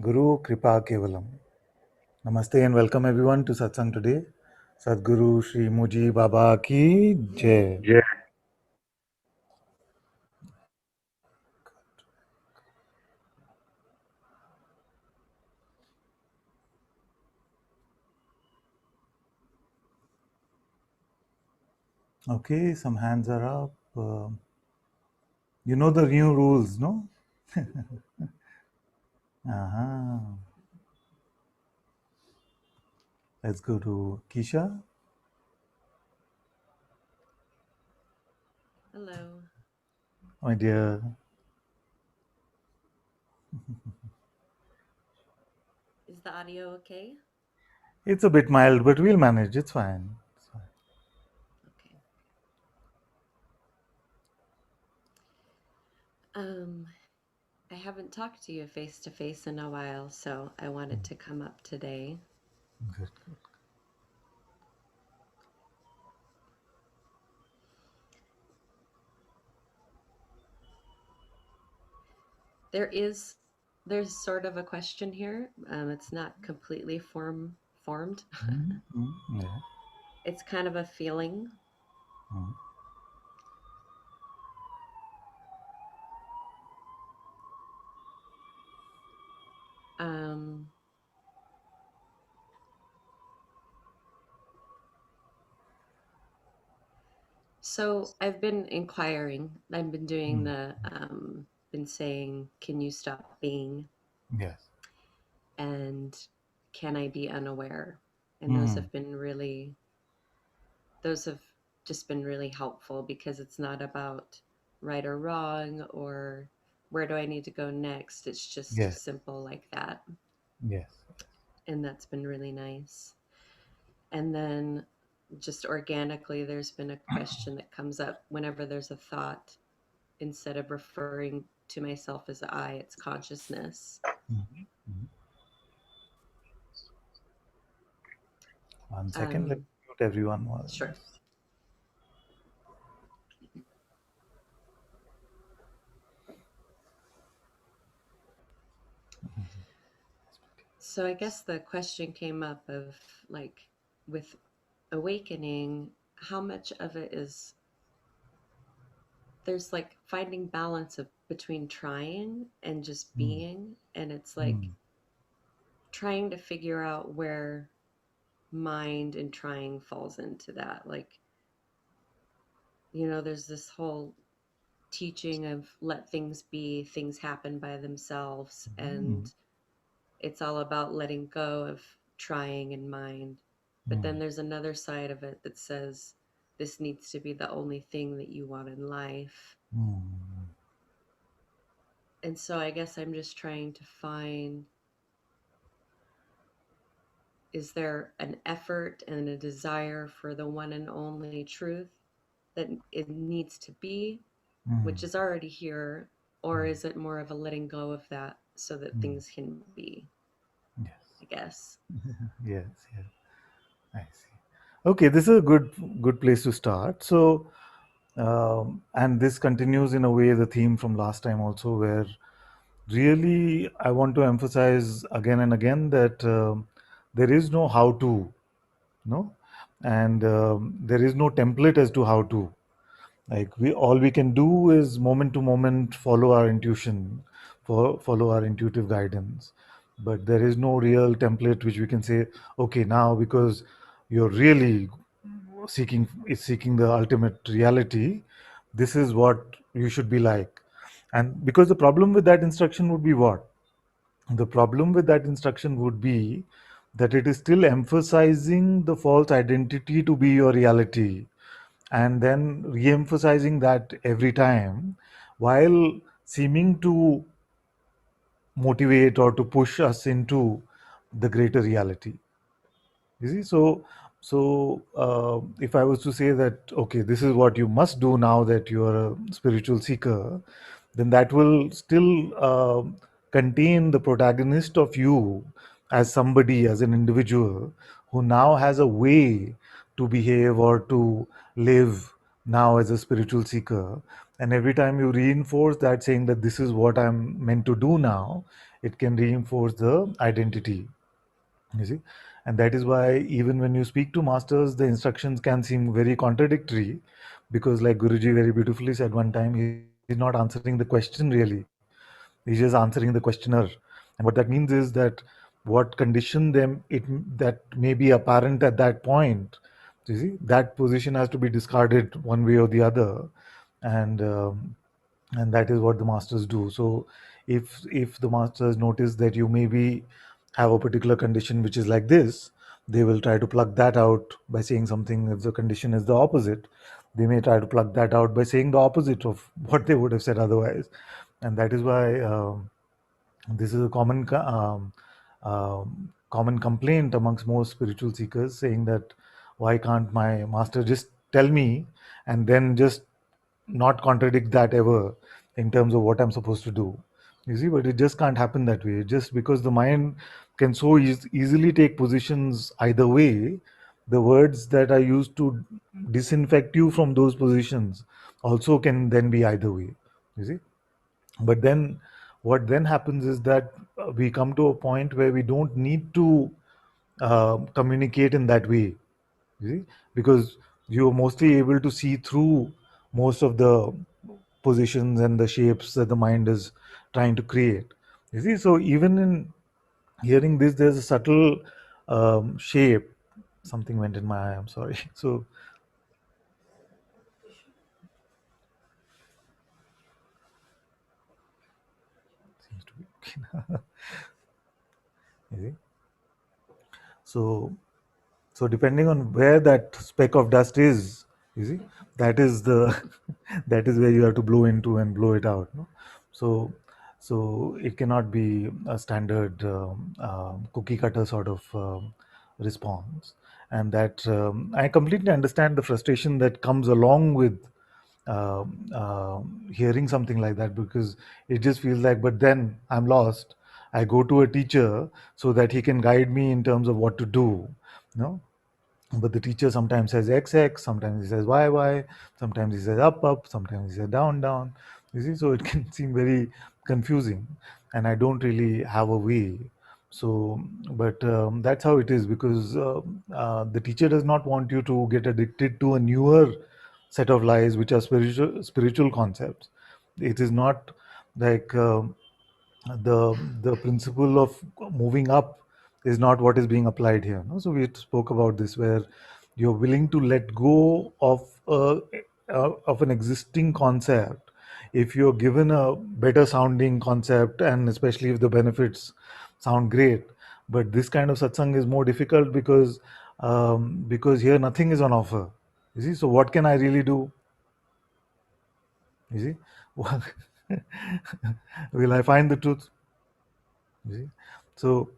Guru Kripa Kevalam. Namaste and welcome everyone to Satsang today. Sadguru Shri Muji Baba Ki Jai. Yeah. Okay, some hands are up. You know the new rules, no? Uh-huh. Let's go to Kisha. Hello. My dear. Is the audio okay? It's a bit mild, but we'll manage. It's fine. It's fine. Okay. I haven't talked to you face to face in a while, so I wanted to come up today. Good. There's sort of a question here. It's not completely formed. Yeah. It's kind of a feeling. Mm. Um, so I've been inquiring. I've been doing been saying, can you stop being? Yes. And can I be unaware? And Mm. those have just been really helpful because it's not about right or wrong or where do I need to go next. It's just Yes. simple like that. Yes. And that's been really nice. And then just organically, there's been a question that comes up whenever there's a thought. Instead of referring to myself as I, it's consciousness. Mm. 1 second. Let me mute everyone. Sure. So I guess the question came up of like with awakening, how much of it is there's like finding balance of between trying and just being, and it's like trying to figure out where mind and trying falls into that. Like, there's this whole teaching of let things be, things happen by themselves, and it's all about letting go of trying in mind. But then there's another side of it that says this needs to be the only thing that you want in life. And so I guess I'm just trying to find, is there an effort and a desire for the one and only truth that it needs to be, which is already here, or is it more of a letting go of that so that things can be? Yes. I guess. Yes. Yes. I see. Okay, this is a good place to start. So, and this continues in a way the theme from last time also, where really I want to emphasize again and again that there is no how to, no, and there is no template as to how to. Like we can do is moment to moment follow our intuition, follow our intuitive guidance, but there is no real template which we can say, okay, now because you're really seeking the ultimate reality, this is what you should be like. And because the problem with that instruction would be what? The problem with that instruction would be that it is still emphasizing the false identity to be your reality and then re-emphasizing that every time while seeming to motivate or to push us into the greater reality. You see, so if I was to say that, okay, this is what you must do now that you are a spiritual seeker, then that will still contain the protagonist of you as somebody, as an individual who now has a way to behave or to live now as a spiritual seeker, and every time you reinforce that, saying that this is what I'm meant to do now, it can reinforce the identity, you see. And that is why even when you speak to masters, the instructions can seem very contradictory, because like Guruji very beautifully said one time, he's not answering the question really, he's just answering the questioner. And what that means is that what conditioned them, that may be apparent at that point, you see, that position has to be discarded one way or the other. And um, and that is what the masters do. So if the masters notice that you maybe have a particular condition which is like this, they will try to plug that out by saying something. If the condition is the opposite, they may try to plug that out by saying the opposite of what they would have said otherwise. And that is why this is a common complaint amongst most spiritual seekers, saying that why can't my master just tell me and then just not contradict that ever in terms of what I'm supposed to do. You see, but it just can't happen that way. Just because the mind can so easily take positions either way, the words that are used to disinfect you from those positions also can then be either way. You see, but then what then happens is that we come to a point where we don't need to communicate in that way, you see, because you're mostly able to see through most of the positions and the shapes that the mind is trying to create, you see. So even in hearing this, there's a subtle shape. Something went in my eye, I'm sorry. So seems to be you see. So So depending on where that speck of dust is, you see, that is the that is where you have to blow into and blow it out. No? So so it cannot be a standard cookie cutter sort of response. And that I completely understand the frustration that comes along with hearing something like that, because it just feels like, but then I'm lost. I go to a teacher so that he can guide me in terms of what to do. No, but the teacher sometimes says XX, sometimes he says YY, sometimes he says up, sometimes he says down. You see, so it can seem very confusing, and I don't really have a way. So, but that's how it is, because the teacher does not want you to get addicted to a newer set of lies, which are spiritual concepts. It is not like the principle of moving up is not what is being applied here. No? So we spoke about this, where you're willing to let go of an existing concept if you're given a better sounding concept, and especially if the benefits sound great. But this kind of satsang is more difficult, because here nothing is on offer. You see, so what can I really do? You see, will I find the truth? You see, so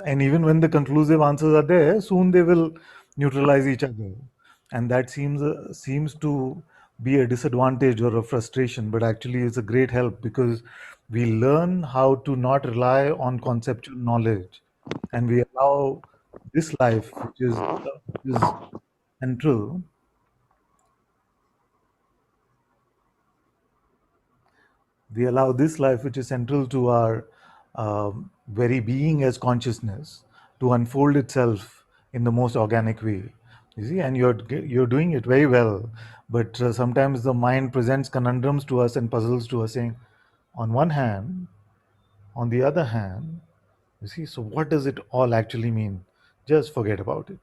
and even when the conclusive answers are there, soon they will neutralize each other, and that seems to be a disadvantage or a frustration. But actually, it's a great help, because we learn how to not rely on conceptual knowledge, and we allow this life, which is central. We allow this life, which is central to our very being as consciousness, to unfold itself in the most organic way. You see, and you're doing it very well. But sometimes the mind presents conundrums to us and puzzles to us, saying, on one hand, on the other hand, you see. So what does it all actually mean? Just forget about it.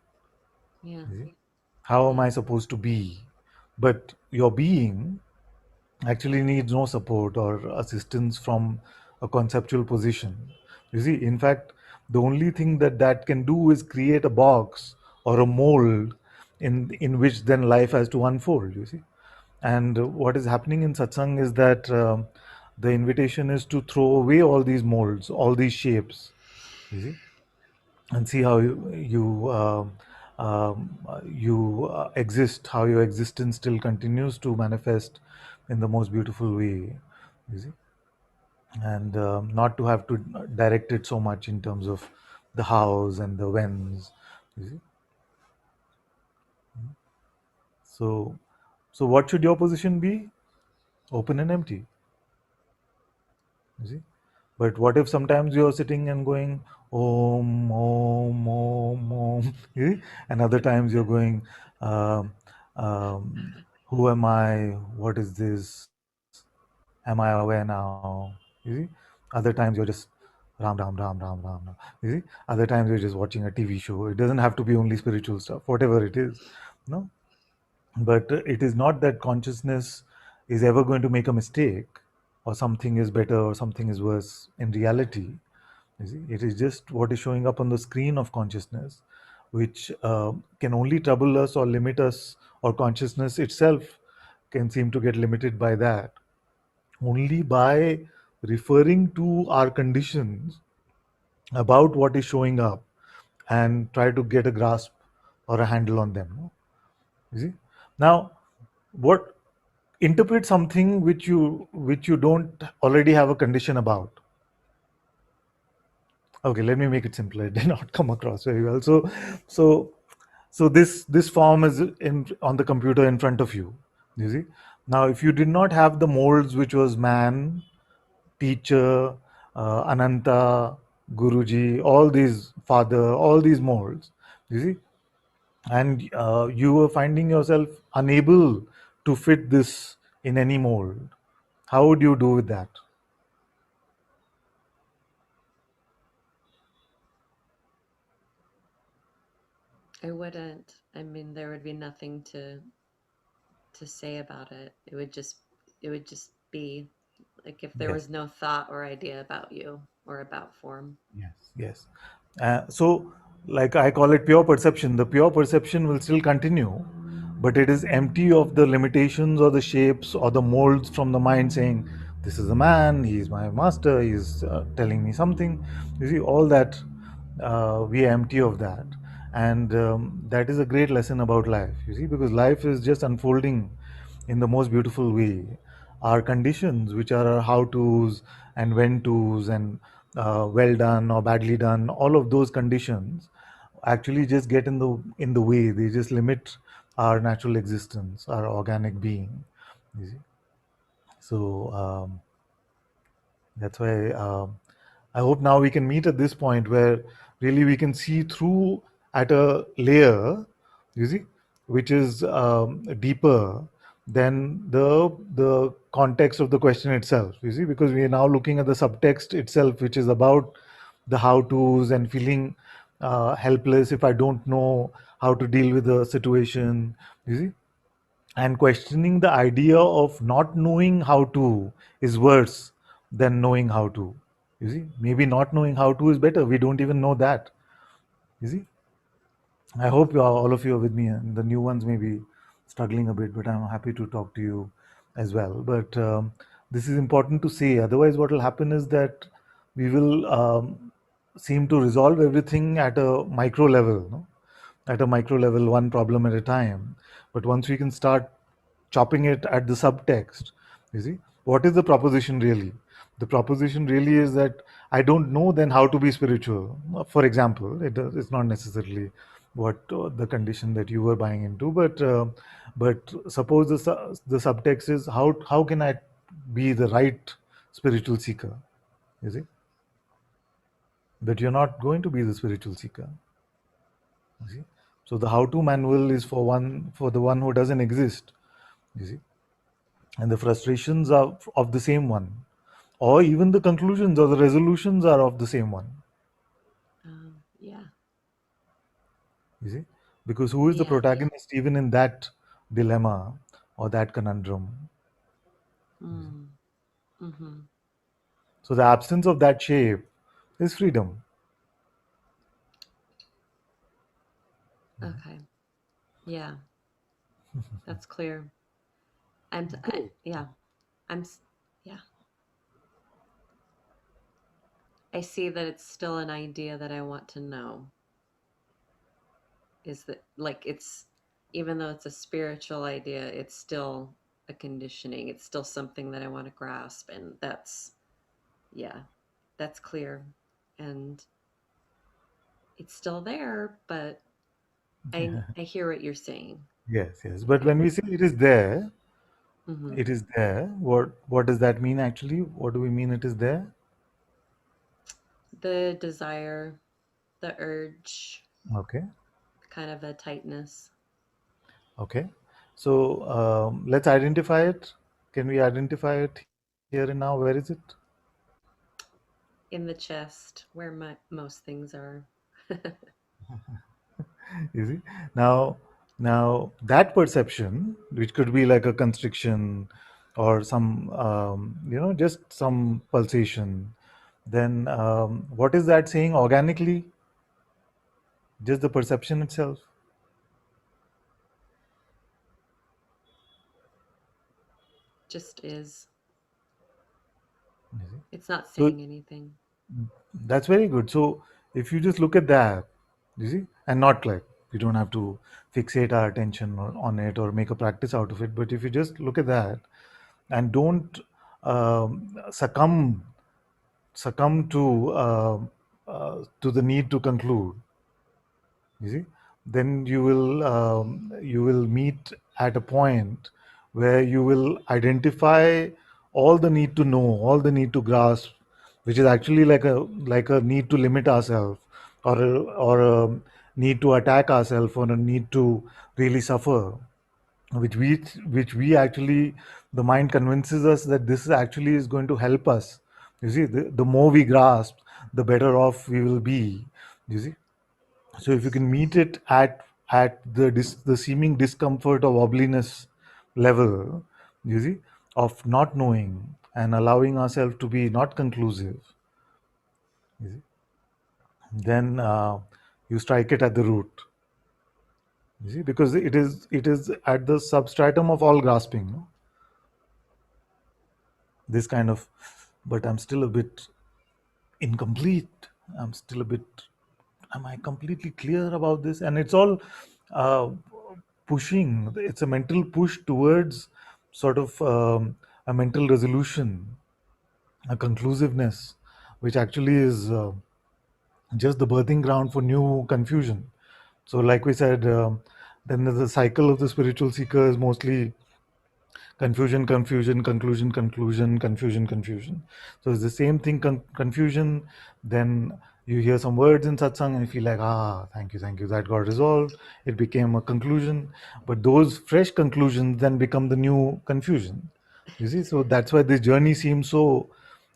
Yeah. You see? How am I supposed to be? But your being actually needs no support or assistance from a conceptual position. You see, in fact, the only thing that can do is create a box or a mold in which then life has to unfold. You see, and what is happening in satsang is that the invitation is to throw away all these molds, all these shapes. You see, and see how you exist, how your existence still continues to manifest in the most beautiful way, you see, and not to have to direct it so much in terms of the hows and the whens, you see. So, so what should your position be? Open and empty. You see. But what if sometimes you're sitting and going om om, you see? And other times you're going um, who am I? What is this? Am I aware now? You see. Other times you're just ram. You see. Other times you're just watching a TV show. It doesn't have to be only spiritual stuff. Whatever it is, no. But it is not that consciousness is ever going to make a mistake, or something is better or something is worse in reality. You see, it is just what is showing up on the screen of consciousness, which can only trouble us or limit us, or consciousness itself can seem to get limited by that, only by referring to our conditions about what is showing up and try to get a grasp or a handle on them, no? You see. Now, what interpret something which you don't already have a condition about. Okay, let me make it simpler. It did not come across very well. So so this form is in on the computer in front of you. You see. Now, if you did not have the molds, which was man, teacher, Ananta, Guruji, all these father, all these molds, you see, and you were finding yourself unable to fit this in any mold, how would you do with that? I wouldn't. I mean, there would be nothing to say about it. It would just be like if there Yes, was no thought or idea about you or about form. yes. So, like I call it pure perception. The pure perception will still continue, but it is empty of the limitations or the shapes or the molds from the mind saying, "This is a man. He's my master. He's telling me something." You see, all that we are empty of that, and that is a great lesson about life. You see, because life is just unfolding in the most beautiful way. Our conditions, which are our how to's and when to's and well done or badly done, all of those conditions actually just get in the way. They just limit our natural existence, our organic being. You see? So that's why I hope now we can meet at this point where really we can see through at a layer, you see, which is deeper than the context of the question itself. You see, because we are now looking at the subtext itself, which is about the how tos and feeling helpless if I don't know how to deal with the situation. You see, and questioning the idea of not knowing how to is worse than knowing how to. You see, maybe not knowing how to is better. We don't even know that. You see, I hope all of you are with me, and the new ones may be struggling a bit, but I'm happy to talk to you as well. But this is important to say. Otherwise, what will happen is that we will seem to resolve everything at a micro level, no? At a micro level, one problem at a time. But once we can start chopping it at the subtext, you see, what is the proposition really? The proposition really is that I don't know then how to be spiritual. For example, it's not necessarily what the condition that you were buying into, but suppose the subtext is how can I be the right spiritual seeker? You see, but you're not going to be the spiritual seeker. You see, so the how-to manual is for the one who doesn't exist. You see, and the frustrations are of the same one, or even the conclusions or the resolutions are of the same one. Yeah. You see, because who is the Yeah. protagonist even in that dilemma or that conundrum? Mm. Mm-hmm. So the absence of that shape is freedom. Okay. Yeah. That's clear. Cool. Yeah. I'm, yeah. I see that it's still an idea that I want to know. Is that like it's, even though it's a spiritual idea, it's still a conditioning. It's still something that I want to grasp. And yeah, that's clear. And it's still there, but I hear what you're saying. Yes, yes. But when we say it is there, Hmm. it is there. What does that mean actually? What do we mean it is there? The desire, the urge, Okay, kind of a tightness okay. So let's identify it. Can we identify it here and now? Where is it? in the chest where most things are. You see, now now that perception, which could be like a constriction or some just some pulsation, then what is that saying organically? Just the perception itself. Just is. You see? It's not So saying anything. that's very good. So if you just look at that, you see, and not like we don't have to fixate our attention on it or make a practice out of it, but if you just look at that and don't succumb to the need to conclude, you see, then you will meet at a point where you will identify all the need to know, all the need to grasp, which is actually like a need to limit ourselves, or a need to attack ourselves, or a need to really suffer, which we actually, the mind convinces us that this actually is going to help us. You see, the more we grasp, the better off we will be. You see, so if you can meet it at the seeming discomfort or wobbliness level, you see, of not knowing and allowing ourselves to be not conclusive, you see, then you strike it at the root. You see, because it is at the substratum of all grasping, no? This kind of, but I'm still a bit incomplete. I'm still a bit, am I completely clear about this? And it's all uh, pushing, it's a mental push towards sort of a mental resolution, a conclusiveness, which actually is just the birthing ground for new confusion. So like we said, then the cycle of the spiritual seeker is mostly confusion, confusion, conclusion, conclusion, confusion, confusion. So it's the same thing, confusion. Then you hear some words in satsang and you feel like, thank you, that got resolved. It became a conclusion. But those fresh conclusions then become the new confusion. You see, so that's why this journey seems so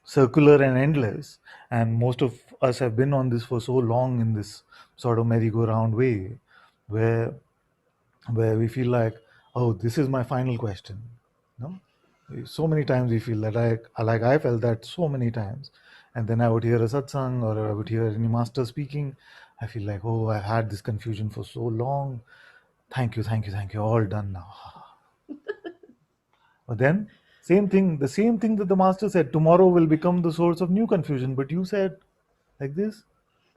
circular and endless. And most of us have been on this for so long in this sort of merry-go-round way, where we feel like, oh, this is my final question. No, so many times we feel that I felt that so many times, and then I would hear a satsang or I would hear any master speaking. I feel like, oh, I had this confusion for so long. Thank you, all done now. But then same thing that the master said, tomorrow will become the source of new confusion. But you said like this,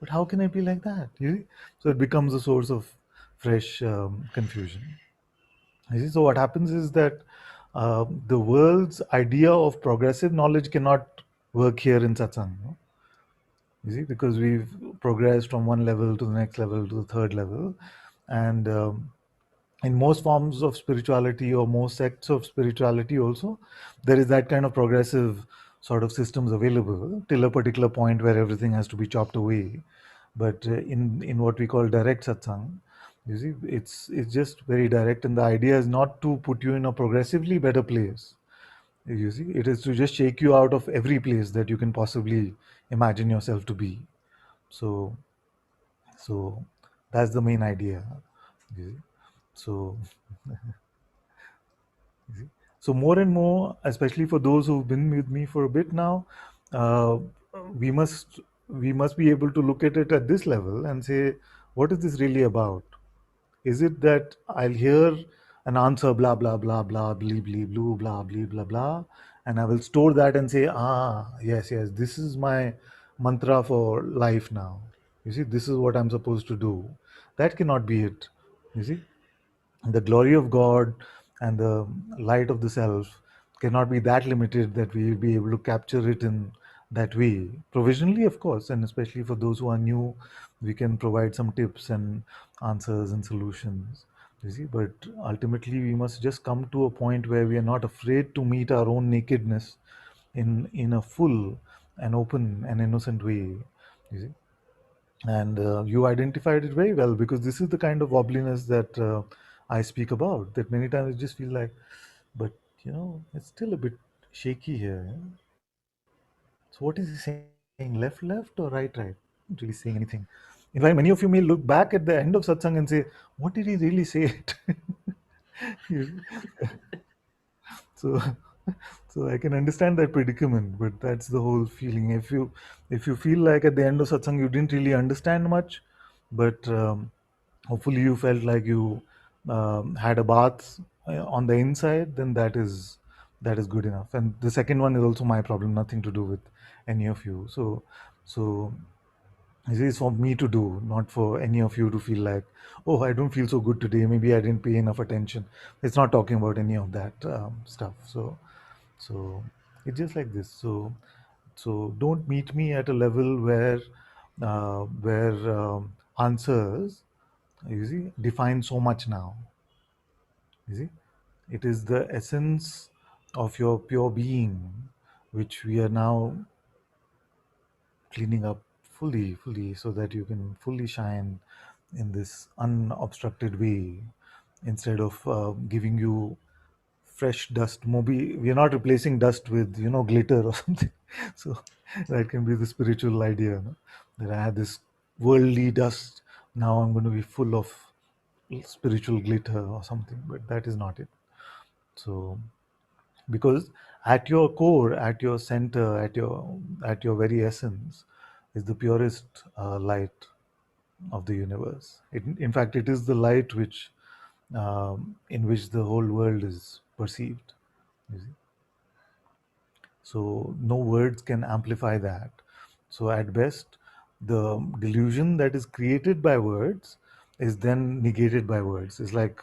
but how can it be like that? You see? So it becomes a source of fresh confusion. You see, so what happens is that the world's idea of progressive knowledge cannot work here in satsang. No? You see, because we've progressed from one level to the next level to the third level, and in most forms of spirituality or most sects of spirituality also, there is that kind of progressive sort of systems available till a particular point where everything has to be chopped away. But in what we call direct satsang, you see, it's just very direct, and the idea is not to put you in a progressively better place. You see, it is to just shake you out of every place that you can possibly imagine yourself to be. So so that's the main idea. You see? So so more and more, especially for those who've been with me for a bit now, uh, we must we must be able to look at it at this level and say, what is this really about? Is it that I'll hear an answer, blah blah blah blah blee blee blue blah blee blah blah, and I will store that and say, yes, this is my mantra for life now. You see, this is what I'm supposed to do. That cannot be it. You see, the glory of God and the light of the self cannot be that limited that we will be able to capture it in that way. Provisionally, of course, and especially for those who are new, we can provide some tips and answers and solutions. You see, but ultimately we must just come to a point where we are not afraid to meet our own nakedness in a full and open and innocent way. You see, and you identified it very well, because this is the kind of wobbliness that I speak about. That many times I just feel like, but it's still a bit shaky here. So what is he saying? Left, left, or right, right? Not really saying anything. In fact, many of you may look back at the end of satsang and say, "What did he really say?" It. You- so, so I can understand that predicament, but that's the whole feeling. If you feel like at the end of satsang you didn't really understand much, but hopefully you felt like you had a bath on the inside, then that is good enough. And the second one is also my problem, nothing to do with any of you. So this is for me to do, not for any of you to feel like, oh, I don't feel so good today, maybe I didn't pay enough attention. It's not talking about any of that stuff. So it's just like this. So don't meet me at a level where answers, you see, define so much now. You see, it is the essence of your pure being, which we are now cleaning up fully, so that you can fully shine in this unobstructed way, instead of giving you fresh dust. Maybe we are not replacing dust with glitter or something. So that can be the spiritual idea, no? That I had this worldly dust, now I'm going to be full of spiritual glitter or something, but that is not it. So, because at your core, at your center, at your very essence is the purest light of the universe. In fact, it is the light in which the whole world is perceived. You see? So no words can amplify that. So at best, the delusion that is created by words is then negated by words. It's like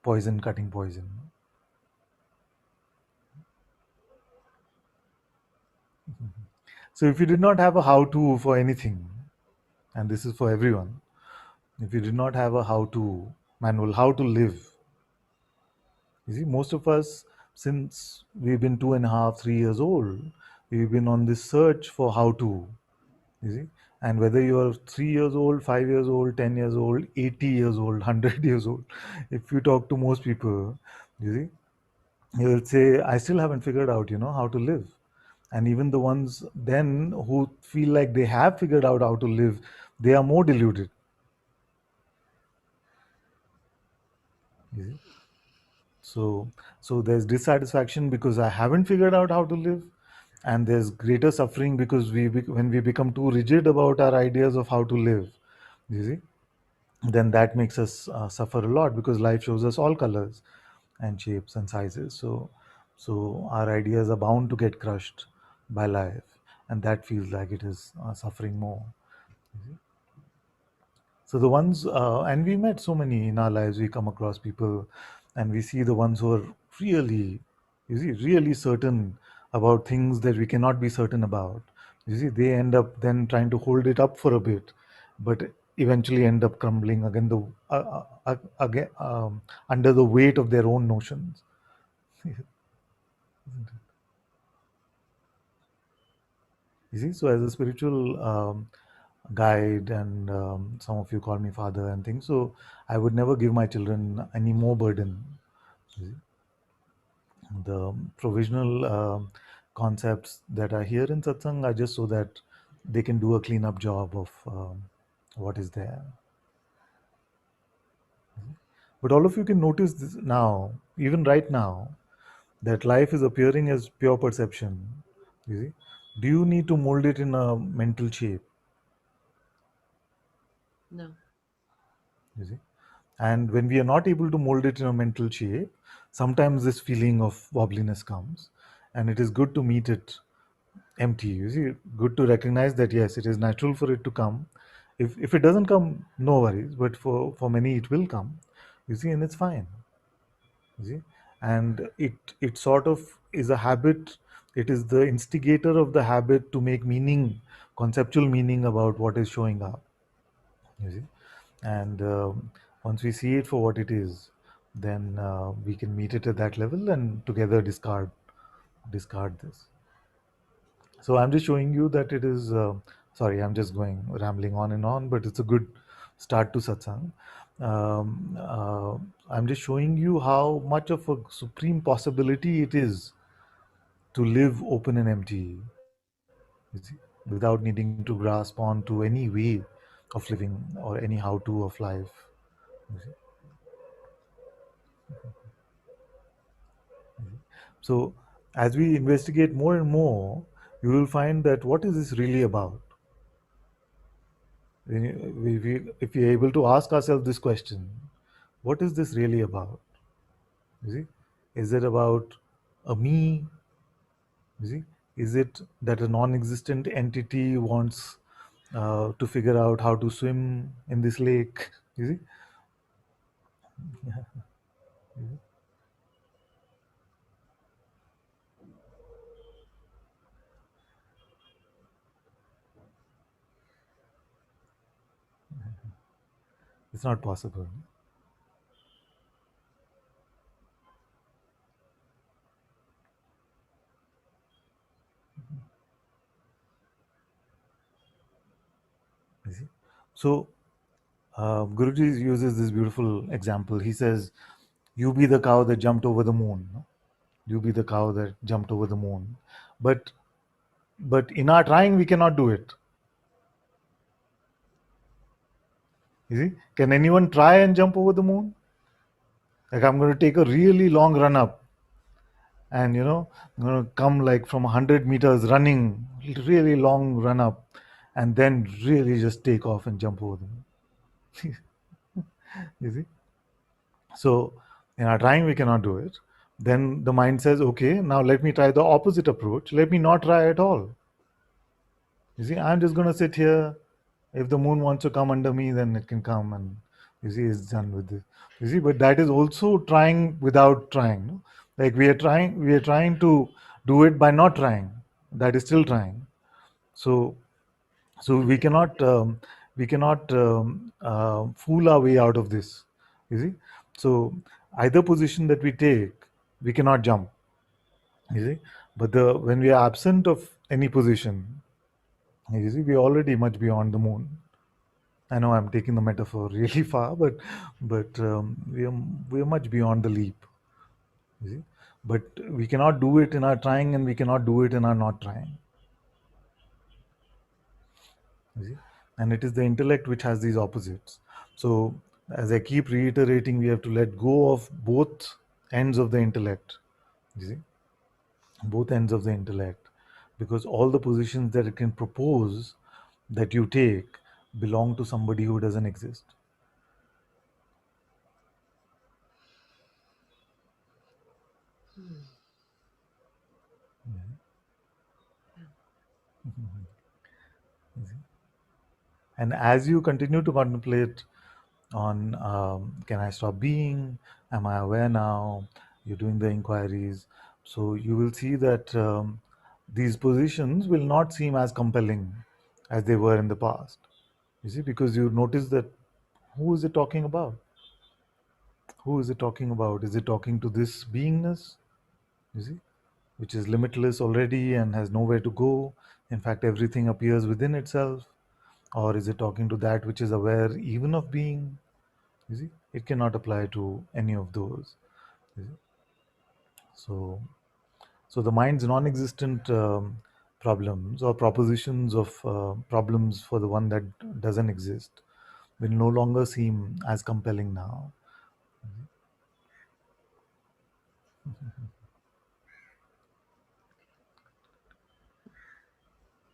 poison cutting poison. So if you did not have a how-to for anything, and this is for everyone, if you did not have a how-to manual, how to live, you see, most of us, since we've been 2.5, 3 years old, we've been on this search for how to, you see. And whether you're 3 years old, 5 years old, 10 years old, 80 years old, 100 years old, if you talk to most people, you see, he will say, I still haven't figured out, how to live. And even the ones then who feel like they have figured out how to live, they are more deluded. You see? So there's dissatisfaction because I haven't figured out how to live, and there's greater suffering because when we become too rigid about our ideas of how to live, you see, then that makes us suffer a lot, because life shows us all colors and shapes and sizes. So our ideas are bound to get crushed by life, and that feels like it is suffering more. So the ones, and we met so many in our lives, we come across people and we see the ones who are really, you see, really certain about things that we cannot be certain about. You see, they end up then trying to hold it up for a bit, but eventually end up crumbling again, under the weight of their own notions. You see, so as a spiritual guide, and some of you call me father and things, so I would never give my children any more burden. You see, the provisional concepts that are here in satsang are just so that they can do a cleanup job of what is there. But all of you can notice this now, even right now, that life is appearing as pure perception. You see, do you need to mold it in a mental shape? No. You see, and when we are not able to mold it in a mental shape, sometimes this feeling of wobbliness comes, and it is good to meet it empty. You see, good to recognize that yes, it is natural for it to come. If it doesn't come, no worries, but for many it will come. You see, and it's fine. You see, and it sort of is a habit. It is the instigator of the habit to make meaning, conceptual meaning, about what is showing up. You see, and Once we see it for what it is, then we can meet it at that level and together discard this. So I'm just showing you that it is. Sorry, I'm just going rambling on and on, but it's a good start to satsang. I'm just showing you how much of a supreme possibility it is to live open and empty, you see, without needing to grasp on to any way of living or any how to of life. You see. So, as we investigate more and more, you will find that what is this really about? If we are able to ask ourselves this question, what is this really about? You see, is it about a me? You see, is it that a non-existent entity wants to figure out how to swim in this lake? You see, it's not possible. You see, so Guruji uses this beautiful example. He says, "You be the cow that jumped over the moon. No? You be the cow that jumped over the moon." But in our trying, we cannot do it. You see, can anyone try and jump over the moon? Like I'm going to take a really long run up, and I'm going to come like from 100 meters running, really long run up, and then really just take off and jump over the moon. You see, so in our trying, we cannot do it. Then the mind says, okay, now let me try the opposite approach. Let me not try at all. You see, I'm just going to sit here. If the moon wants to come under me, then it can come, and you see, it's done with this. You see, but that is also trying without trying. No? Like we are trying to do it by not trying. That is still trying. So, we cannot fool our way out of this. You see, so either position that we take, we cannot jump. You see, but the when we are absent of any position, you see, we are already much beyond the moon. I know I'm taking the metaphor really far, but we are much beyond the leap. You see, but we cannot do it in our trying, and we cannot do it in our not trying. You see, and it is the intellect which has these opposites. So, as I keep reiterating, we have to let go of both ends of the intellect. You see, both ends of the intellect, because all the positions that it can propose that you take belong to somebody who doesn't exist. Hmm. Yeah. You see? And as you continue to contemplate on can I stop being? Am I aware now? You're doing the inquiries. So you will see that these positions will not seem as compelling as they were in the past. You see, because you notice that who is it talking about? Who is it talking about? Is it talking to this beingness? You see, which is limitless already and has nowhere to go. In fact, everything appears within itself. Or is it talking to that which is aware even of being? You see, it cannot apply to any of those. You see? So, the mind's non-existent problems or propositions of problems for the one that doesn't exist will no longer seem as compelling now.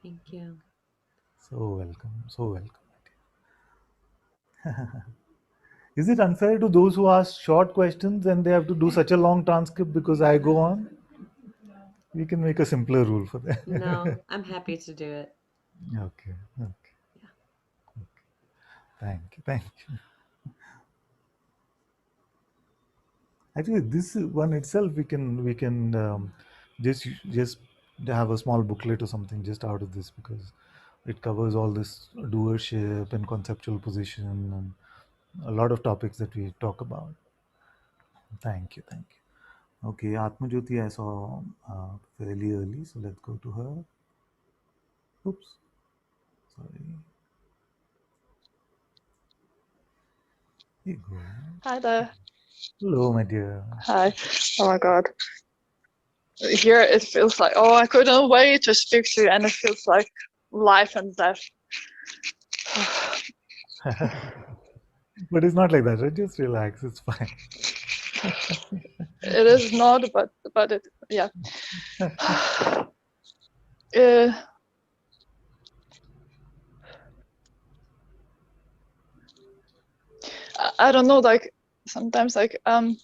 Thank you. So welcome, so welcome. Is it unfair to those who ask short questions and they have to do such a long transcript because I go on? We can make a simpler rule for that. No, I'm happy to do it. Okay, okay. Yeah. Thank you, thank you. Actually, this one itself, we can just have a small booklet or something just out of this, because it covers all this doership and conceptual position, a lot of topics that we talk about. Thank you, thank you. Okay, Atmajyoti I saw fairly early, so let's go to her. Oops, sorry. Here you go. Hi there. Hello, my dear. Hi. Oh my god. Here it feels like, oh, I couldn't wait to speak to you, and it feels like life and death. But it's not like that, right? Just relax, it's fine. It is not, but it, yeah. Uh, I don't know, like sometimes like I'm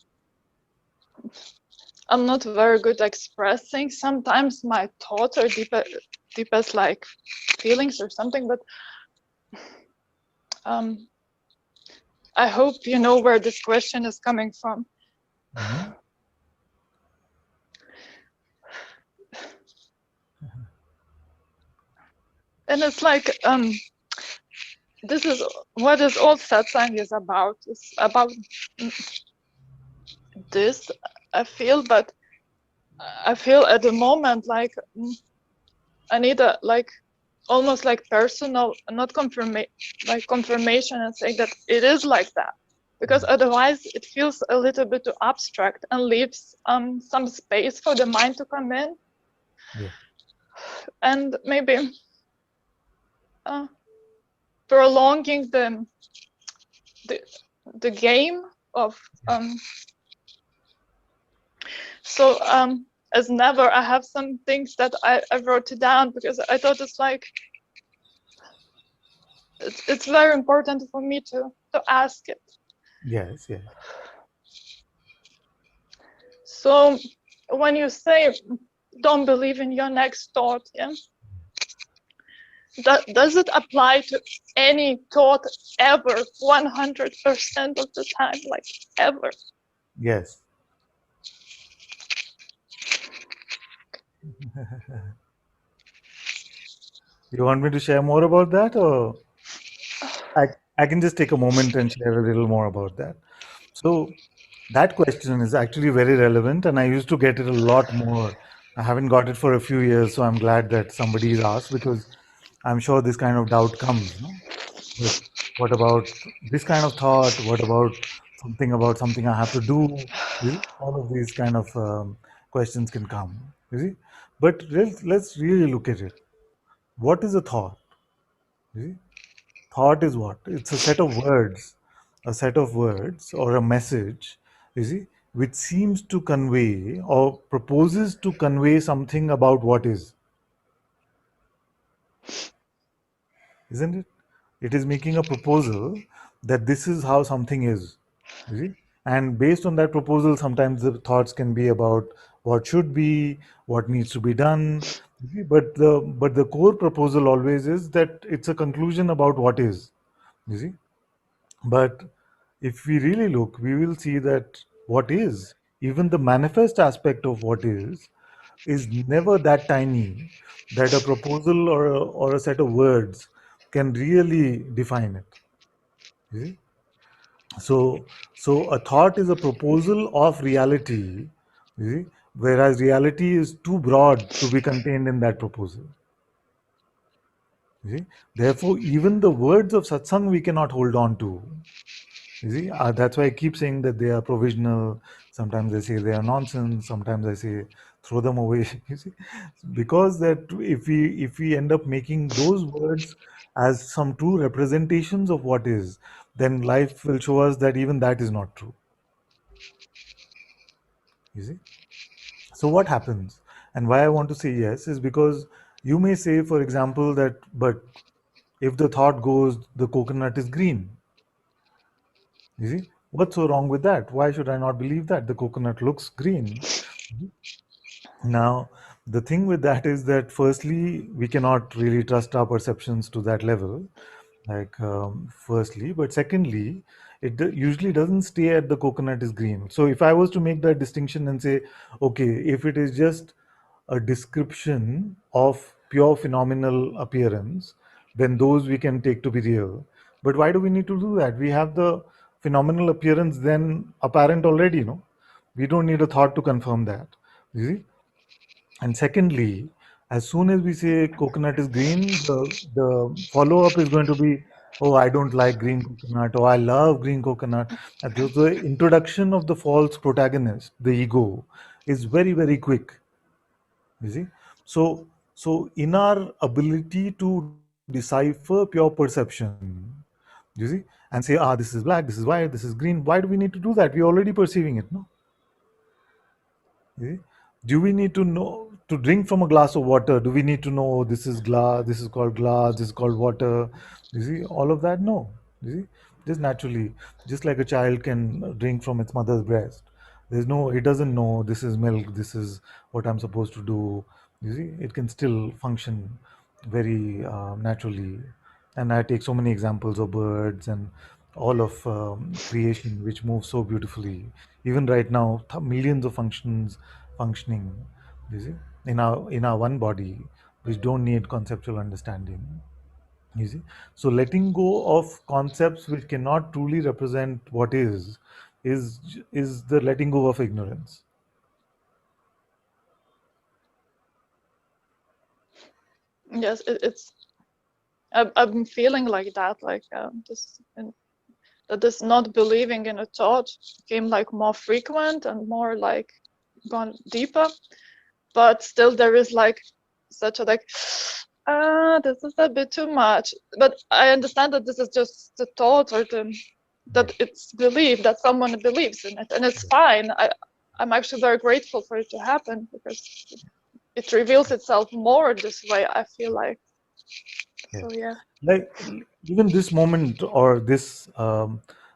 not very good at expressing sometimes my thoughts or deepest like feelings or something, but I hope you know where this question is coming from. Mhm. And it's like this is what is all satsang is about. It's about this, I feel, but I feel at the moment like I need a like almost like personal, not confirmation and saying that it is like that, because otherwise it feels a little bit too abstract and leaves some space for the mind to come in Yeah. and maybe prolonging the the game of so as never I have some things that I wrote it down because I thought it's like it's very important for me to ask it. Yes, yes. So when you say don't believe in your next thought, yeah, does it apply to any thought ever, 100% of the time, like ever? Yes. You want me to share more about that, or I, I can just take a moment and share a little more about that. So, that question is actually very relevant, and I used to get it a lot more. I haven't got it for a few years, so I'm glad that somebody's asked because I'm sure this kind of doubt comes. No? But what about this kind of thought? What about something I have to do? You see, all of these kind of questions can come. You see, but let's really look at it. What is a thought? You see, thought is what? It's a set of words or a message, you see, which seems to convey or proposes to convey something about what is, isn't it? It is making a proposal that this is how something is, you see. And based on that proposal, sometimes the thoughts can be about what should be, what needs to be done. You see. But the core proposal always is that it's a conclusion about what is. You see. But if we really look, we will see that what is, even the manifest aspect of what is never that tiny that a proposal or a set of words can really define it. You see? So a thought is a proposal of reality, you see, whereas reality is too broad to be contained in that proposal. You see? Therefore, even the words of satsang we cannot hold on to. You see, that's why I keep saying that they are provisional. Sometimes I say they are nonsense. Sometimes I say throw them away. You see, because that if we end up making those words as some true representations of what is, then life will show us that even that is not true. You see, so what happens, and why I want to say yes is because you may say, for example, that but if the thought goes the coconut is green, you see, what's so wrong with that? Why should I not believe that? The coconut looks green. Now, the thing with that is that firstly, we cannot really trust our perceptions to that level. Like, firstly, but secondly, usually doesn't stay at the coconut is green. So, if I was to make that distinction and say, okay, if it is just a description of pure phenomenal appearance, then those we can take to be real. But why do we need to do that? We have the phenomenal appearance then apparent already, no? We don't need a thought to confirm that. You see? And secondly, as soon as we say coconut is green, the follow up is going to be, oh, I don't like green coconut, or I love green coconut. And the introduction of the false protagonist, the ego, is very, very quick. You see? So, so in our ability to decipher pure perception, you see, and say, ah, this is black, this is white, this is green, why do we need to do that? We're already perceiving it, no? Eh? Do we need to know to drink from a glass of water? Do we need to know this is glass, this is called glass, this is called water? You see, all of that? No. You see, just naturally, just like a child can drink from its mother's breast. There's no, it doesn't know this is milk, this is what I'm supposed to do. You see, it can still function very naturally. And I take so many examples of birds and all of creation which moves so beautifully. Even right now, millions of functions functioning, you see, in our one body, which don't need conceptual understanding. You see, so letting go of concepts which cannot truly represent what is the letting go of ignorance. Yes, it's. I've been feeling like that, like that this not believing in a thought became like more frequent and more like gone deeper. But still, there is like such a like, this is a bit too much. But I understand that this is just the thought or the that Yes, it's belief that someone believes in it, and it's yes, fine. I'm actually very grateful for it to happen because it reveals itself more this way. I feel like yes. so. Yeah. Like even this moment or this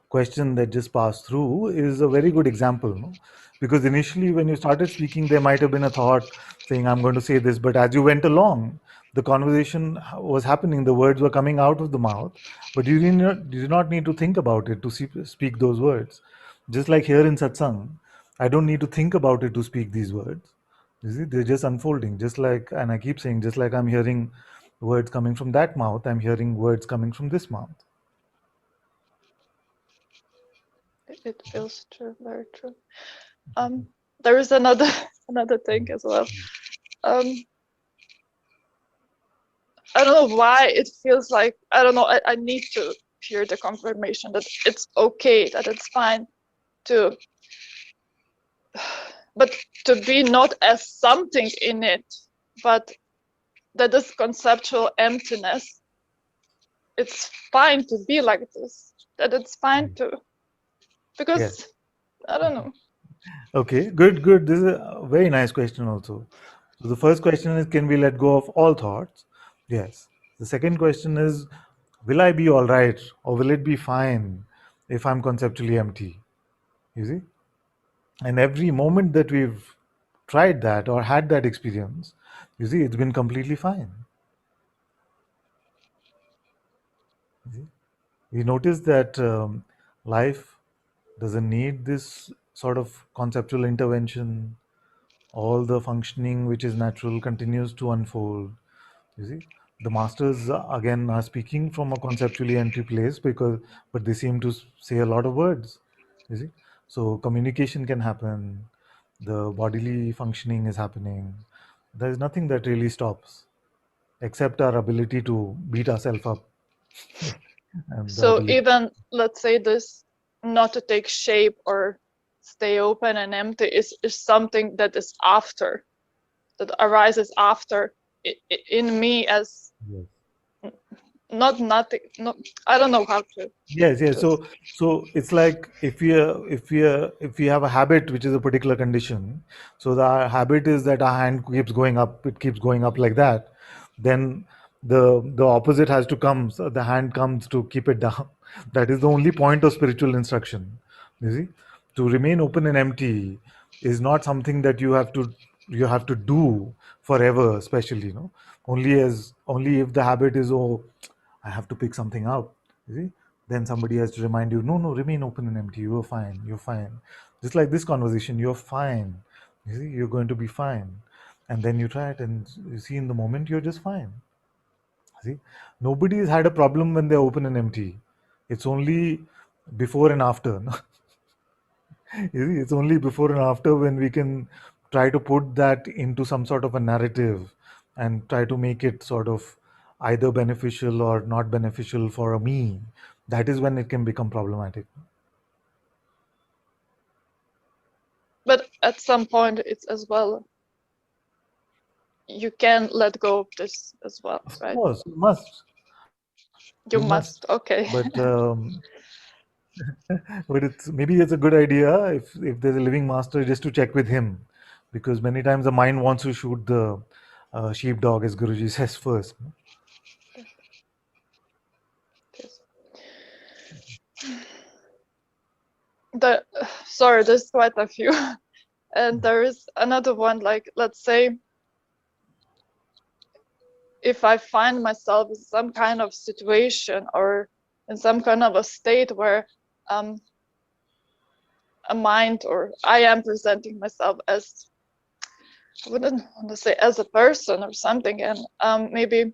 question that just passed through is a very good example, no? Because initially when you started speaking there might have been a thought saying I'm going to say this, but as you went along the conversation was happening, the words were coming out of the mouth, but you did not need to think about it to speak those words. Just like here in satsang, I don't need to think about it to speak these words. You see, they're just unfolding, just like, and I keep saying, just like I'm hearing words coming from that mouth, I'm hearing words coming from this mouth. It feels true, very true. Um, there is another another thing as well. Um, I don't know why it feels like I don't know. I need to hear the confirmation that it's okay, that it's fine to, but to be not as something in it, but that this conceptual emptiness. It's fine to be like this. That it's fine to Yes. because I don't know. Okay, good, good. This is a very nice question also. So the first question is, can we let go of all thoughts? Yes. The second question is, will I be all right or will it be fine if I'm conceptually empty? You see? And every moment that we've tried that or had that experience, you see, it's been completely fine. You see? We notice that life doesn't need this sort of conceptual intervention. All the functioning which is natural continues to unfold. You see, the masters again are speaking from a conceptually empty place because, but they seem to say a lot of words. You see, so communication can happen. The bodily functioning is happening. There is nothing that really stops except our ability to beat ourselves up and the So ability. even let's say this not to take shape or stay open and empty is something that is after that arises after in me as Yes. not nothing. No, I don't know how Yes, yes. to So it's like if we have a habit which is a particular condition, so the habit is that our hand keeps going up, it keeps going up like that, then the opposite has to come. So the hand comes to keep it down. That is the only point of spiritual instruction. You see, to remain open and empty is not something that you have to do forever, especially, you know. Only if the habit is, oh, I have to pick something up. You see? Then somebody has to remind you, no, no, remain open and empty. You're fine. You're fine. Just like this conversation, you're fine. You see, you're going to be fine. And then you try it and you see in the moment you're just fine. See, nobody has had a problem when they're open and empty. It's only before and after. No? You see, it's only before and after when we can try to put that into some sort of a narrative and try to make it sort of either beneficial or not beneficial for a me. That is when it can become problematic. But at some point, it's as well, you can let go of this as well, Of right? course, you must. You You must. must, okay. But but maybe it's a good idea if there's a living master just to check with him, because many times the mind wants to shoot the sheepdog, as Guruji says first. No? Yes. Sorry, there's quite a few. And there is another one, like, let's say, if I find myself in some kind of situation or in some kind of a state where um, a mind, or I am presenting myself as, I wouldn't want to say as a person or something, and maybe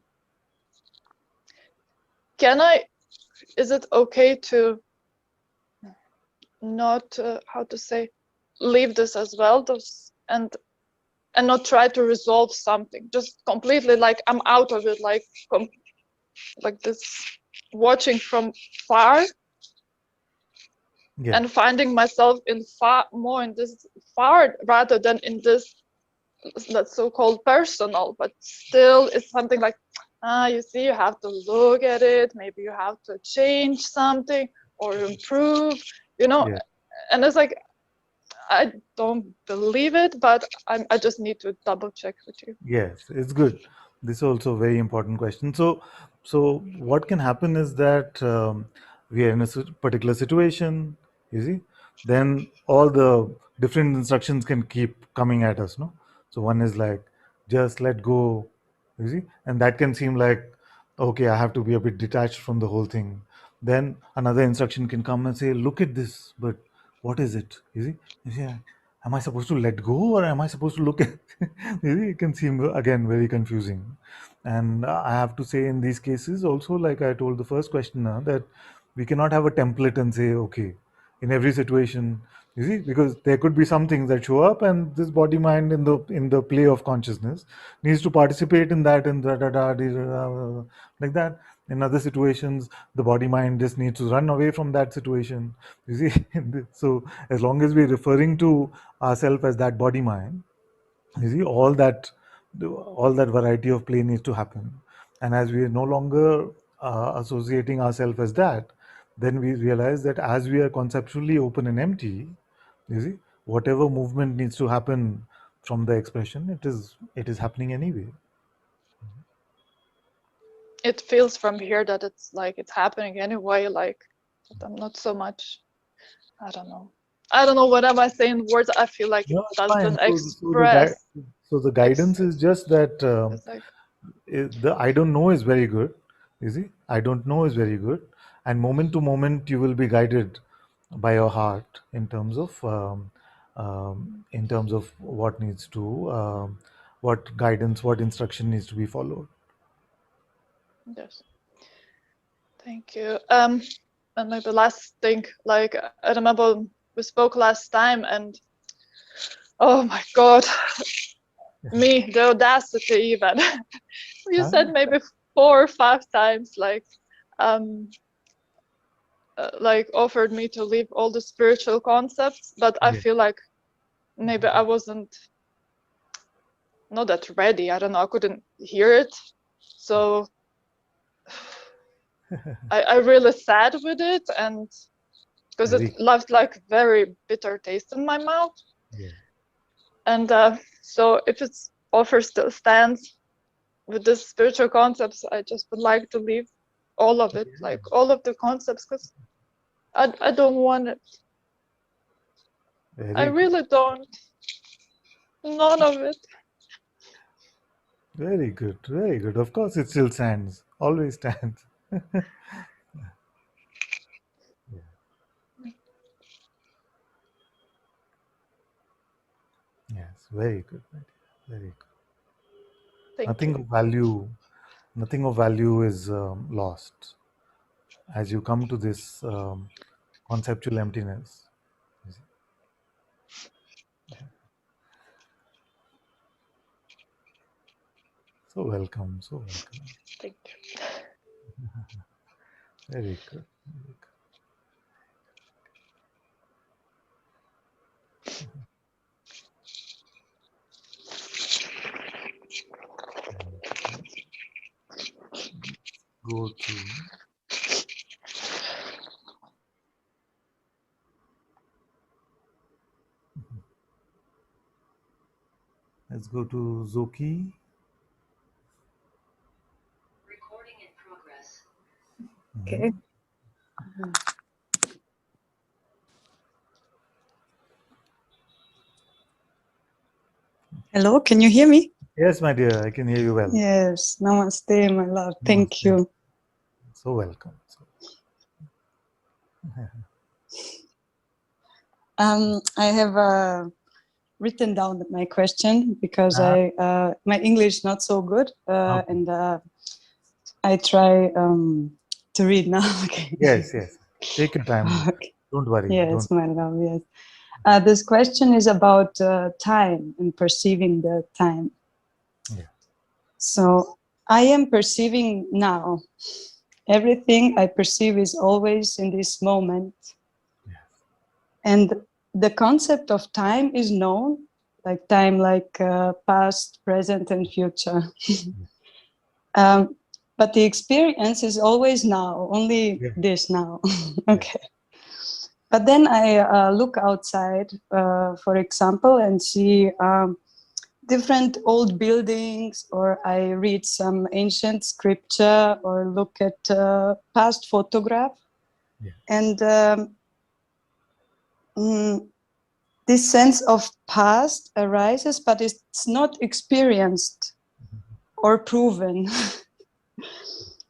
is it okay to not, how to say, leave this as well, and not try to resolve something, just completely like I'm out of it, like this, watching from far Yeah, and finding myself in far more in this far rather than in this, that's so-called personal, but still it's something like, you see, you have to look at it, maybe you have to change something or improve, you know. yeah. And it's like, I don't believe it, but I just need to double check with you. Yes, it's good. This is also a very important question. So what can happen is that we are in a particular situation, you see, then all the different instructions can keep coming at us, no? So one is like, just let go, you see, and that can seem like, okay, I have to be a bit detached from the whole thing. Then another instruction can come and say, look at this, but what is it? You see, am I supposed to let go or am I supposed to look at? It can seem again very confusing. And I have to say, in these cases, also, like I told the first questioner, that we cannot have a template and say, okay, in every situation, you see, because there could be some things that show up, and this body mind in the play of consciousness needs to participate in that, and like that. In other situations, the body mind just needs to run away from that situation. You see, so as long as we're referring to ourselves as that body mind, you see, all that variety of play needs to happen. And as we are no longer associating ourselves as that, then we realize that as we are conceptually open and empty, you see, whatever movement needs to happen from the expression, it is happening anyway. It feels from here that it's like it's happening anyway, like that I'm not so much, I don't know what am I saying words, I feel like it No, it's fine. doesn't So express. so the Ex guidance is just that it's like, the I don't know is very good. You see, I don't know is very good, and moment to moment you will be guided by your heart in terms of what needs to what guidance, what instruction needs to be followed. yes, thank you. And like the last thing, like I remember we spoke last time, and oh my god, me, the audacity even. You Huh? said maybe 4 or 5 times, um like offered me to leave all the spiritual concepts, but I Yeah. feel like maybe I wasn't not that ready. I don't know, I couldn't hear it. So I really sad with it, and because it Very. left like very bitter taste in my mouth. Yeah. And so if its offer still stands with the spiritual concepts, I just would like to leave all of it, Yeah. like all of the concepts, because I don't want it. I Very good. really don't. None of it. Very good. Very good. Of course, it still stands. Always stands. Yes. Very good. Very good. Thank Nothing you. of value. Nothing of value is lost as you come to this conceptual emptiness. You see? So welcome, so welcome. Thank you. Very good. Very good. Go to let's go to Zoki. Recording in progress. Okay. Hello, can you hear me? Yes, my dear, I can hear you well. Yes. Namaste, my love. Thank Namaste. you. So welcome. I have written down my question because my English is not so good, Okay. and I try to read now. Okay. Yes, yes. Take your time. Okay. Don't worry. Yes, Don't. my love. Yes. This question is about time and perceiving the time. Yeah. So I am perceiving now. Everything I perceive is always in this moment. Yes. And the concept of time is known, like time, like past, present, and future. But the experience is always now, only this now. Okay. But then I look outside, for example, and see different old buildings, or I read some ancient scripture, or look at past photograph. And this sense of past arises, but it's not experienced or proven.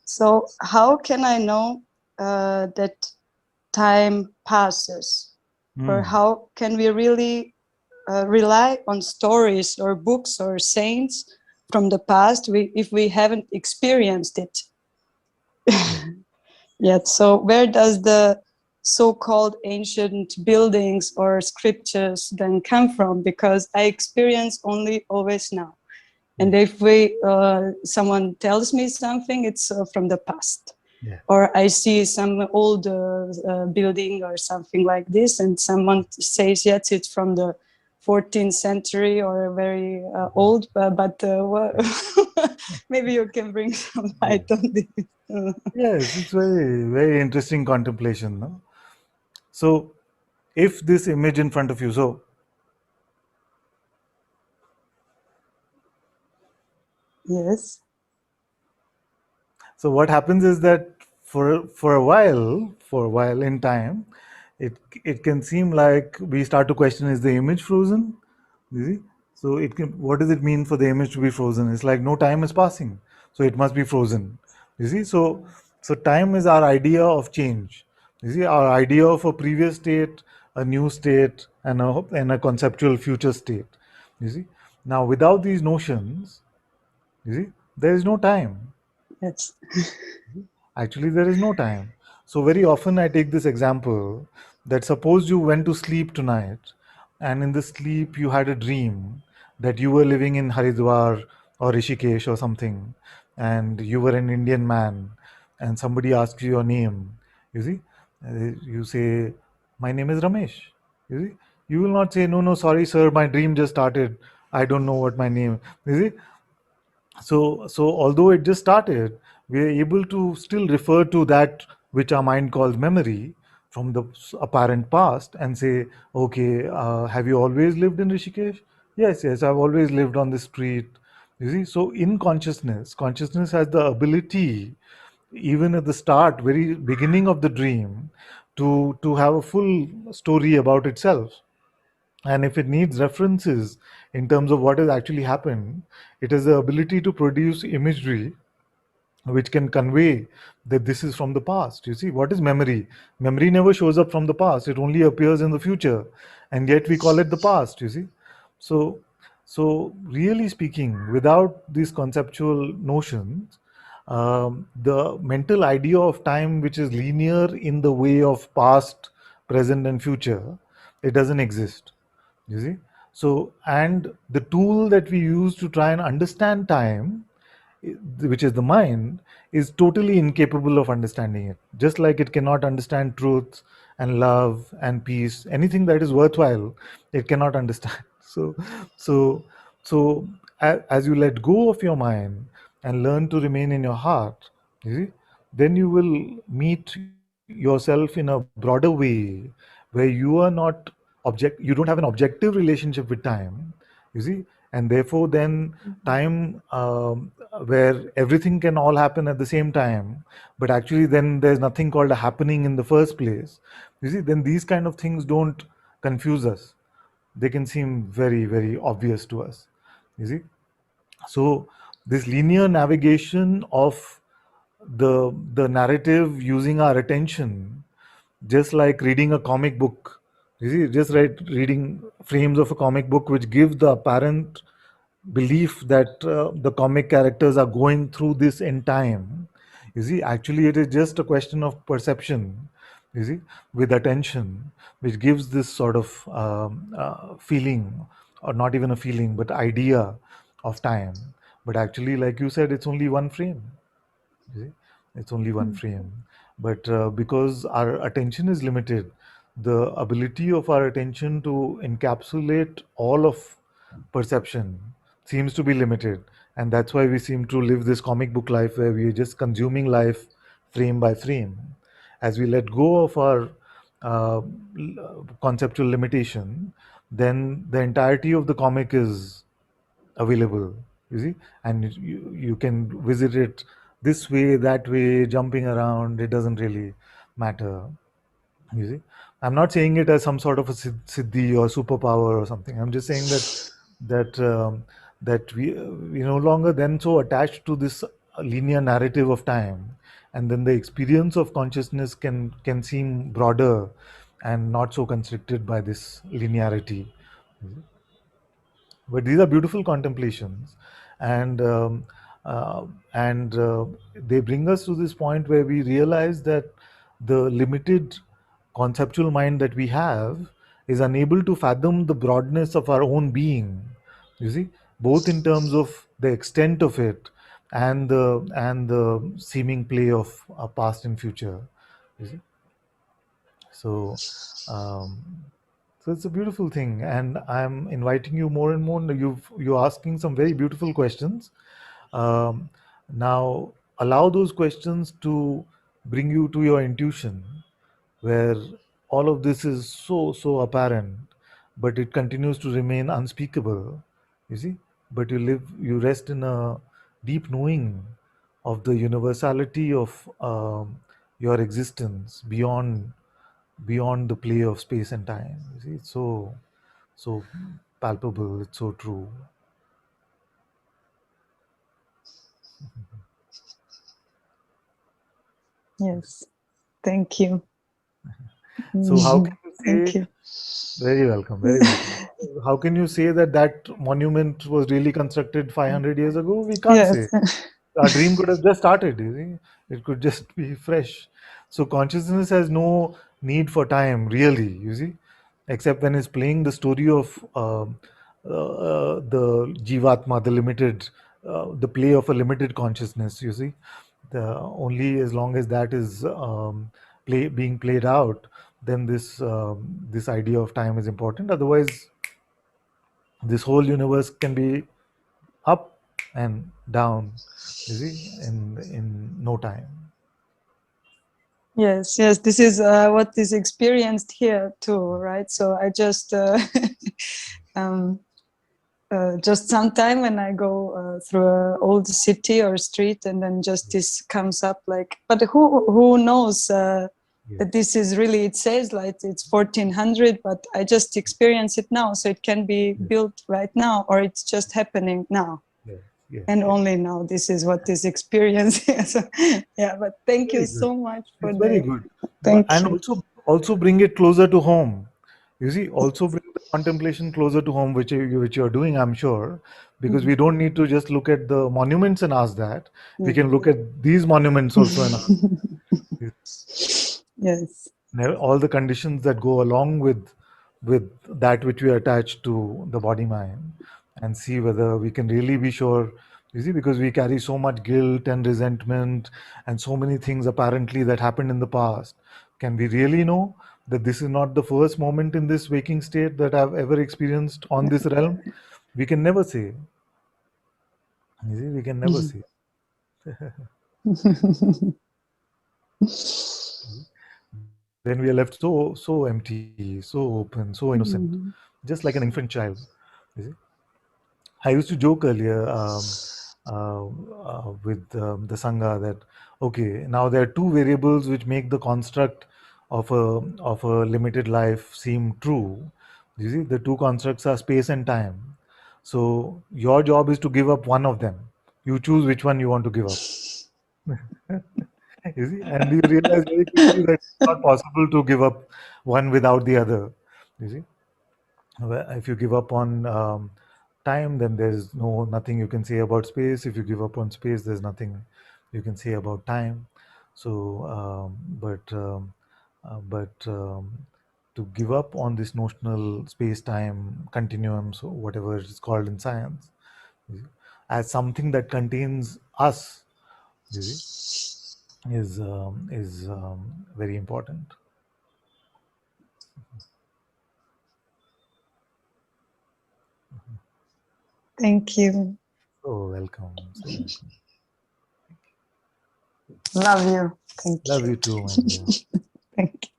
So how can I know that time passes? Or how can we really rely on stories or books or saints from the past if we haven't experienced it yet? So where does the so-called ancient buildings or scriptures then come from? Because I experience only always now. And if someone tells me something, it's from the past. Yeah. Or I see some old building or something like this, and someone says, yes, it's from the 14th century or very old, but maybe you can bring some light on this. Yes, it's very, very interesting contemplation. No? So, if this image in front of you, yes. So what happens is that for a while in time, it can seem like we start to question: is the image frozen? You see? So it can. What does it mean for the image to be frozen? It's like no time is passing, so it must be frozen. You see? So time is our idea of change. You see, our idea of a previous state, a new state, and a conceptual future state. You see? Now, without these notions, you see, there is no time. Yes. Actually, there is no time. So, very often I take this example that suppose you went to sleep tonight, and in the sleep you had a dream that you were living in Haridwar or Rishikesh or something, and you were an Indian man, and somebody asks you your name. You see, you say, "My name is Ramesh." You see, you will not say, "No, no, sorry, sir, my dream just started. I don't know what my name." You see, so although it just started, we are able to still refer to that which our mind calls memory from the apparent past and say, okay, have you always lived in Rishikesh? Yes, yes, I've always lived on this street. You see, so in consciousness has the ability, even at the start, very beginning of the dream, to have a full story about itself. And if it needs references in terms of what has actually happened, it has the ability to produce imagery which can convey that this is from the past. You see, what is memory? Memory never shows up from the past, it only appears in the future, and yet we call it the past. You see, so so really speaking, without these conceptual notions, the mental idea of time, which is linear in the way of past, present and future, it doesn't exist. You see? So, and the tool that we use to try and understand time, which is the mind, is totally incapable of understanding it. Just like it cannot understand truth and love and peace, anything that is worthwhile, it cannot understand. So, so, so as you let go of your mind and learn to remain in your heart, you see, then you will meet yourself in a broader way, where you are not you don't have an objective relationship with time, you see, and therefore then time, where everything can all happen at the same time, but actually then there's nothing called a happening in the first place, you see, then these kind of things don't confuse us. They can seem very, very obvious to us, you see. So this linear navigation of the narrative using our attention, just like reading a comic book, you see, just right, reading frames of a comic book which give the apparent belief that the comic characters are going through this in time, you see, actually it is just a question of perception, you see, with attention, which gives this sort of feeling, or not even a feeling but idea of time. But actually, like you said, it's only one frame, you see? It's only one frame. But because our attention is limited, the ability of our attention to encapsulate all of perception seems to be limited. And that's why we seem to live this comic book life where we're just consuming life frame by frame. As we let go of our conceptual limitation, then the entirety of the comic is available, you see, and you can visit it this way, that way, jumping around, it doesn't really matter, you see. I'm not saying it as some sort of a siddhi or superpower or something. I'm just saying that we no longer then so attached to this linear narrative of time, and then the experience of consciousness can seem broader and not so constricted by this linearity. But these are beautiful contemplations, and they bring us to this point where we realize that the limited conceptual mind that we have is unable to fathom the broadness of our own being, you see, both in terms of the extent of it and the seeming play of past and future, you see. So um, so it's a beautiful thing, and I'm inviting you more and more. You're asking some very beautiful questions. Um, Now allow those questions to bring you to your intuition, where all of this is so apparent, but it continues to remain unspeakable. You see, but you rest in a deep knowing of the universality of your existence beyond the play of space and time. You see, it's so palpable. It's so true. Yes, thank you. So how can you Thank say? you. Very welcome. Very welcome. How can you say that that monument was really constructed 500 years ago? We can't Yes. say. Our dream could have just started. You see, it could just be fresh. So consciousness has no need for time, really. You see, except when it's playing the story of the jivatma, the limited, the play of a limited consciousness. You see, the only as long as that is being played out, then this idea of time is important. Otherwise, this whole universe can be up and down, you see, in no time. Yes, yes, this is what is experienced here too, right? So I just um, just sometime when I go through an old city or street, and then just this comes up like, but who knows that this is really, it says like it's 1400, but I just experience it now, so it can be built right now, or it's just happening now. Yes, And yes. only now, this is what is experienced. So, yeah, but thank you Very good. so much for It's very the, good. thank And you. also bring it closer to home. You see, also bring the contemplation closer to home, which you're doing, I'm sure, because we don't need to just look at the monuments and ask that. We can look at these monuments also and ask. Yes. all the conditions that go along with that which we attach to the body mind, and see whether we can really be sure. You see, because we carry so much guilt and resentment and so many things apparently that happened in the past, can we really know that this is not the first moment in this waking state that I've ever experienced on this realm? We can never say. You see, we can never say. Then we are left so empty, so open, so innocent, just like an infant child. You see? I used to joke earlier with the Sangha that, okay, now there are two variables which make the construct of a limited life seem true. You see, the two constructs are space and time. So your job is to give up one of them. You choose which one you want to give up. You see, and you realize very quickly that it's not possible to give up one without the other. You see, if you give up on time, then there's nothing you can say about space. If you give up on space, there's nothing you can say about time. So, to give up on this notional space-time continuum, so whatever it's called in science, you see, as something that contains us, you see, is very important. Thank you. So welcome. So welcome. Love you. Thank Love you. you too, my dear. Thank you.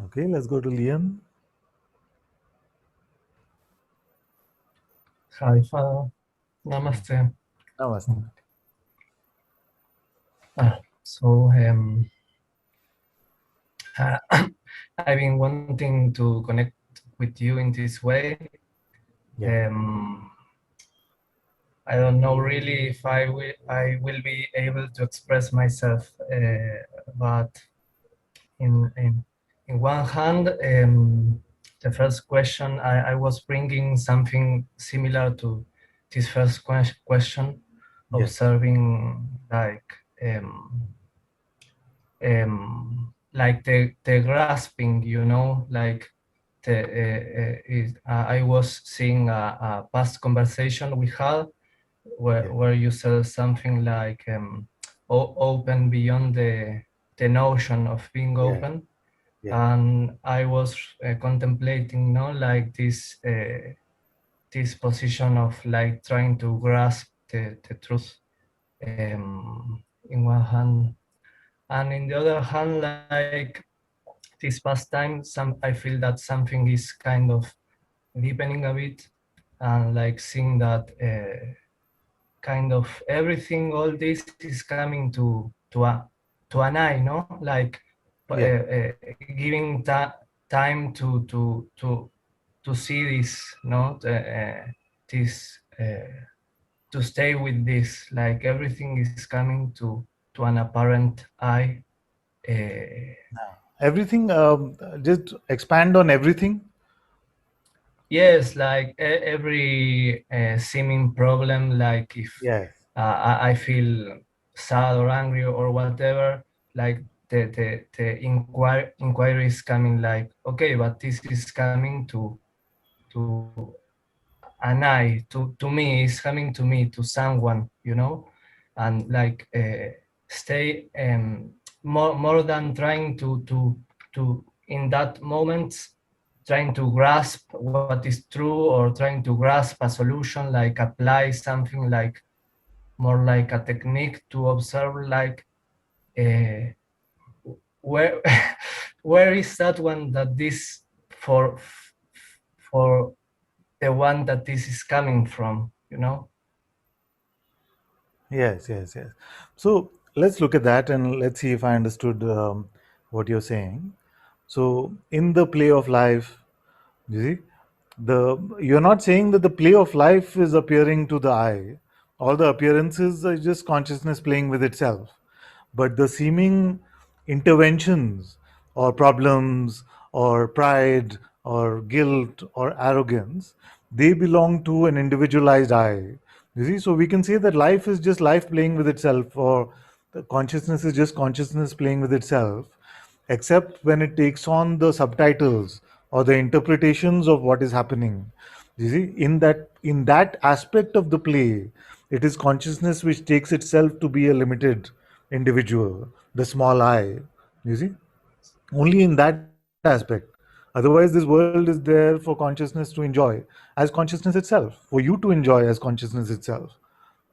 Okay, let's go to Liam. Hi, Father. Namaste. Namaste. So, uh, I've been wanting to connect with you in this way. Yeah. I don't know really if I will be able to express myself, but in one hand, the first question I was bringing something similar to this first question, Yes. observing like the grasping, like I was seeing a past conversation we had Yeah. where you said something like open beyond the notion of being Yeah. open, Yeah. and I was contemplating, no, like this position of like trying to grasp the truth in one hand, and in the other hand, like this past time, I feel that something is kind of deepening a bit, and like seeing that kind of everything, all this is coming to an eye, no, like Yeah. giving time to see this, no, this to stay with this, like everything is coming to an apparent eye. Everything. Just expand on everything. Yes, like every seeming problem, like if Yes. I feel sad or angry or whatever, like the inquiry is coming, like, okay, but this is coming to an eye, to me, it's coming to me, to someone, and like stay more than trying to in that moment trying to grasp what is true or trying to grasp a solution, like apply something like more like a technique to observe, like uh, where where is that one that this for the one that this is coming from. Yes. Yes. Yes. So let's look at that and let's see if I understood what you're saying. So in the play of life, you see, you're not saying that the play of life is appearing to the eye. All the appearances are just consciousness playing with itself. But the seeming interventions or problems or pride or guilt or arrogance, they belong to an individualized I. You see, so we can say that life is just life playing with itself, or the consciousness is just consciousness playing with itself, except when it takes on the subtitles or the interpretations of what is happening. You see, in that aspect of the play, it is consciousness which takes itself to be a limited individual, the small I. You see, only in that aspect. Otherwise, this world is there for consciousness to enjoy as consciousness itself, for you to enjoy as consciousness itself.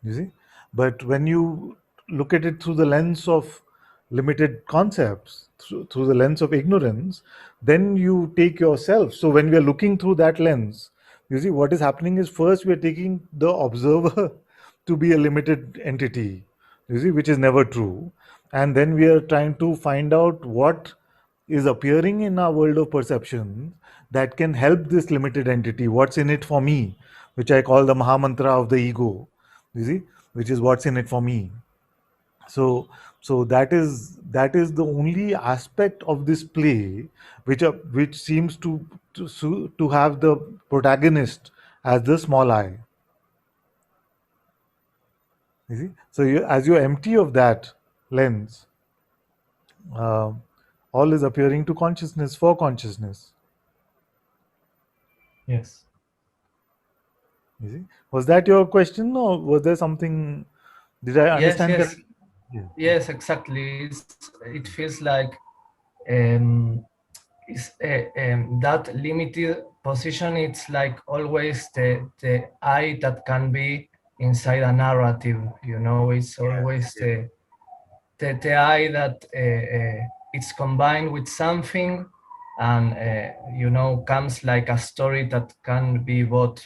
You see, but when you look at it through the lens of limited concepts, through the lens of ignorance, then you take yourself. So when we are looking through that lens, you see what is happening is, first we are taking the observer to be a limited entity, you see, which is never true. And then we are trying to find out what is appearing in our world of perception that can help this limited entity. What's in it for me, which I call the Mahamantra of the ego, you see, which is what's in it for me. So that is the only aspect of this play which seems to have the protagonist as the small I. You see, so as you're empty of that lens, uh, all is appearing to consciousness for consciousness. Yes. You see, was that your question, or was there something? Did I Yes, understand yes, correctly? Yeah. yes, exactly. It feels like um, that limited position. It's like always the I that can be inside a narrative. You know, it's always Yes. the I that it's combined with something, and you know, comes like a story that can be bought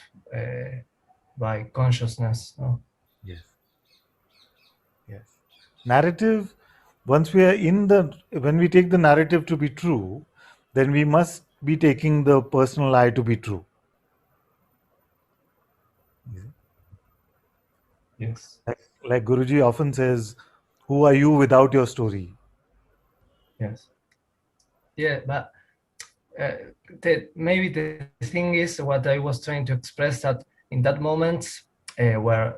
by consciousness. No? Yes. Yes. Narrative, once we are in the, when we take the narrative to be true, then we must be taking the personal I to be true. Yes. Like Guruji often says, who are you without your story? Yes. Yeah, but uh, maybe the thing is what I was trying to express, that in that moment where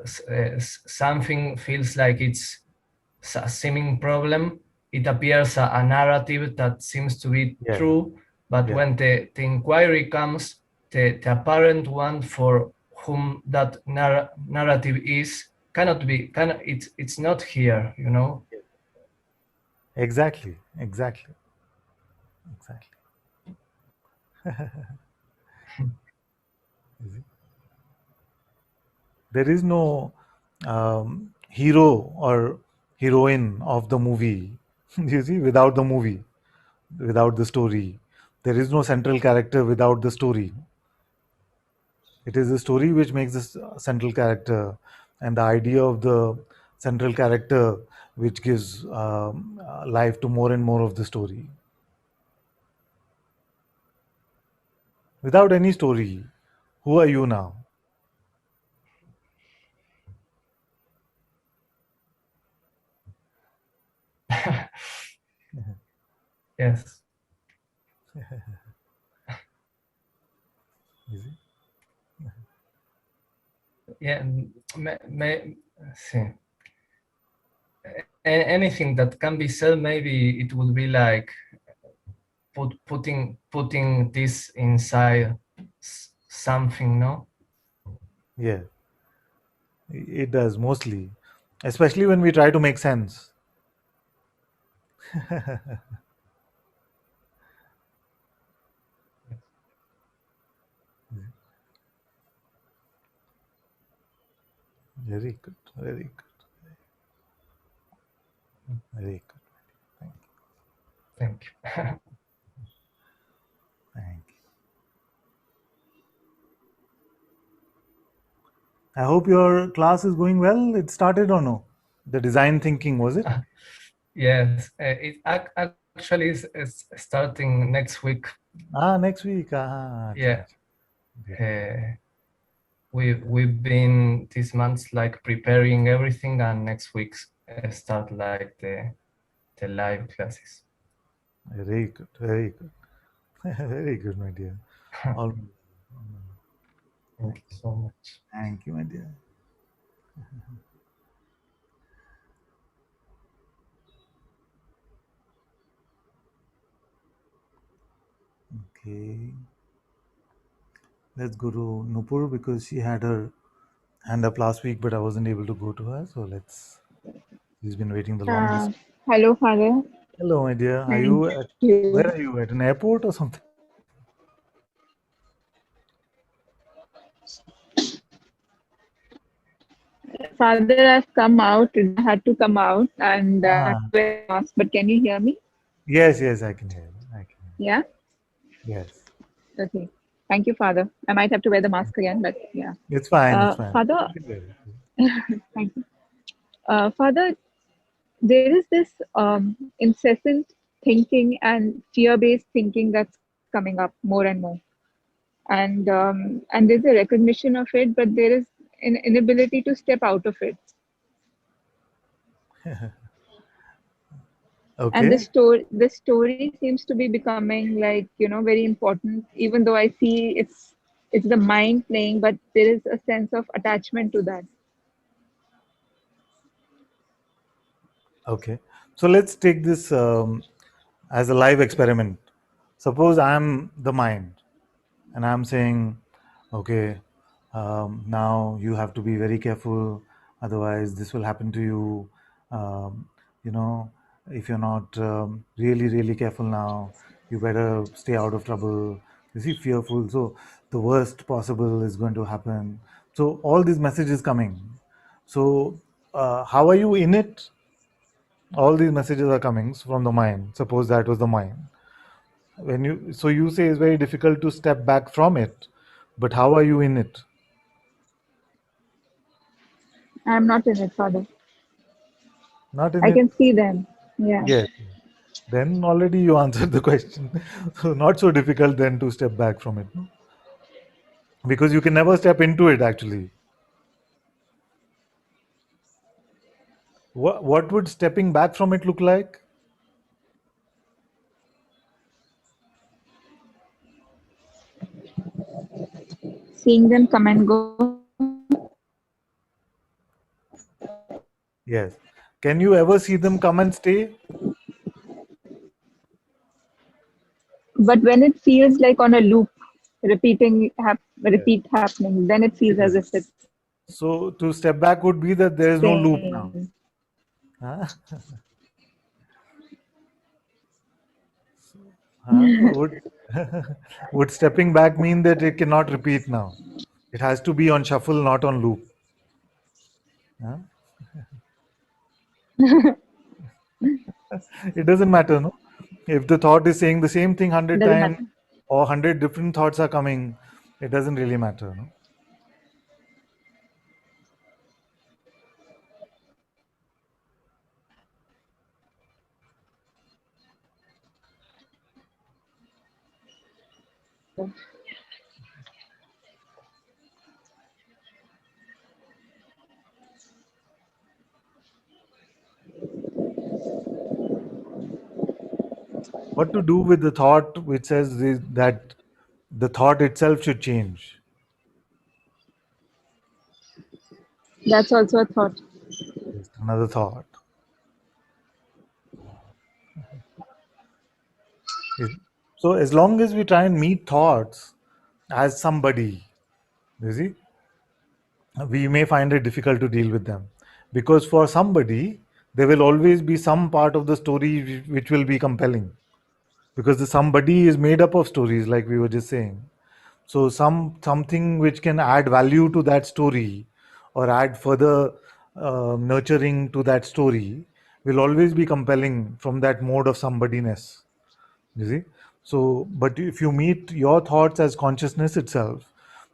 something feels like it's a seeming problem, it appears a narrative that seems to be Yeah. true, but Yeah. when the inquiry comes, the apparent one for whom that narrative is cannot be, it's not here, you know? Exactly. Exactly. Exactly. There is no hero or heroine of the movie, you see, without the movie, without the story. There is no central character without the story. It is the story which makes this central character, and the idea of the central character which gives life to more and more of the story. Without any story, who are you now? Yes. You see? Yeah, see. Anything that can be said, maybe it would be like putting this inside something, no? Yeah, it does mostly, especially when we try to make sense. Very good, very good, very good. Thank Thank you. Thank you. I hope your class is going well. It started or no? The design thinking, was it? Yes, it actually is starting next week. Next week. Acha, Yeah, acha. Great. uh, we've been this month like preparing everything, and next week start like the live classes. Very good, very good. Very good, my dear. All, Thank you so much. thank you, my dear. Okay. Let's go to Nupur because she had her hand up last week, but I wasn't able to go to her. So let's. She's been waiting the longest. Hello, Father. Hello, my dear. Are Thank you at? you. Where are you at? An airport or something? Father, I've come out. I had to come out and I have Ah, to wear a mask. But can you hear me? yes, yes, I can hear you. I can Yeah? hear you. Yes. Okay. Thank you, Father. I might have to wear the mask again, but yeah. It's fine. It's fine. Father, You can wear it. thank you. Father, there is this incessant thinking and fear-based thinking that's coming up more and more, and there's a recognition of it, but there is an inability to step out of it. And Okay. the story seems to be becoming like very important, even though I see it's the mind playing, but there is a sense of attachment to that. Okay. So let's take this as a live experiment. Suppose I'm the mind and I'm saying, okay, now you have to be very careful, otherwise this will happen to you. Um, you know, if you're not really, really careful now, you better stay out of trouble. You see, fearful. So the worst possible is going to happen. So all these messages coming. So how are you in it? All these messages are coming from the mind. Suppose that was the mind. When you say it's very difficult to step back from it, but how are you in it? I'm not in it, Father. Not in I it. can see them. Yeah. Yes. Then already you answered the question. So not so difficult then to step back from it, no? Because you can never step into it actually. What would stepping back from it look like? Seeing them come and go. Yes. Can you ever see them come and stay? But when it feels like on a loop, Yes. repeat happening, then it feels as Yes. if it's So to step back would be that there is no loop staying. now. Huh? Huh? Would stepping back mean that it cannot repeat now? It has to be on shuffle, not on loop. Huh? It doesn't matter, no? If the thought is saying the same thing 100 Doesn't times matter. or 100 different thoughts are coming, it doesn't really matter, no? What to do with the thought which says that the thought itself should change? That's also a thought. Just another thought. Is- So as long as we try and meet thoughts as somebody, you see, we may find it difficult to deal with them because for somebody there will always be some part of the story which will be compelling because the somebody is made up of stories like we were just saying. So something which can add value to that story or add further nurturing to that story will always be compelling from that mode of somebodyness, you see. So but if you meet your thoughts as consciousness itself,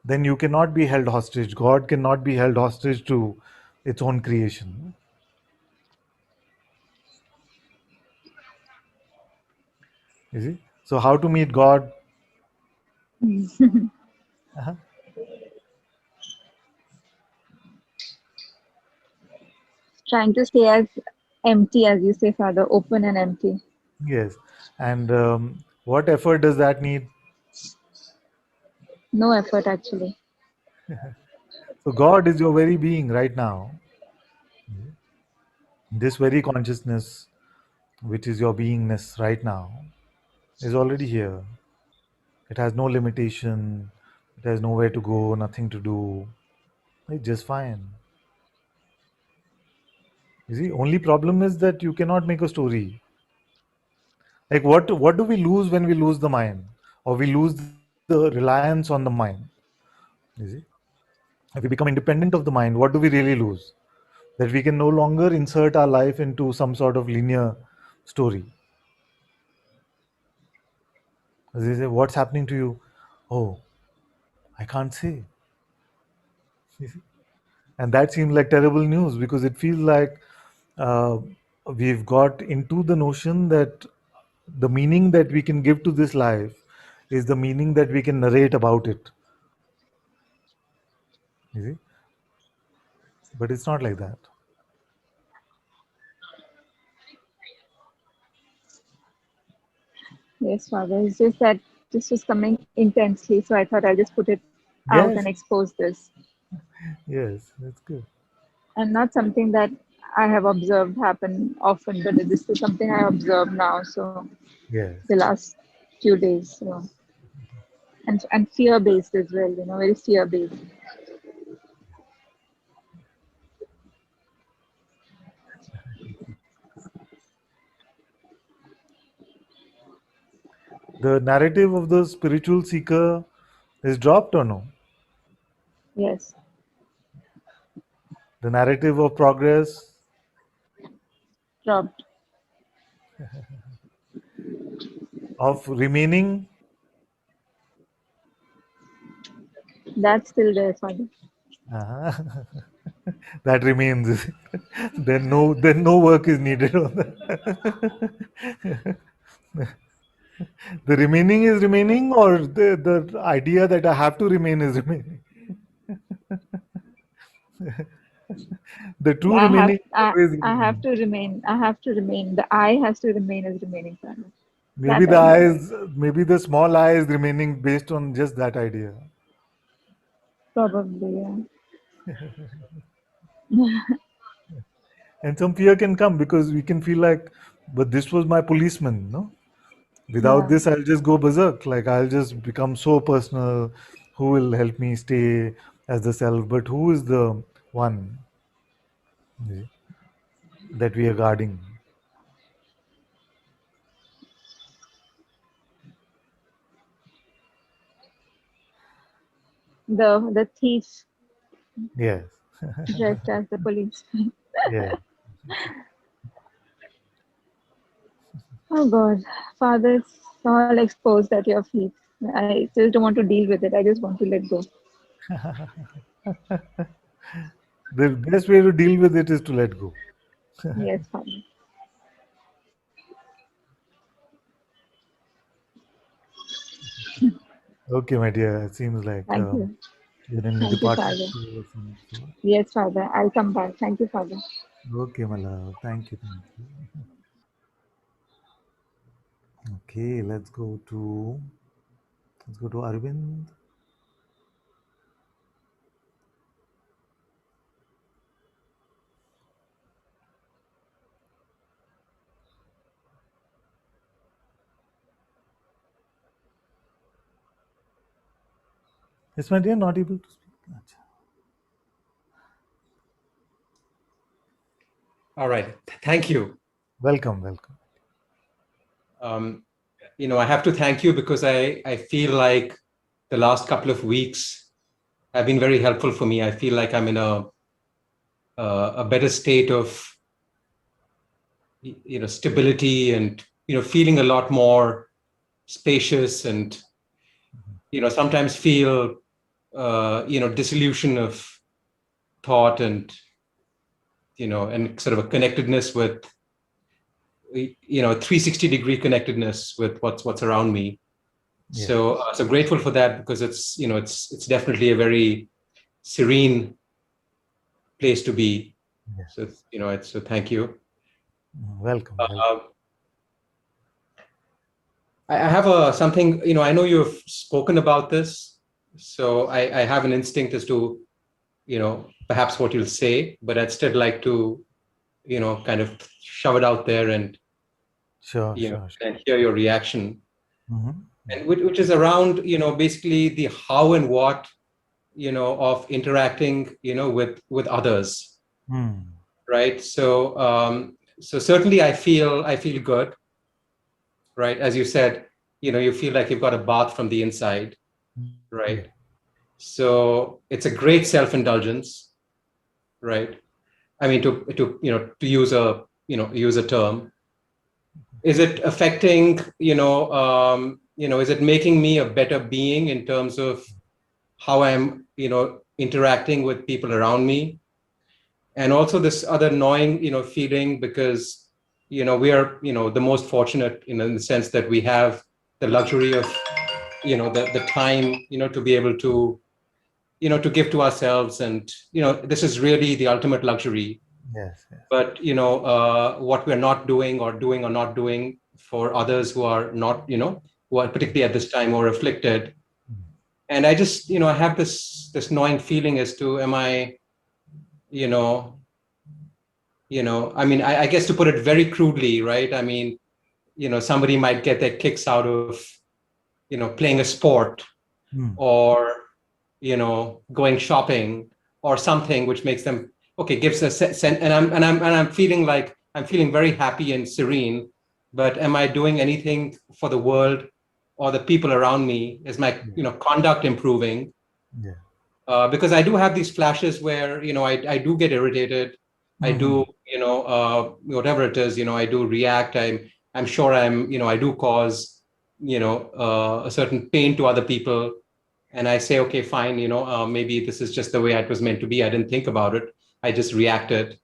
then you cannot be held hostage. God cannot be held hostage to its own creation, you see. So how to meet God? Uh-huh. Trying to stay as empty as you say, Father, open and empty. Yes. And what effort does that need? No effort actually. So God is your very being right now. This very consciousness, which is your beingness right now, is already here. It has no limitation. It has nowhere to go, nothing to do. It's just fine. You see, only problem is that you cannot make a story. Like what do we lose when we lose the mind, or we lose the reliance on the mind? You see, if we become independent of the mind, what do we really lose? That we can no longer insert our life into some sort of linear story. As they say, what's happening to you? Oh, I can't say. You see? And that seems like terrible news because it feels like uh, we've got into the notion that the meaning that we can give to this life is the meaning that we can narrate about it. You see? But it's not like that. Yes, Father. It's just that this was coming intensely, so I thought I'll just put it out Yes, and expose this. yes, that's good. And not something that I have observed happen often, but this is something I observe now. So Yes. the last few days, so and fear based as well. Very fear based. The narrative of the spiritual seeker is dropped or no? Yes, The narrative of progress, dropped. of remaining, That's still there, Father. uh that remains. Then no work is needed on that. The remaining is remaining, or the idea that I have to remain is remaining. The true I have remaining is I, always I have remaining. to remain. I have to remain. The I has to remain as remaining, Father. Maybe That the idea. eyes, maybe the small eye is remaining based on just that idea. Probably, yeah. And some fear can come because we can feel like, but this was my policeman, no? Without Yeah. this, I'll just go berserk. Like I'll just become so personal. Who will help me stay as the self? But who is the one that we are guarding? The thief Yes, dressed as the police. yes. Oh God, Father, it's all exposed at your feet. I just don't want to deal with it. I just want to let go. The best way to deal with it is to let go. Yes, Father. Okay, my dear. It seems like Thank you. you're in a Thank you, department Father. store of some sort. Yes, Father. I'll come back. Thank you, Father. Okay, my love. Thank you. Thank you. Okay, let's go to Arvind. Yes, my dear, not able to speak. Acha. All right. Thank you. Welcome, welcome. Um, I have to thank you because I feel like the last couple of weeks have been very helpful for me. I feel like I'm in a better state of stability and feeling a lot more spacious and sometimes feel dissolution of thought and and sort of a connectedness with 360-degree connectedness with what's around me. Yes, So grateful for that because it's definitely a very serene place to be. yes. So so thank you. Welcome, welcome. Uh, I have something, I know you've spoken about this, so I have an instinct as to, perhaps what you'll say, but I'd still like to, kind of shove it out there and, Sure, sure. and hear your reaction. Mm-hmm. And which is around, basically the how and what, of interacting, with others, right? So certainly I feel good, right? As you said, you feel like you've got a bath from the inside, right? So it's a great self-indulgence, right? I mean, to use a term. Is it affecting, is it making me a better being in terms of how I'm, interacting with people around me? And also this other gnawing, feeling, because, we are, the most fortunate, in the sense that we have the luxury of, the time, to be able to, to give to ourselves. And, this is really the ultimate luxury. Yes, yes. But, what we're not doing or not doing for others who are not, who are particularly at this time or afflicted. And I just, I have this gnawing feeling as to, am I, you know, I mean, I guess, to put it very crudely, right? I mean, somebody might get their kicks out of, playing a sport, or, going shopping, or something which makes them, okay, gives a sense. And I'm feeling like I'm feeling very happy and serene. But am I doing anything for the world or the people around me? Is my, conduct improving? Yeah. Because I do have these flashes where, I do get irritated. I do, whatever it is, I do react. I'm sure I do cause, a certain pain to other people. And I say, okay, fine, maybe this is just the way it was meant to be. I didn't think about it. I just reacted.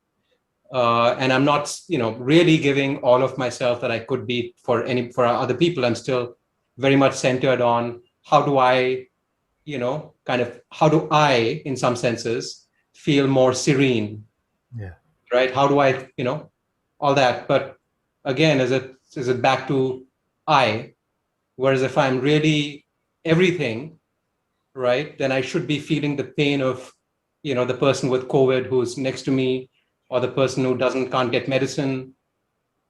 And I'm not, really giving all of myself that I could be for other people. I'm still very much centered on how do I, how do I, in some senses, feel more serene? Yeah. Right? How do I, all that? But again, is it back to I? Whereas if I'm really everything, right, then I should be feeling the pain of, the person with COVID who's next to me, or the person who can't get medicine.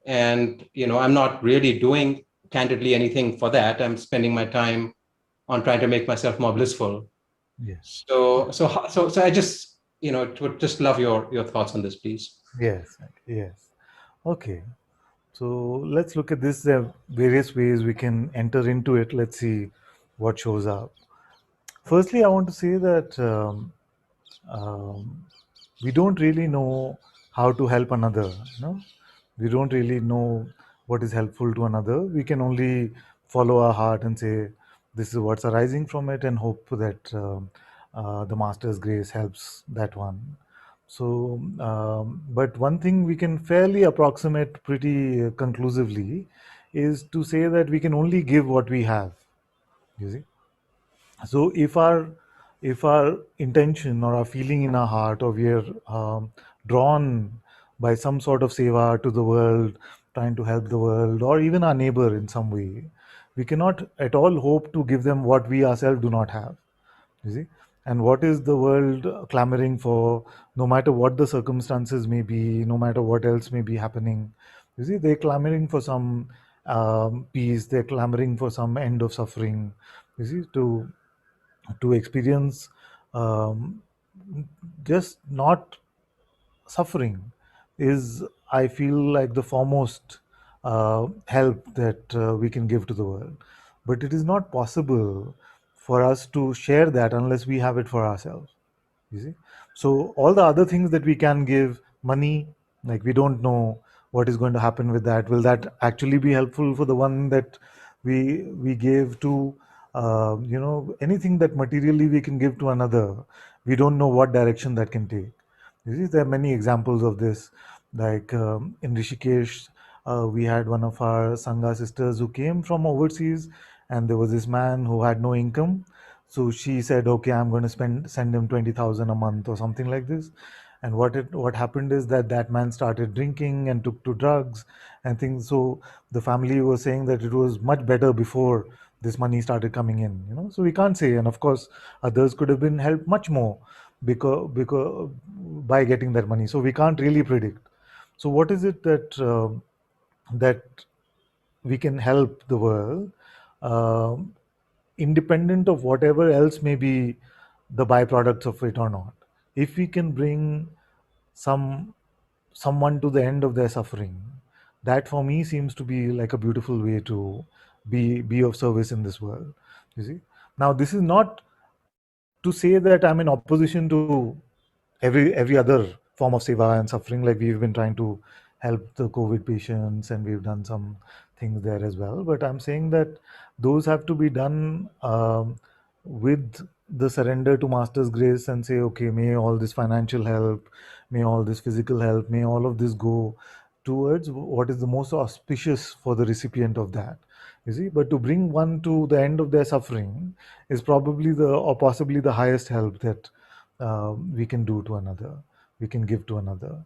And, I'm not really doing candidly anything for that. I'm spending my time on trying to make myself more blissful. Yes. So I just, would just love your thoughts on this, please. Yes. Yes. Okay. So let's look at this. There are various ways we can enter into it. Let's see what shows up. Firstly, I want to say that we don't really know how to help another. We don't really know what is helpful to another. We can only follow our heart and say, this is what's arising from it, and hope that the Master's grace helps that one. So, but one thing we can fairly approximate pretty conclusively is to say that we can only give what we have. You see, so if our intention or our feeling in our heart, or we are drawn by some sort of seva to the world, trying to help the world, or even our neighbor in some way, we cannot at all hope to give them what we ourselves do not have. You see, and what is the world clamoring for? No matter what the circumstances may be, no matter what else may be happening, you see, they're clamoring for some peace. They're clamoring for some end of suffering. You see, to experience um, just not suffering is, I feel like, the foremost help that we can give to the world. But it is not possible for us to share that unless we have it for ourselves. You see, so all the other things that we can give, money, like, we don't know what is going to happen with that. Will that actually be helpful for the one that we gave to? Anything that materially we can give to another, we don't know what direction that can take. You see, there are many examples of this. Like, in Rishikesh, we had one of our Sangha sisters who came from overseas, and there was this man who had no income. So she said, "Okay, I'm going to send him 20,000 a month or something like this." And what happened is that man started drinking and took to drugs and things. So the family was saying that it was much better before this money started coming in. So we can't say. And of course, others could have been helped much more because by getting that money. So we can't really predict. So what is it that we can help the world, um, independent of whatever else may be the byproducts of it or not? If we can bring some someone to the end of their suffering, that for me seems to be like a beautiful way to be of service in this world. You see, now this is not to say that I'm in opposition to every other form of seva and suffering. Like we've been trying to help the COVID patients and we've done some things there as well, but I'm saying that those have to be done with the surrender to master's grace and say, okay, may all this financial help, may all this physical help, may all of this go towards what is the most auspicious for the recipient of that. You see, but to bring one to the end of their suffering is probably the or possibly the highest help that we can do to another, we can give to another.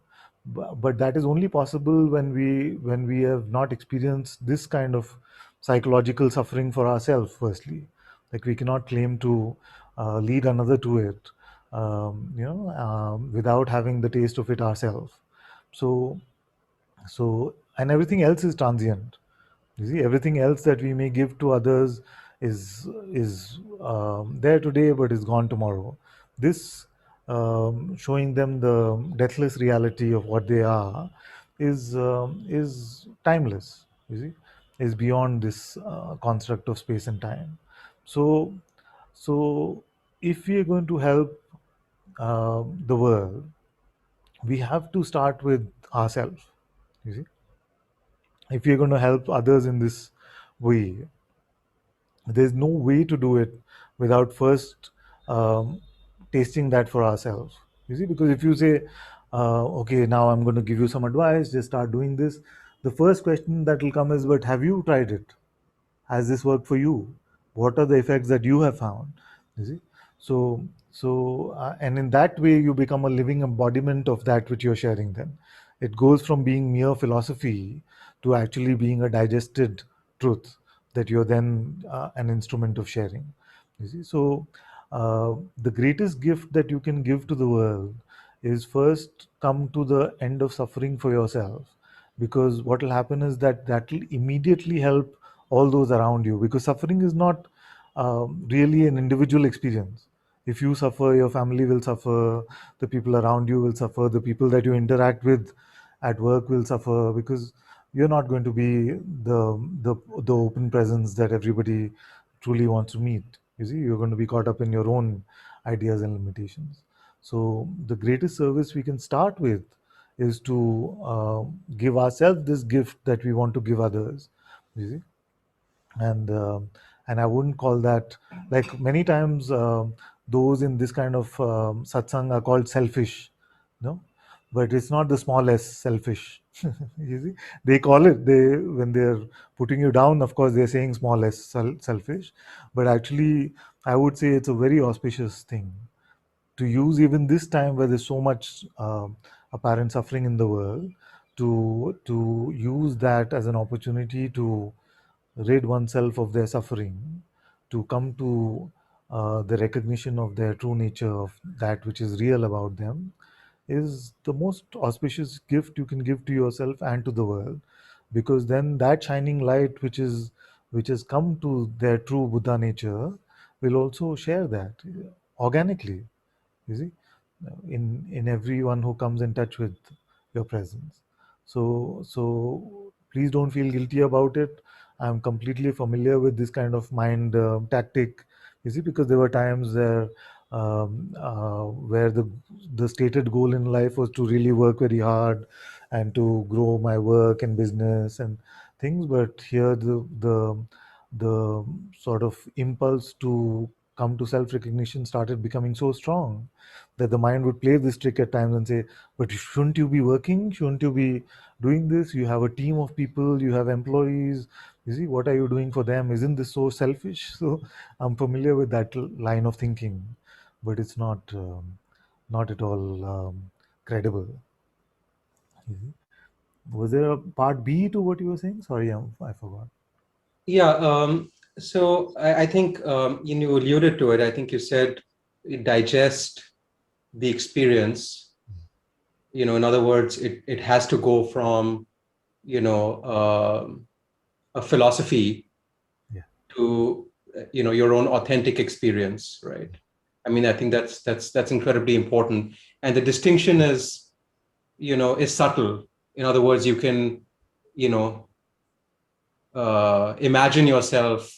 But that is only possible when we have not experienced this kind of psychological suffering for ourselves. Firstly, like we cannot claim to lead another to it, without having the taste of it ourselves. So and everything else is transient. You see, everything else that we may give to others is there today but is gone tomorrow. This showing them the deathless reality of what they are is timeless. You see, is beyond this construct of space and time. So so if we are going to help the world, we have to start with ourselves. You see, if we are going to help others in this way, there's no way to do it without first um, tasting that for ourselves. You see, because if you say, okay, now I'm going to give you some advice, just start doing this, the first question that will come is, but have you tried it? Has this worked for you? What are the effects that you have found? You see, and in that way you become a living embodiment of that which you're sharing. Then it goes from being mere philosophy to actually being a digested truth that you're then an instrument of sharing. You see, so the greatest gift that you can give to the world is first come to the end of suffering for yourself, because what will happen is that will immediately help all those around you, because suffering is not really an individual experience. If you suffer, your family will suffer, the people around you will suffer, the people that you interact with at work will suffer, because you're not going to be the open presence that everybody truly wants to meet. You see, you're going to be caught up in your own ideas and limitations. So the greatest service we can start with is to give ourselves this gift that we want to give others. You see, and I wouldn't call that, like many times those in this kind of satsang are called selfish, no, but it's not the small s selfish. You see, they call it, they when they're putting you down, of course they're saying small s selfish, but actually I would say it's a very auspicious thing to use even this time where there's so much apparent suffering in the world, to use that as an opportunity to rid oneself of their suffering, to come to the recognition of their true nature, of that which is real about them, is the most auspicious gift you can give to yourself and to the world. Because then that shining light which has come to their true Buddha nature will also share that organically, you see, in everyone who comes in touch with your presence. So please don't feel guilty about it. I'm completely familiar with this kind of mind tactic, you see, because there were times where the stated goal in life was to really work very hard and to grow my work and business and things. But here the sort of impulse to come to self recognition started becoming so strong that the mind would play this trick at times and say, but shouldn't you be working? Shouldn't you be doing this? You have a team of people, you have employees. You see, what are you doing for them? Isn't this so selfish? So I'm familiar with that line of thinking, but it's not at all credible. Was there a part B to what you were saying? Sorry, I forgot. Yeah. So I think you alluded to it. I think you said digest the experience. In other words, it has to go from a philosophy Yeah. to your own authentic experience, right? I mean, I think that's incredibly important, and the distinction is subtle. In other words, you can imagine yourself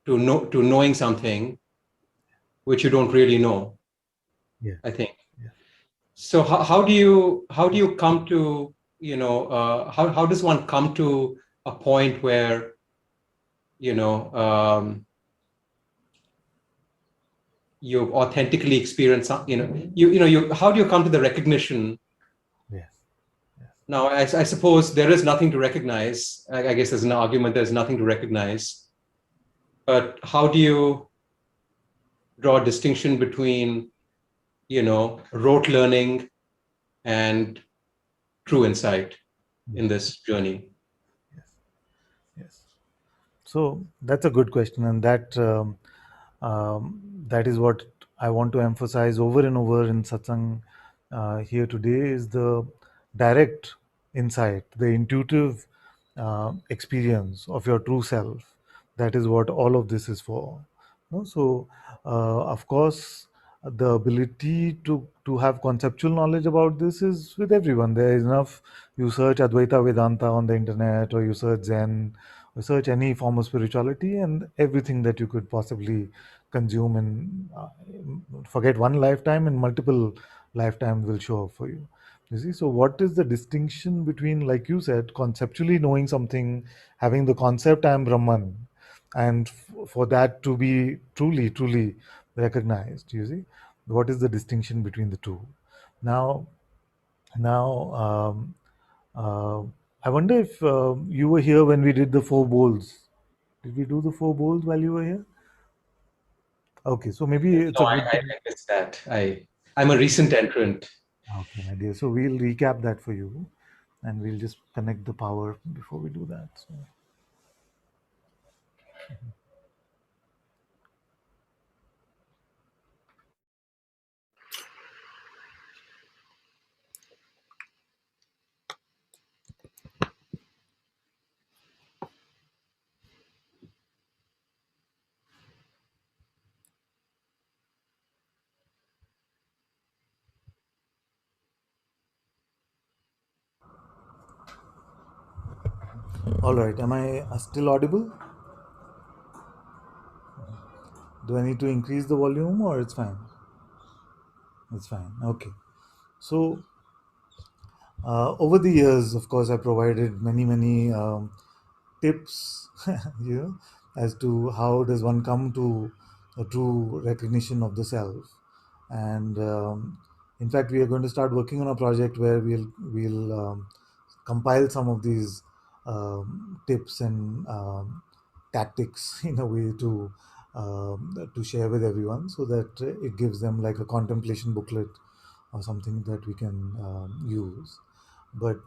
to knowing something which you don't really know. Yeah. I think. Yeah. So how do you come to how does one come to a point where you know you've authentically experienced you how do you come to the recognition? Yes. Yes. Now I suppose there is nothing to recognize. I guess there's an argument there's nothing to recognize, but how do you draw a distinction between rote learning and true insight in this journey? Yes. Yes. So that's a good question, and that is what I want to emphasize over and over in satsang here today is the direct insight, the intuitive experience of your true self. That is what all of this is for. No? So, of course, the ability to have conceptual knowledge about this is with everyone. There is enough. You search Advaita Vedanta on the internet, or you search Zen, research any form of spirituality, and everything that you could possibly consume in forget one lifetime, and multiple lifetimes will show up for you. You see, so what is the distinction between, like you said, conceptually knowing something, having the concept I am Brahman, and for that to be truly recognized? You see, what is the distinction between the two? Now now um, uh, I wonder if you were here when we did the four bowls. Did we do the four bowls while you were here? Okay, so maybe it's No, a I, good I, time. I missed that. I'm a recent entrant. Okay, my dear. So we'll recap that for you, and we'll just connect the power before we do that. So, all right. Am I still audible? Do I need to increase the volume, or it's fine? It's fine. Okay. So over the years, of course, I provided many tips, you know, as to how does one come to a true recognition of the self. And in fact, we are going to start working on a project where we'll compile some of these tips and tactics in a way to share with everyone, so that it gives them like a contemplation booklet or something that we can use. But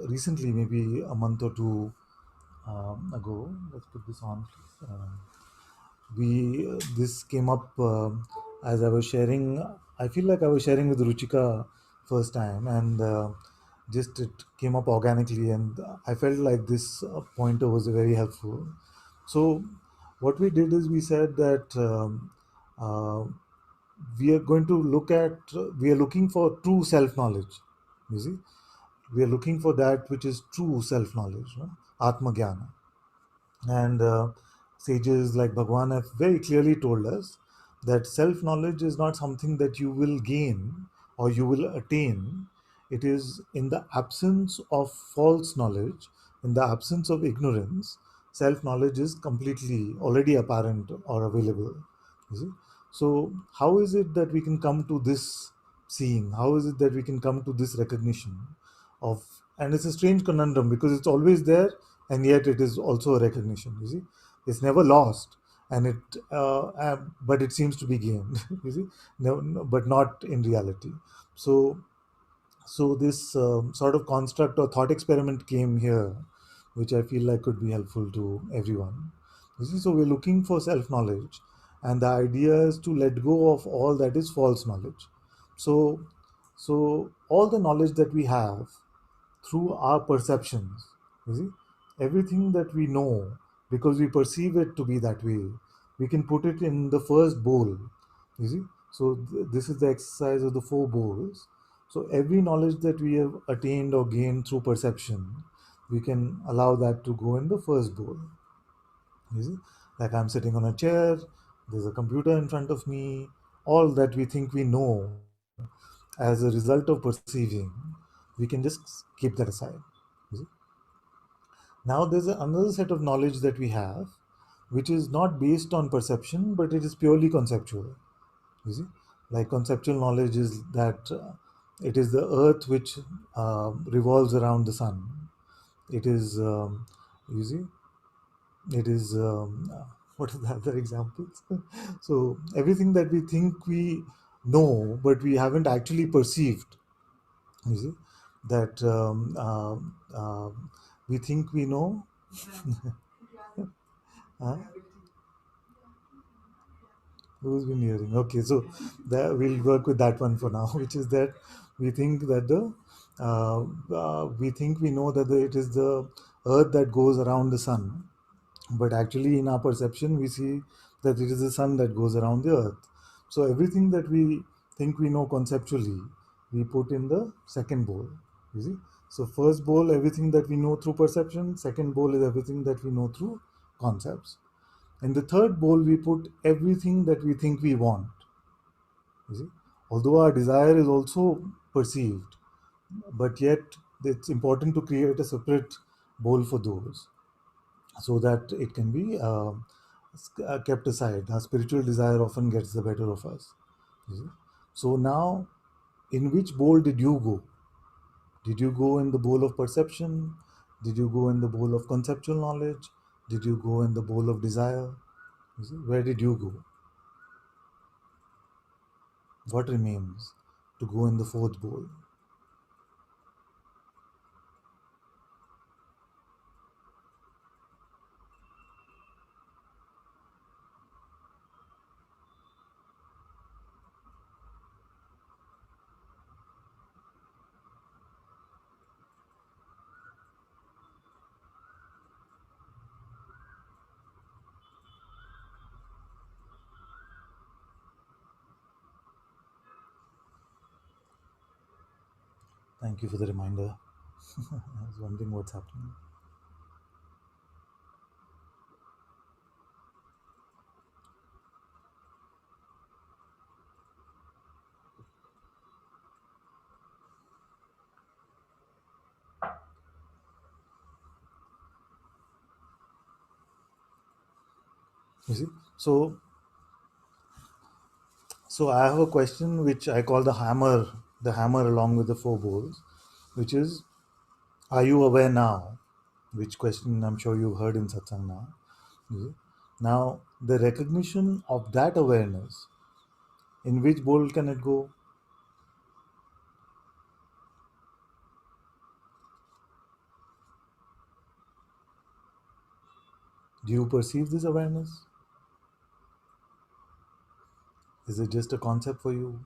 recently, maybe a month or two ago, let's put this on, please. We This came up as I was sharing. I feel like I was sharing with Ruchika first time, and just it came up organically, and I felt like this pointer was very helpful. So, what we did is we said that uh, we are going to look at we are looking for true self knowledge. You see, we are looking for that which is true self knowledge, no? Atma Jnana. And sages like Bhagwan have very clearly told us that self knowledge is not something that you will gain or you will attain. It is in the absence of false knowledge, in the absence of ignorance, self knowledge is completely already apparent or available. You see? So, how is it that we can come to this seeing? How is it that we can come to this recognition of? And it's a strange conundrum because it's always there, and yet it is also a recognition. You see, it's never lost, and but it seems to be gained. You see, no, but not in reality. So So this sort of construct or thought experiment came here, which I feel like could be helpful to everyone. You see, so we're looking for self-knowledge, and the idea is to let go of all that is false knowledge. So, so all the knowledge that we have through our perceptions, you see, everything that we know because we perceive it to be that way, we can put it in the first bowl, you see. So this is the exercise of the four bowls. So every knowledge that we have attained or gained through perception, we can allow that to go in the first bowl. You see, like I'm sitting on a chair, there's a computer in front of me, all that we think we know as a result of perceiving, we can just keep that aside. You see? Now there's another set of knowledge that we have, which is not based on perception, but it is purely conceptual. You see, like conceptual knowledge is that it is the earth which revolves around the sun. It is, you see, it is, what are the other examples? So everything that we think we know, but we haven't actually perceived, you see, that we think we know. Huh? Who's been hearing? Okay, so that we'll work with that one for now, which is that we think that we think we know that it is the earth that goes around the sun, but actually in our perception we see that it is the sun that goes around the earth. So everything that we think we know conceptually, we put in the second bowl. You see, so first bowl, everything that we know through perception. Second bowl is everything that we know through concepts. In the third bowl, we put everything that we think we want. You see, although our desire is also perceived, but yet it's important to create a separate bowl for those, so that it can be kept aside. Our spiritual desire often gets the better of us. You see? So now, in which bowl did you go? Did you go in the bowl of perception? Did you go in the bowl of conceptual knowledge? Did you go in the bowl of desire? You see? Where did you go? What remains to go in the fourth bowl? Thank you for the reminder. I was wondering what's happening. You see, so I have a question which I call the hammer along with the four bowls, which is, are you aware now? Which question I'm sure you've heard in Satsang now. You see? Now, the recognition of that awareness, in which bowl can it go? Do you perceive this awareness? Is it just a concept for you?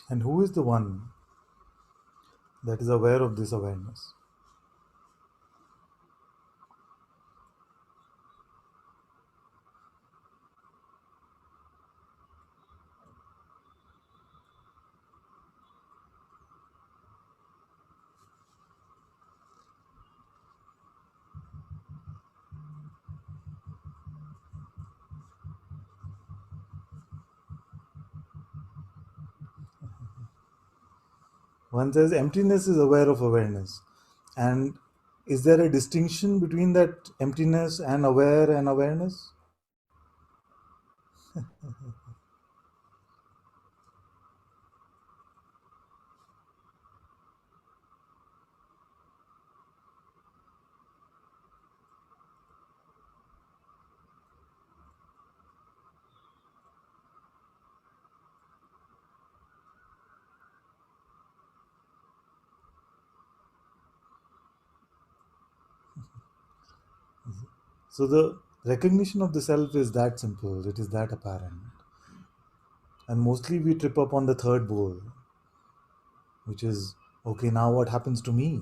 And who is the one that is aware of this awareness? One says emptiness is aware of awareness. And is there a distinction between that emptiness and aware and awareness? So the recognition of the self is that simple, it is that apparent. And mostly we trip up on the third goal, which is, okay, now what happens to me?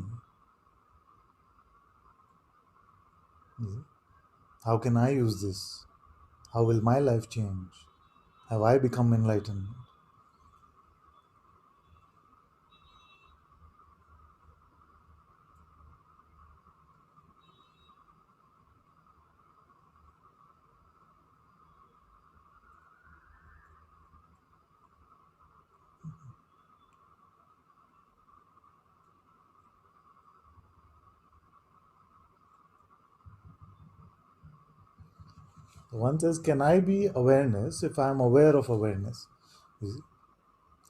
How can I use this? How will my life change? Have I become enlightened? One says, can I be awareness if I am aware of awareness?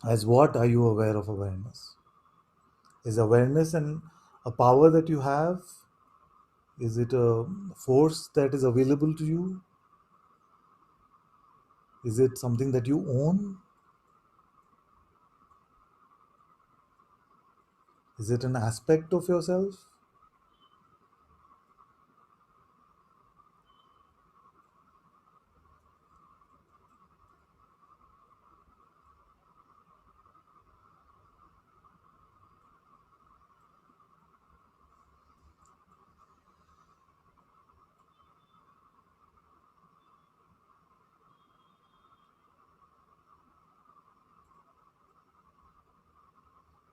As what are you aware of awareness? Is awareness a power that you have? Is it a force that is available to you? Is it something that you own? Is it an aspect of yourself?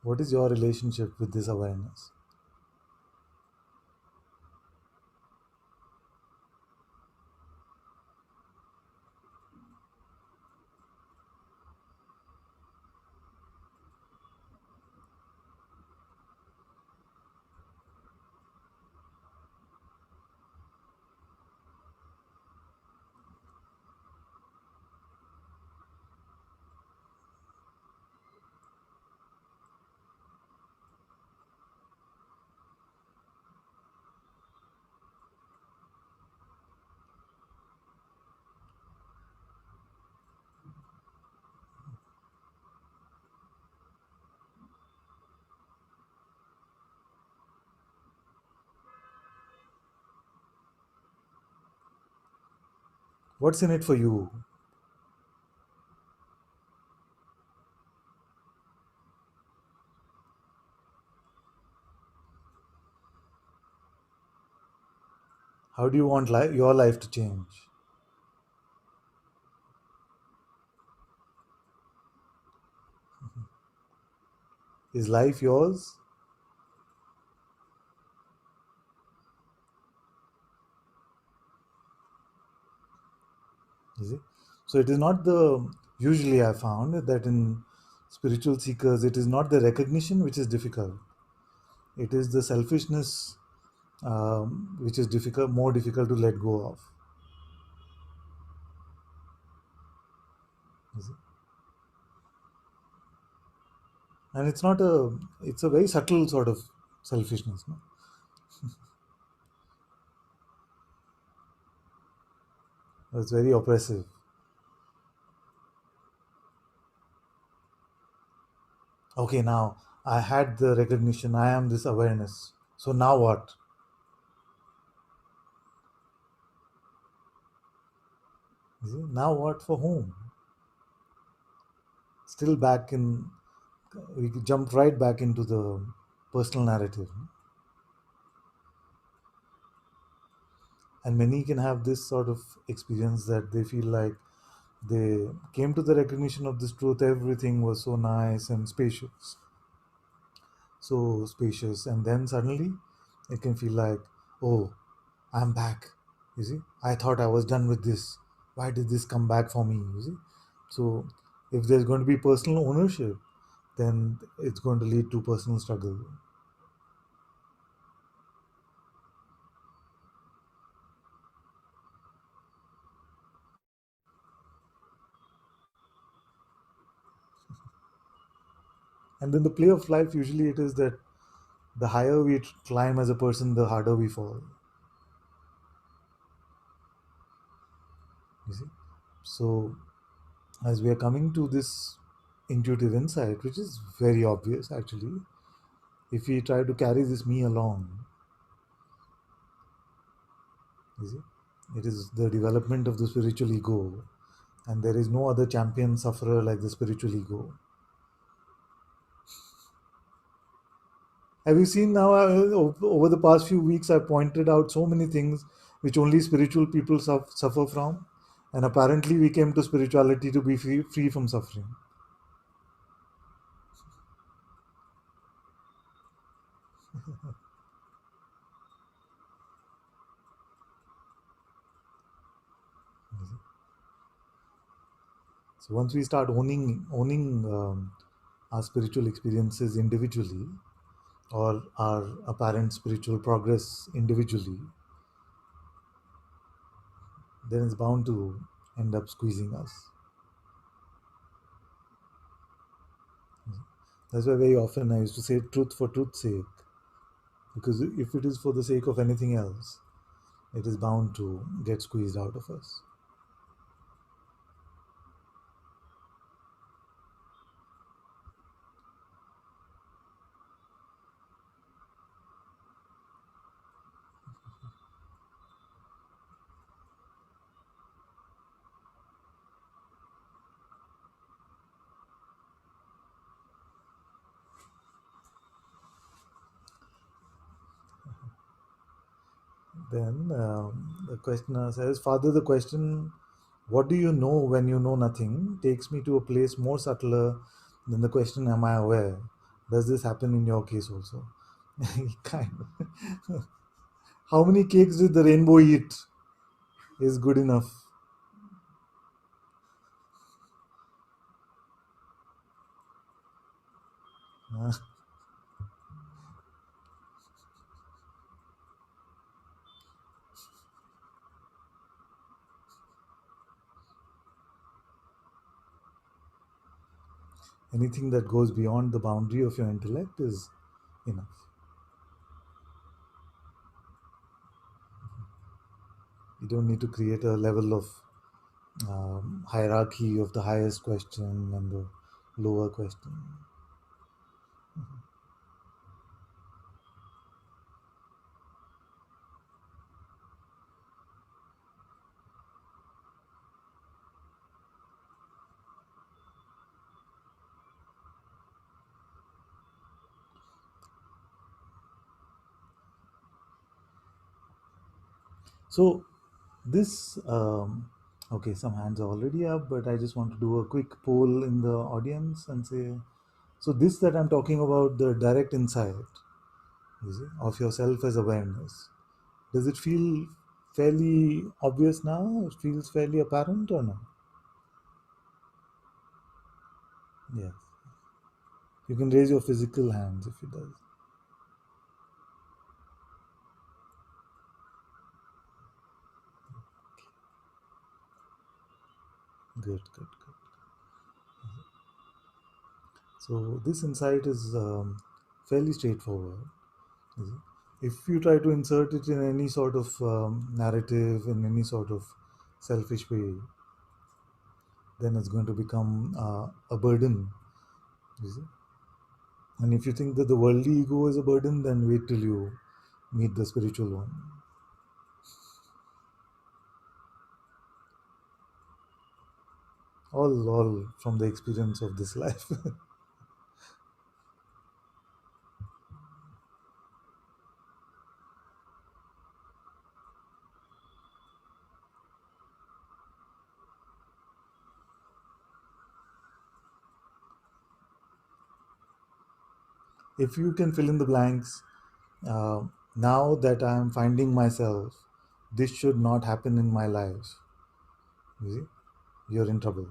What is your relationship with this awareness? What's in it for you? How do you want your life to change? Is life yours? Is it? So it is not usually I found that in spiritual seekers, it is not the recognition which is difficult. It is the selfishness which is more difficult to let go of. Is it? And it's a very subtle sort of selfishness. No? It's very oppressive. Okay, now I had the recognition, I am this awareness. So now what? Is it? Now what for whom? Still back in we jump right back into the personal narrative. And many can have this sort of experience that they feel like they came to the recognition of this truth, everything was so nice and spacious, so spacious, and then suddenly it can feel like, oh, I'm back. You see, I thought I was done with this. Why did this come back for me? You see, so if there's going to be personal ownership, then it's going to lead to personal struggle. And then the play of life, usually it is that the higher we climb as a person, the harder we fall. You see, so as we are coming to this intuitive insight, which is very obvious actually, if we try to carry this me along, you see, it is the development of the spiritual ego, and there is no other champion sufferer like the spiritual ego. Have you seen now, over the past few weeks, I've pointed out so many things which only spiritual people suffer from, and apparently we came to spirituality to be free from suffering. So once we start owning our spiritual experiences individually, or our apparent spiritual progress individually, then it's bound to end up squeezing us. That's why very often I used to say truth for truth's sake, because if it is for the sake of anything else, it is bound to get squeezed out of us. Then the questioner says, Father, the question, what do you know when you know nothing, takes me to a place more subtler than the question, am I aware? Does this happen in your case also? Kind of. How many cakes did the rainbow eat is good enough. Uh, Anything that goes beyond the boundary of your intellect is enough. You don't need to create a level of hierarchy of the highest question and the lower question. So this, okay, some hands are already up, but I just want to do a quick poll in the audience and say, so this that I'm talking about, the direct insight, you see, of yourself as awareness, does it feel fairly obvious now? It feels fairly apparent or no? Yes. You can raise your physical hands if it does. Good, good, good. So this insight is fairly straightforward. You see. If you try to insert it in any sort of narrative, in any sort of selfish way, then it's going to become a burden. You see. And if you think that the worldly ego is a burden, then wait till you meet the spiritual one. All from the experience of this life. If you can fill in the blanks, uh, now that I am finding myself, this should not happen in my life. You see, you're in trouble.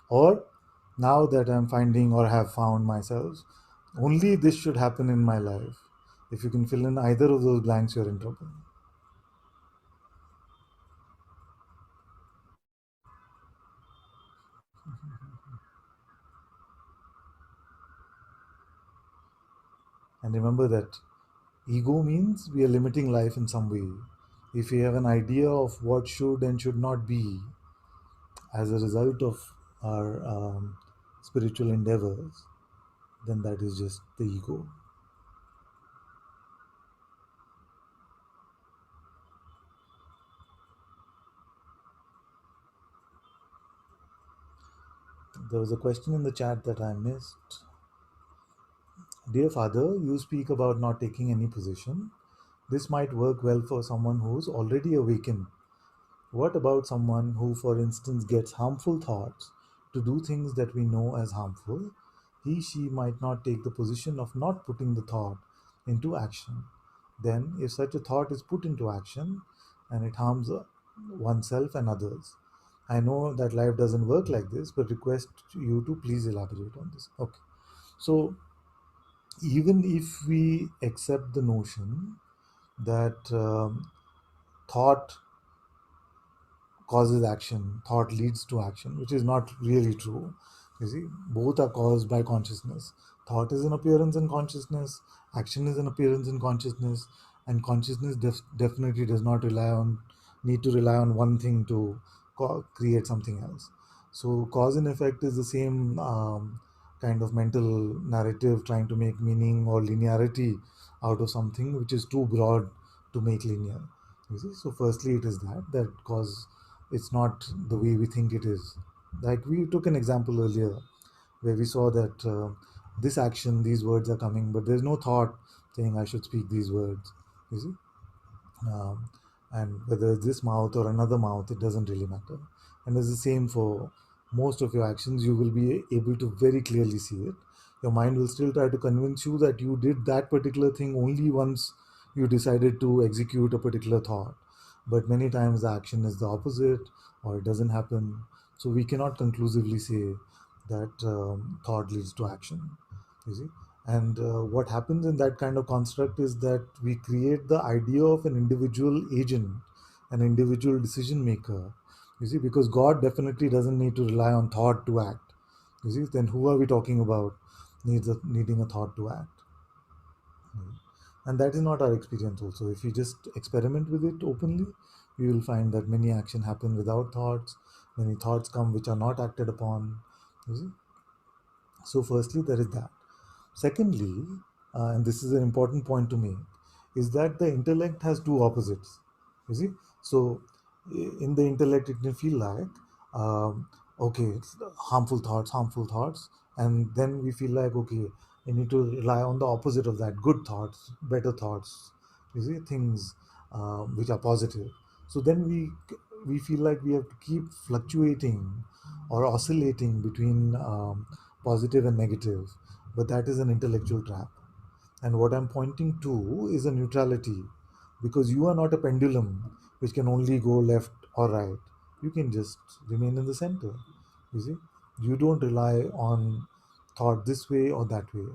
Or now that I'm finding or have found myself, only this should happen in my life. If you can fill in either of those blanks, you're in trouble. And remember that ego means we are limiting life in some way. If we have an idea of what should and should not be as a result of our spiritual endeavors, then that is just the ego. There was a question in the chat that I missed. Dear Father, you speak about not taking any position. This might work well for someone who's already awakened. What about someone who, for instance, gets harmful thoughts to do things that we know as harmful? He, she might not take the position of not putting the thought into action. Then, if such a thought is put into action and it harms oneself and others, I know that life doesn't work like this, but request you to please elaborate on this. Okay. So, even if we accept the notion that thought causes action, thought leads to action, which is not really true. You see, both are caused by consciousness. Thought is an appearance in consciousness, action is an appearance in consciousness, and consciousness definitely does not need to rely on one thing to create something else. So, cause and effect is the same kind of mental narrative trying to make meaning or linearity out of something which is too broad to make linear. You see, so firstly, it is that cause it's not the way we think it is. Like we took an example earlier where we saw that this action, these words are coming, but there's no thought saying I should speak these words. You see, um, and whether it's this mouth or another mouth, it doesn't really matter. And it's the same for most of your actions. You will be able to very clearly see it. Your mind will still try to convince you that you did that particular thing only once you decided to execute a particular thought, but many times the action is the opposite or it doesn't happen. So we cannot conclusively say that thought leads to action, you see. And what happens in that kind of construct is that we create the idea of an individual agent, an individual decision maker, you see, because God definitely doesn't need to rely on thought to act. You see, then who are we talking about needing a thought to act? And that is not our experience also. If we just experiment with it openly, we will find that many action happen without thoughts, many thoughts come which are not acted upon, you see. So firstly, there is that. Secondly, and this is an important point to make, is that the intellect has two opposites. You see, so in the intellect, it can feel like, okay, it's harmful thoughts, and then we feel like, okay, we need to rely on the opposite of that, good thoughts, better thoughts. You see, things which are positive. So then we feel like we have to keep fluctuating or oscillating between positive and negative, but that is an intellectual trap. And what I'm pointing to is a neutrality, because you are not a pendulum which can only go left or right. You can just remain in the center. You see, you don't rely on thought this way or that way.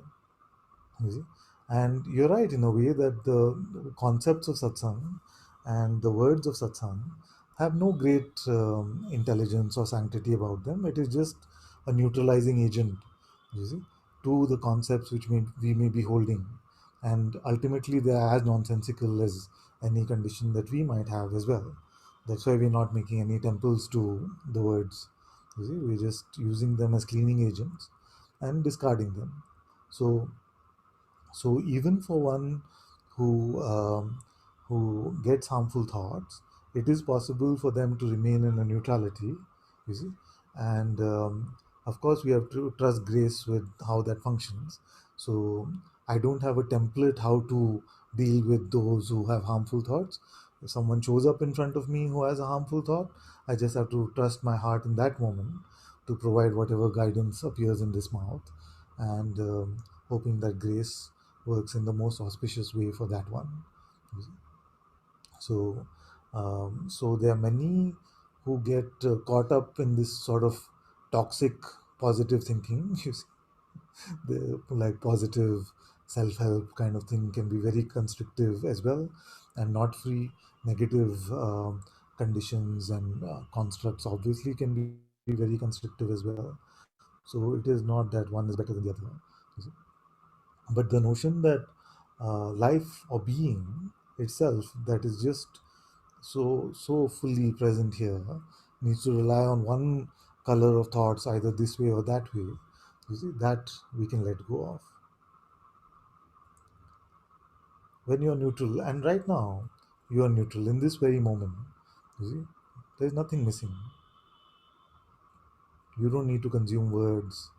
You see, and you're right in a way that the concepts of satsang and the words of satsang have no great intelligence or sanctity about them. It is just a neutralizing agent, you see, to the concepts which we may be holding, and ultimately they are as nonsensical as any condition that we might have as well. That's why we're not making any temples to the words. You see, we're just using them as cleaning agents and discarding them. So even for one who gets harmful thoughts, it is possible for them to remain in a neutrality, you see. And of course, we have to trust grace with how that functions. So I don't have a template how to deal with those who have harmful thoughts. If someone shows up in front of me who has a harmful thought, I just have to trust my heart in that moment to provide whatever guidance appears in this mouth, and hoping that grace works in the most auspicious way for that one. So, so there are many who get caught up in this sort of toxic positive thinking. You see, the like positive self-help kind of thing can be very constrictive as well, and not free. Negative conditions and constructs obviously can be very constrictive as well. So it is not that one is better than the other. You see. But the notion that life or being itself that is just so fully present here needs to rely on one color of thoughts either this way or that way, you see, that we can let go of when you're neutral. And right now you are neutral in this very moment, you see, there's nothing missing. You don't need to consume words,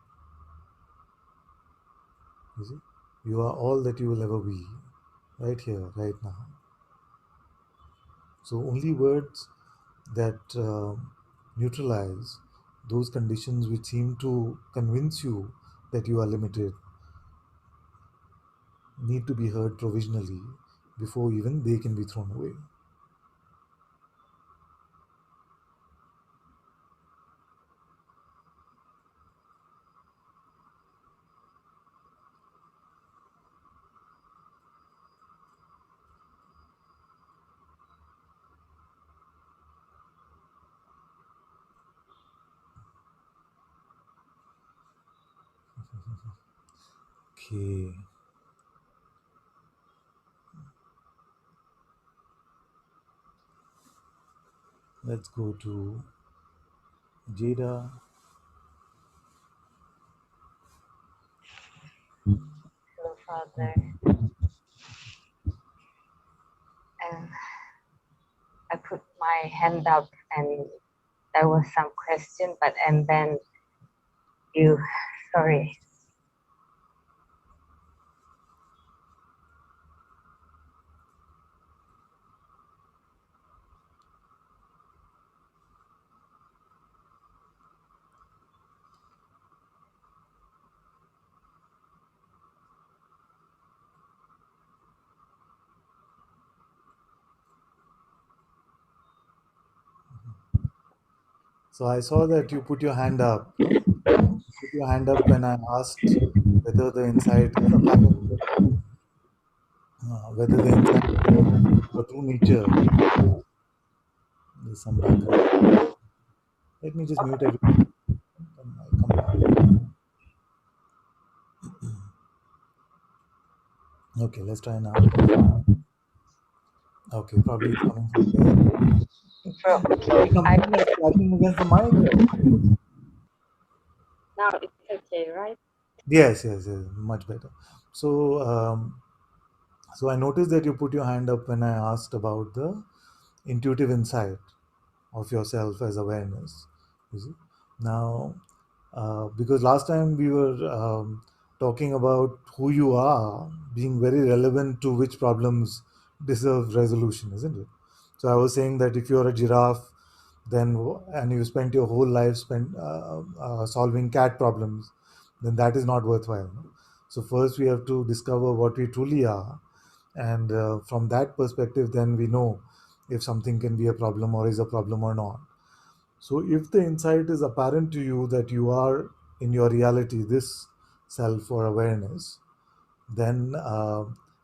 you see. You are all that you will ever be, right here, right now. So only words that neutralize those conditions which seem to convince you that you are limited need to be heard provisionally before even they can be thrown away. Okay, let's go to Jada. Hello, Father. And I put my hand up, and there was some question, but and then you, sorry. So I saw that you put your hand up. No? Put your hand up when I asked whether the insight is apparent, whether the insight is apparent to your true nature. There's some background. Let me just mute everything and I'll come back. Okay, let's try now. Okay, probably it's coming from there. So, Are you complaining of scratching against the mic? Or? now it's okay, right? Yes, yes, yes, much better. So, so I noticed that you put your hand up when I asked about the intuitive insight of yourself as awareness. You see, now because last time we were talking about who you are being very relevant to which problems deserve resolution, isn't it? So I was saying that if you're a giraffe, then and you spent your whole life spent solving cat problems, then that is not worthwhile. No? So first we have to discover what we truly are, and from that perspective, then we know if something can be a problem or is a problem or not. So if the insight is apparent to you that you are in your reality this self or awareness, then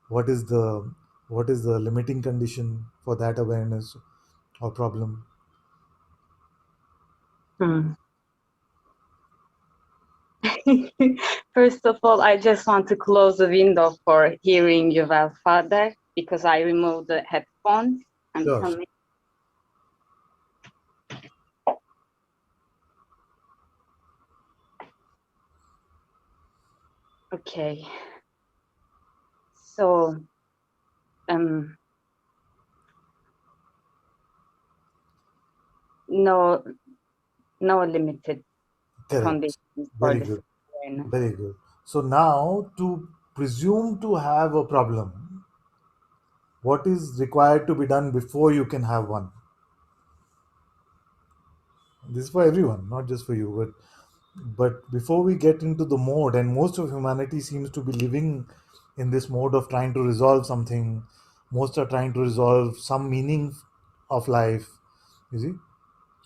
what is the limiting condition for that awareness or problem? Hmm. First of all, I just want to close the window for hearing you well, Father, because I removed the headphones. I'm Sure. coming. Okay. So, no, no limited Correct. conditions for Very this good. awareness. Very good. So now to presume to have a problem, what is required to be done before you can have one? This is for everyone, not just for you, but But before we get into the mode, and most of humanity seems to be living in this mode of trying to resolve something, most are trying to resolve some meaning of life, you see,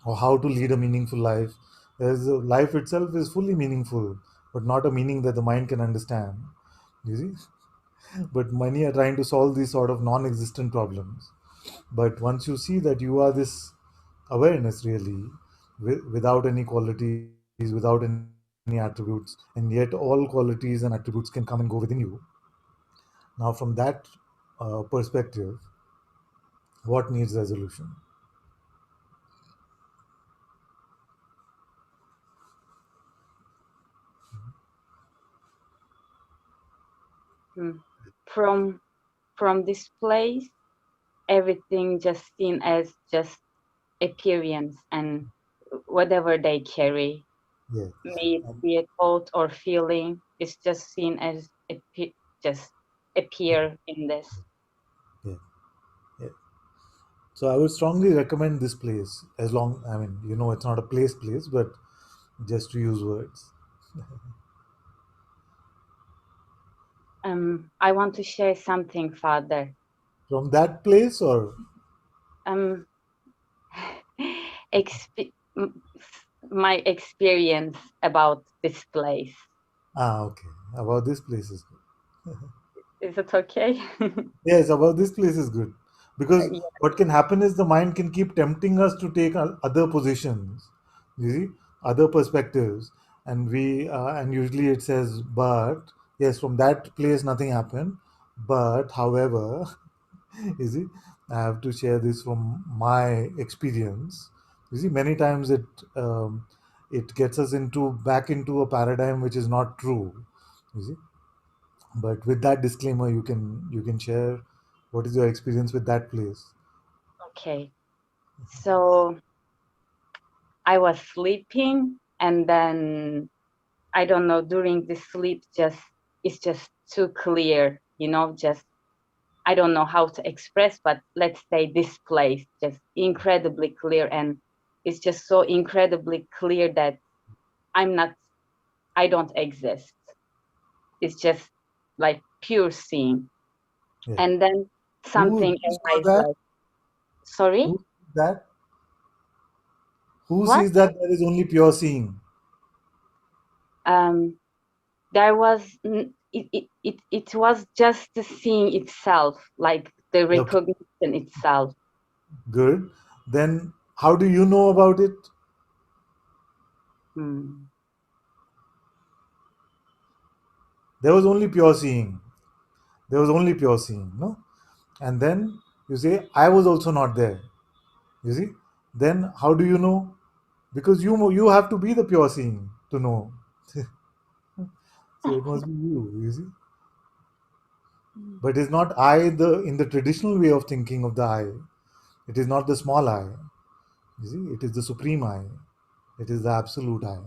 or how to lead a meaningful life. Life itself is fully meaningful, but not a meaning that the mind can understand, you see. But many are trying to solve these sort of non-existent problems. But once you see that you are this awareness really, without any qualities, without any attributes, and yet all qualities and attributes can come and go within you. Now, from that perspective, what needs resolution? Hmm. From from this place, everything just seen as just appearance and whatever they carry, Yes. may it And, be a thought or feeling, it's just seen as just appear in this. yeah, yeah. So I would strongly recommend this place. As long, I mean, it's not a place, but just to use words. I want to share something, Father. From that place, or Um, m- my experience about this place. okay, about this place is good. Is it okay? Yes, about this place is good because Yeah. what can happen is the mind can keep tempting us to take other positions, you see, other perspectives, and and usually it says, but yes, from that place nothing happened, but however, you see, I have to share this from my experience. You see, many times it gets us into back into a paradigm which is not true. You see, but with that disclaimer, you can share what is your experience with that place. Okay. So I was sleeping and then I don't know, during the sleep it's just too clear, just I don't know how to express, but let's say this place just incredibly clear, and it's just so incredibly clear that I'm not I don't exist. It's just like pure seeing. Yeah. And then something Who saw arises that? like, sorry, Who sees that? Who what? sees that? There is only pure seeing. Um, there was it was just the seeing itself, like the Okay, recognition itself. good. Then how do you know about it? Hmm. There was only pure seeing. There was only pure seeing, no? And then you say, I was also not there. You see? Then how do you know? Because you have to be the pure seeing to know. So it must be you see. But it's not I the in the traditional way of thinking of the I. It is not the small I. You see, it is the supreme I. It is the absolute I.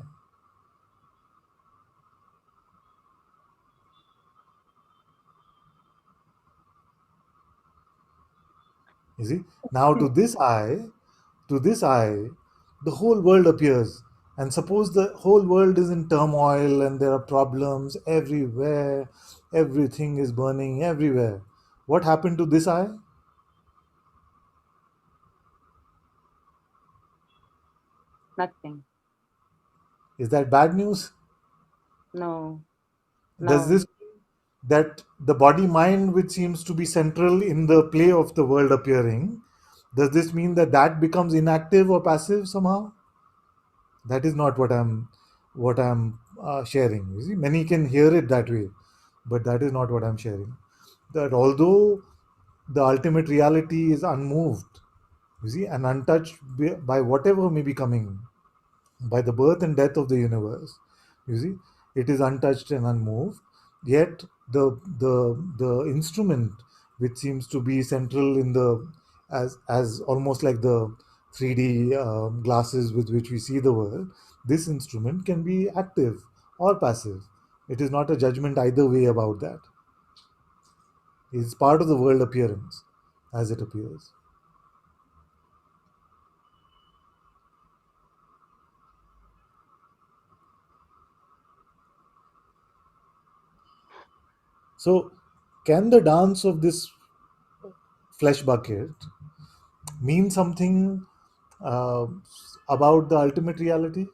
You see? Now to this I, the whole world appears. And suppose the whole world is in turmoil and there are problems everywhere, everything is burning everywhere. What happened to this I? Nothing. Is that bad news? No, Does no, this mean that the body mind, which seems to be central in the play of the world appearing, does this mean that that becomes inactive or passive somehow? That is not what I'm sharing. You see, many can hear it that way, but that is not what I'm sharing. That although the ultimate reality is unmoved, you see, and untouched by whatever may be coming, by the birth and death of the universe, you see, it is untouched and unmoved. Yet the instrument which seems to be central in the as almost like the 3D glasses with which we see the world, this instrument can be active or passive. It is not a judgment either way about that. It's part of the world appearance as it appears. So, can the dance of this flesh bucket mean something uh, about the ultimate reality?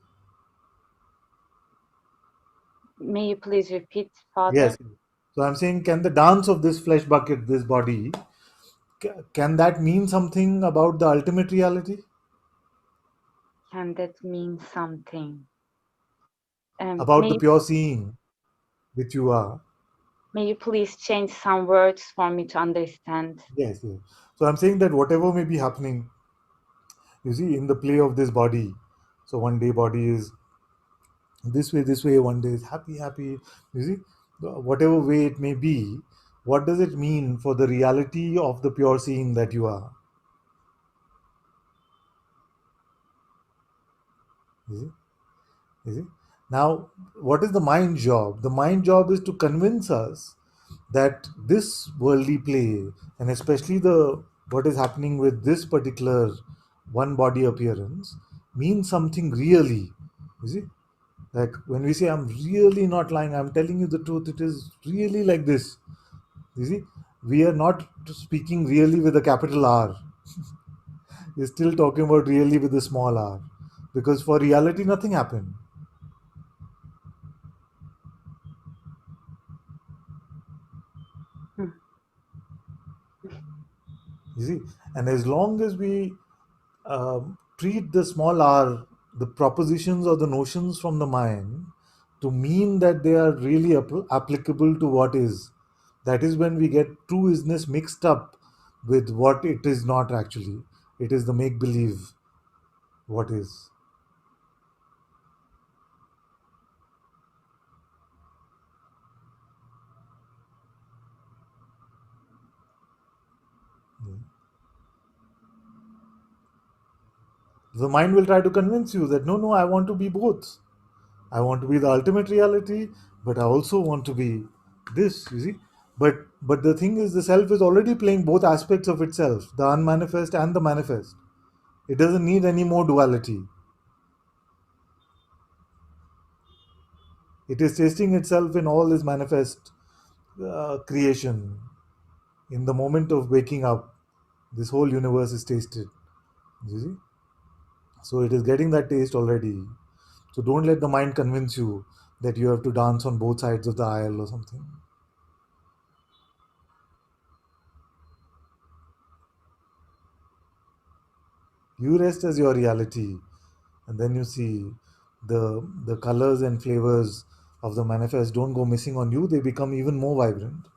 May you please repeat, Father? Yes. So I'm saying, can the dance of this flesh bucket, this body, can that mean something about the ultimate reality? Can that mean something? About May the you, pure seeing which you are? may you please change some words for me to understand? Yes, yes. So I'm saying that whatever may be happening, you see, in the play of this body. So one day body is this way, one day is happy, happy. You see, whatever way it may be, what does it mean for the reality of the pure seeing that you are? You see? You see? Now, what is the mind job? The mind job is to convince us that this worldly play, and especially the what is happening with this particular one body appearance, means something really. You see, like when we say, "I'm really not lying. I'm telling you the truth. It is really like this." You see, we are not speaking really with a capital R. We're still talking about really with a small r, because for reality, nothing happened. Hmm. You see, and as long as we treat the small r, the propositions or the notions from the mind, to mean that they are really applicable to what is, that is when we get true isness mixed up with what it is not actually. It is the make believe what is. The mind will try to convince you that no, no, I want to be both. I want to be the ultimate reality, but I also want to be this, you see. But the thing is, the self is already playing both aspects of itself, the unmanifest and the manifest. It doesn't need any more duality. It is tasting itself in all its manifest creation. In the moment of waking up, this whole universe is tasted. You see? So it is getting that taste already. So don't let the mind convince you that you have to dance on both sides of the aisle or something. You rest as your reality, and then you see the colors and flavors of the manifest don't go missing on you, they become even more vibrant,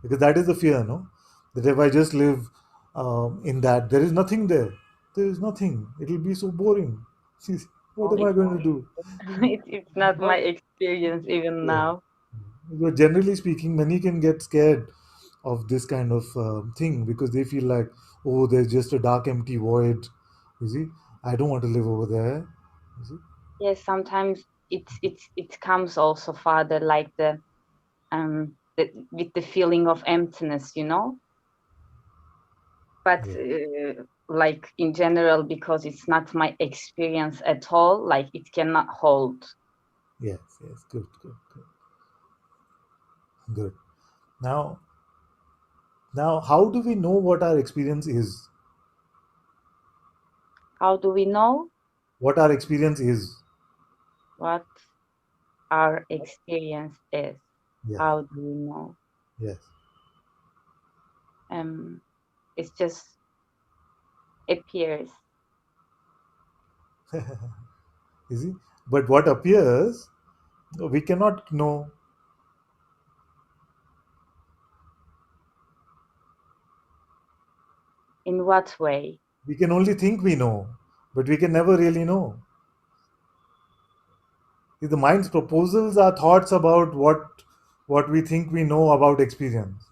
because that is the fear, no, that if I just live in that, there is nothing there, there is nothing, it will be so boring. What Oh, am I going to do? it's not my experience even Yeah. now. But generally speaking, many can get scared of this kind of thing, because they feel like, oh, there's just a dark empty void, you see, I don't want to live over there, you see. Yes, sometimes it comes also, Father, like with the feeling of emptiness, you know. But Yeah. like in general, because it's not my experience at all, like it cannot hold. Yes, yes, good, good, good, good. Now, how do we know what our experience is? How do we know What our experience is? what our experience is? Yes, How do we know? yes. It just appears. You see, but what appears, we cannot know. In what way? We can only think we know, but we can never really know. See, the mind's proposals are thoughts about what we think we know about experience,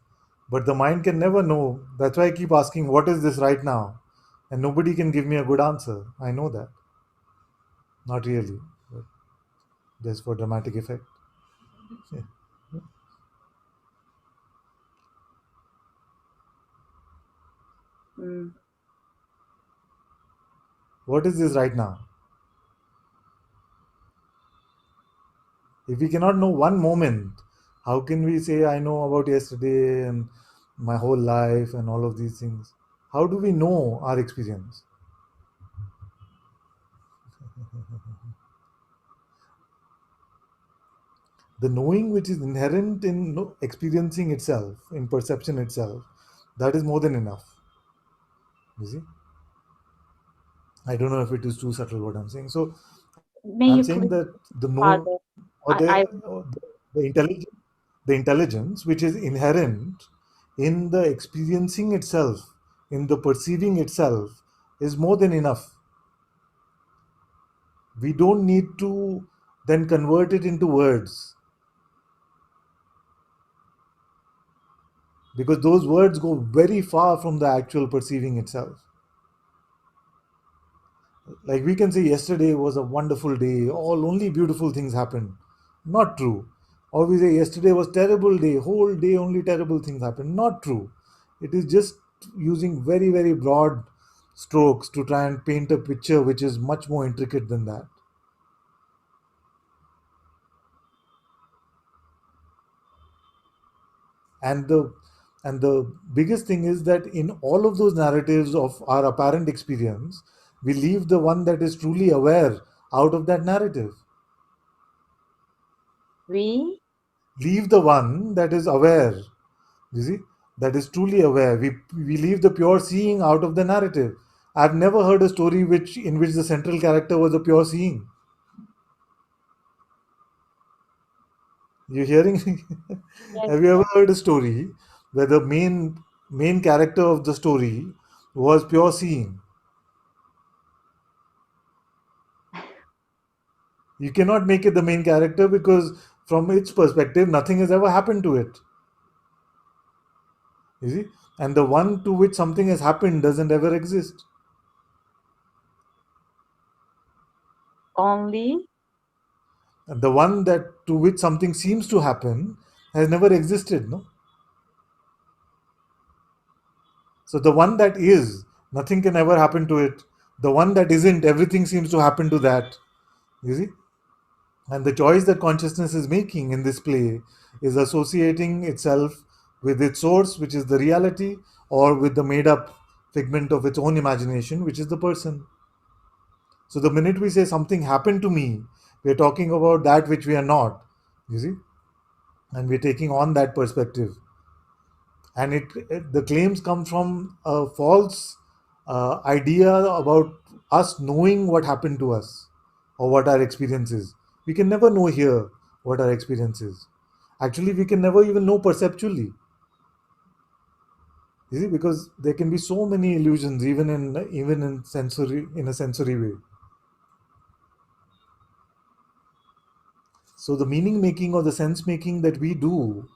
but the mind can never know. That's why I keep asking, what is this right now? And nobody can give me a good answer. I know that. Not really, but just for dramatic effect. Yeah. Mm. What is this right now? If we cannot know one moment, how can we say I know about yesterday and my whole life and all of these things? How do we know our experience? The knowing which is inherent in experiencing itself, in perception itself, that is more than enough. You see? I don't know if it is too subtle what I'm saying. So May I'm you saying please, that the know Father? or I the intelligence, the intelligence which is inherent in the experiencing itself, in the perceiving itself, is more than enough. We don't need to then convert it into words, because those words go very far from the actual perceiving itself. Like we can say yesterday was a wonderful day, all only beautiful things happened. Not true. Or we say yesterday was terrible day, whole day only terrible things happened. Not true. It is just using very, very broad strokes to try and paint a picture which is much more intricate than that. And the biggest thing is that in all of those narratives of our apparent experience, we leave the one that is truly aware out of that narrative. we Leave the one that is aware, you see, that is truly aware. We leave the pure seeing out of the narrative. I've never heard a story in which the central character was a pure seeing. You hearing me? yes, Have you ever heard a story where the main character of the story was pure seeing? You cannot make it the main character because from its perspective nothing has ever happened to it. You see? And the one to which something has happened doesn't ever exist. only And the one that to which something seems to happen has never existed, no? So the one that is, nothing can ever happen to it. The one that isn't, everything seems to happen to that. You see? And the choice that consciousness is making in this play is associating itself with its source, which is the reality, or with the made up figment of its own imagination, which is the person. So the minute we say something happened to me, we're talking about that which we are not. You see? And we're taking on that perspective. And the claims come from a false idea about us knowing what happened to us or what our experience is. We can never know here what our experience is. Actually, we can never even know perceptually. You see, because there can be so many illusions, even in a sensory way. So the meaning making or the sense making that we do,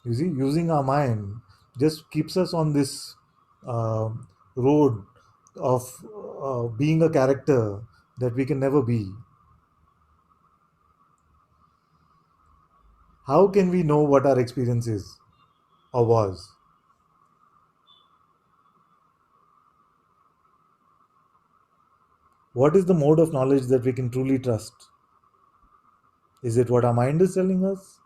you see, using our mind, just keeps us on this uh, road of being a character that we can never be. How can we know what our experience is or was? What is the mode of knowledge that we can truly trust? Is it what our mind is telling us?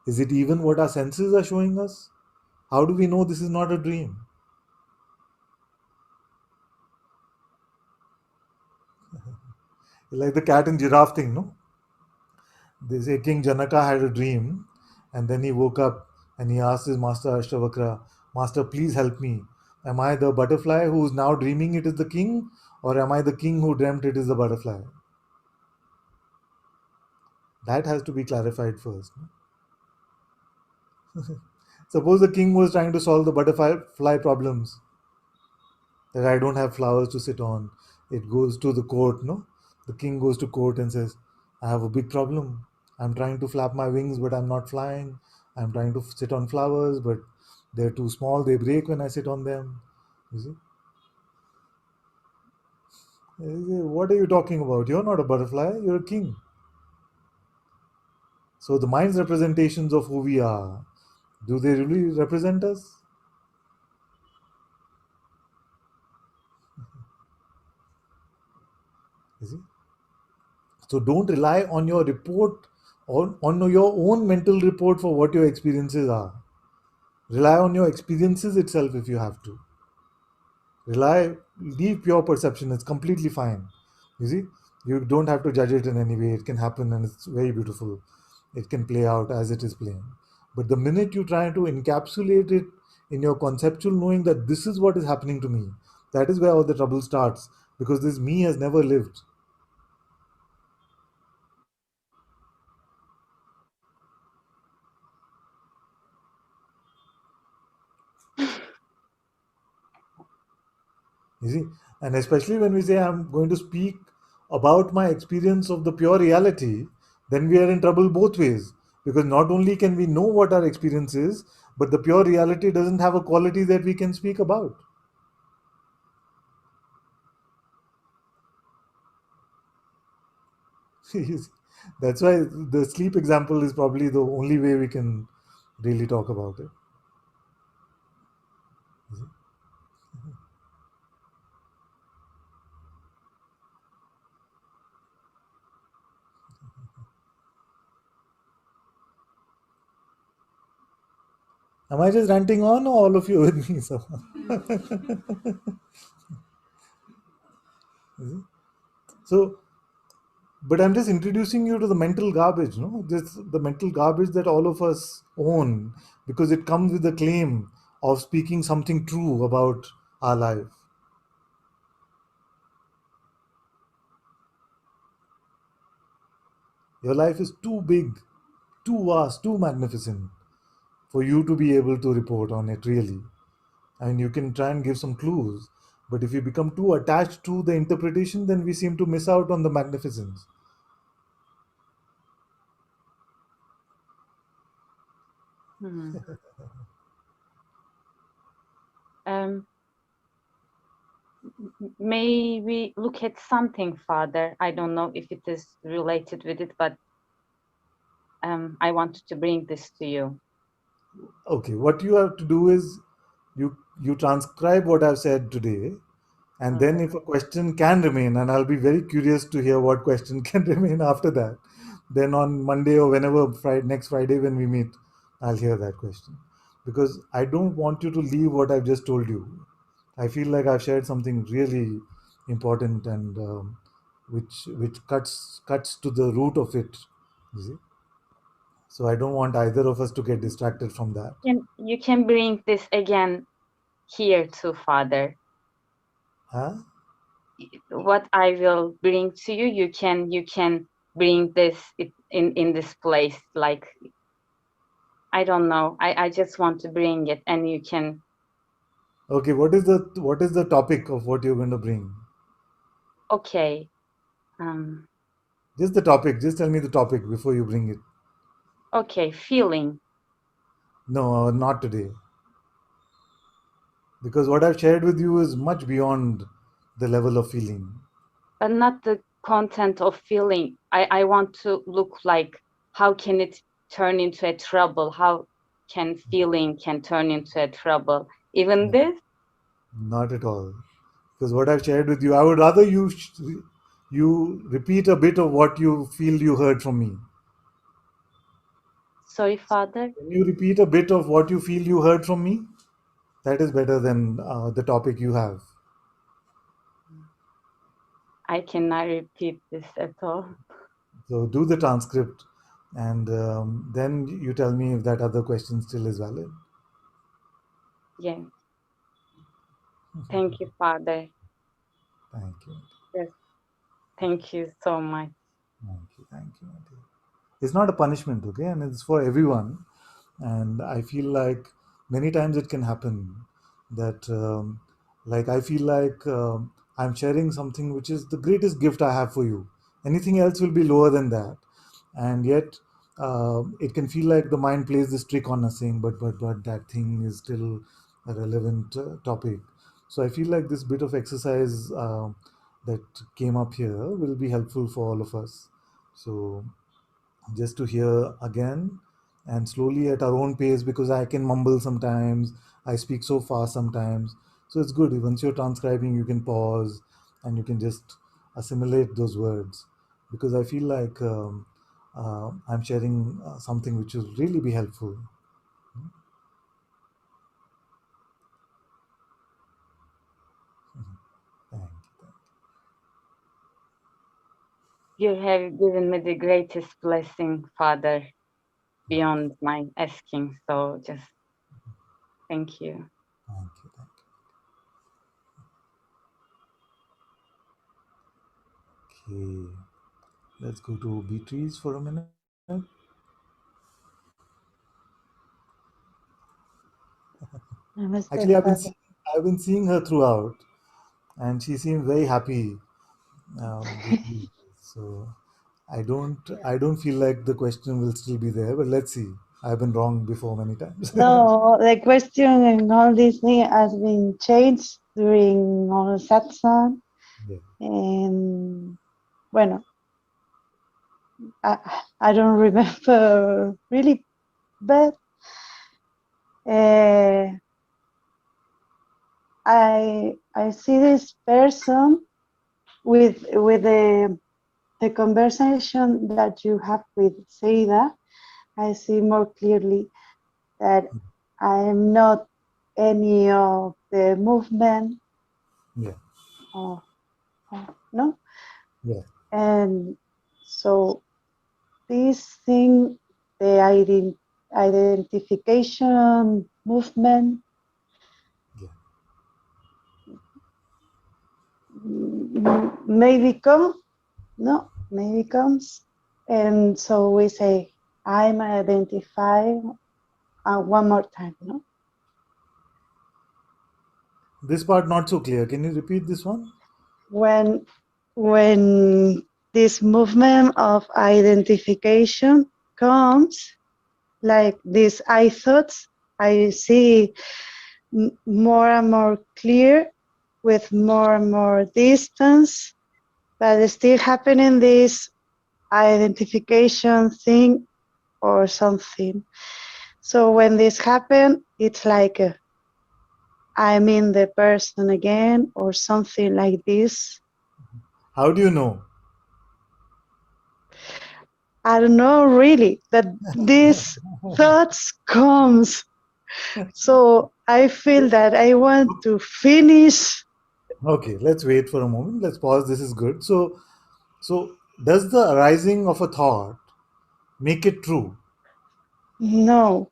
Is it even what our senses are showing us? How do we know this is not a dream? Like the cat and giraffe thing, no? They say King Janaka had a dream, and then he woke up and he asked his master Ashtavakra, Master, please help me. Am I the butterfly who is now dreaming it is the king, or am I the king who dreamt it is the butterfly? That has to be clarified first. Suppose the king was trying to solve the butterfly problems, that I don't have flowers to sit on. It goes to the court, no? The king goes to court and says, I have a big problem. I'm trying to flap my wings, but I'm not flying. I'm trying to sit on flowers, but they're too small. They break when I sit on them. You see? What are you talking about? You're not a butterfly, you're a king. So the mind's representations of who we are, do they really represent us? You see? So don't rely on your report on your own mental report for what your experiences are. Rely on your experiences itself if you have to. Leave pure perception. It's completely fine. You see, you don't have to judge it in any way. It can happen and it's very beautiful. It can play out as it is playing. But the minute you try to encapsulate it in your conceptual knowing that this is what is happening to me, that is where all the trouble starts, because this me has never lived. You see, and especially when we say I'm going to speak about my experience of the pure reality, then we are in trouble both ways. Because not only can we know what our experience is, but the pure reality doesn't have a quality that we can speak about. You see, that's why the sleep example is probably the only way we can really talk about it. You see? Am I just ranting on, or all of you with me? So, so but I'm just introducing you to the mental garbage, no? This the mental garbage that all of us own, because it comes with the claim of speaking something true about our life. Your life is too big, too vast, too magnificent for you to be able to report on it really. And you can try and give some clues, but if you become too attached to the interpretation, then we seem to miss out on the magnificence. Hmm. Um, may we look at something, Father? I don't know if it is related with it, but I wanted to bring this to you. Okay, what you have to do is you transcribe what I've said today, and then Okay. if a question can remain, and I'll be very curious to hear what question can remain after that, then on Monday or whenever next Friday when we meet, I'll hear that question, because I don't want you to leave what I've just told you. I feel like I've shared something really important, and which cuts to the root of it. You see, so I don't want either of us to get distracted from that. You can bring this again here too, Father. Huh? What I will bring to you, you can bring this in this place. Like, I don't know. I just want to bring it, and you can. Okay, what is the topic of what you're going to bring? Okay. Um. Just the topic. Just tell me the topic before you bring it. Okay. Feeling, No, not today. Because what I've shared with you is much beyond the level of feeling. but not the content of feeling. I want to look like, how can it turn into a trouble? How can feeling can turn into a trouble? Even this. Not at all. Because what I've shared with you, I would rather you repeat a bit of what you feel you heard from me. Sorry, Father. Can you repeat a bit of what you feel you heard from me? That is better than the topic you have. I cannot repeat this at all. So do the transcript, and then you tell me if that other question still is valid. Yeah. Thank you, Father. Thank you. Yes. Thank you so much. Thank you. Thank you, my dear. It's not a punishment, okay? And it's for everyone. And I feel like many times it can happen that, like, I feel like I'm sharing something which is the greatest gift I have for you. Anything else will be lower than that. And yet, it can feel like the mind plays this trick on us saying, but that thing is still a relevant topic. So I feel like this bit of exercise that came up here will be helpful for all of us. So just to hear again and slowly at our own pace, because I can mumble sometimes, I speak so fast sometimes. So it's good. Once you're transcribing, you can pause and you can just assimilate those words, because I feel like I'm sharing something which will really be helpful. Thank you. You have given me the greatest blessing, Father, beyond my asking. So just thank you. Thank you. Thank you. Okay. Let's go to Beatrice for a minute. Actually, I've been seeing her throughout, and she seemed very happy with you. So I don't feel like the question will still be there, but let's see. I've been wrong before many times. No, the question and all this thing has been changed during all Satsang. Yeah. And bueno, I don't remember really, but I see this person with the conversation that you have with Seida. I see more clearly that I am not any of the movement. Yeah. No. Yeah. And so this thing, the identification movement, maybe comes, and so we say, I'm identified one more time, no? This part not so clear. Can you repeat this one? When this movement of identification comes, like these I thoughts, I see more and more clear with more and more distance, but it's still happening this identification thing or something. So when this happens, it's like I'm in the person again or something like this. How do you know? I don't know really that these thoughts comes. So I feel that I want to finish. Okay, let's wait for a moment. Let's pause. This is good. So does the arising of a thought make it true? No.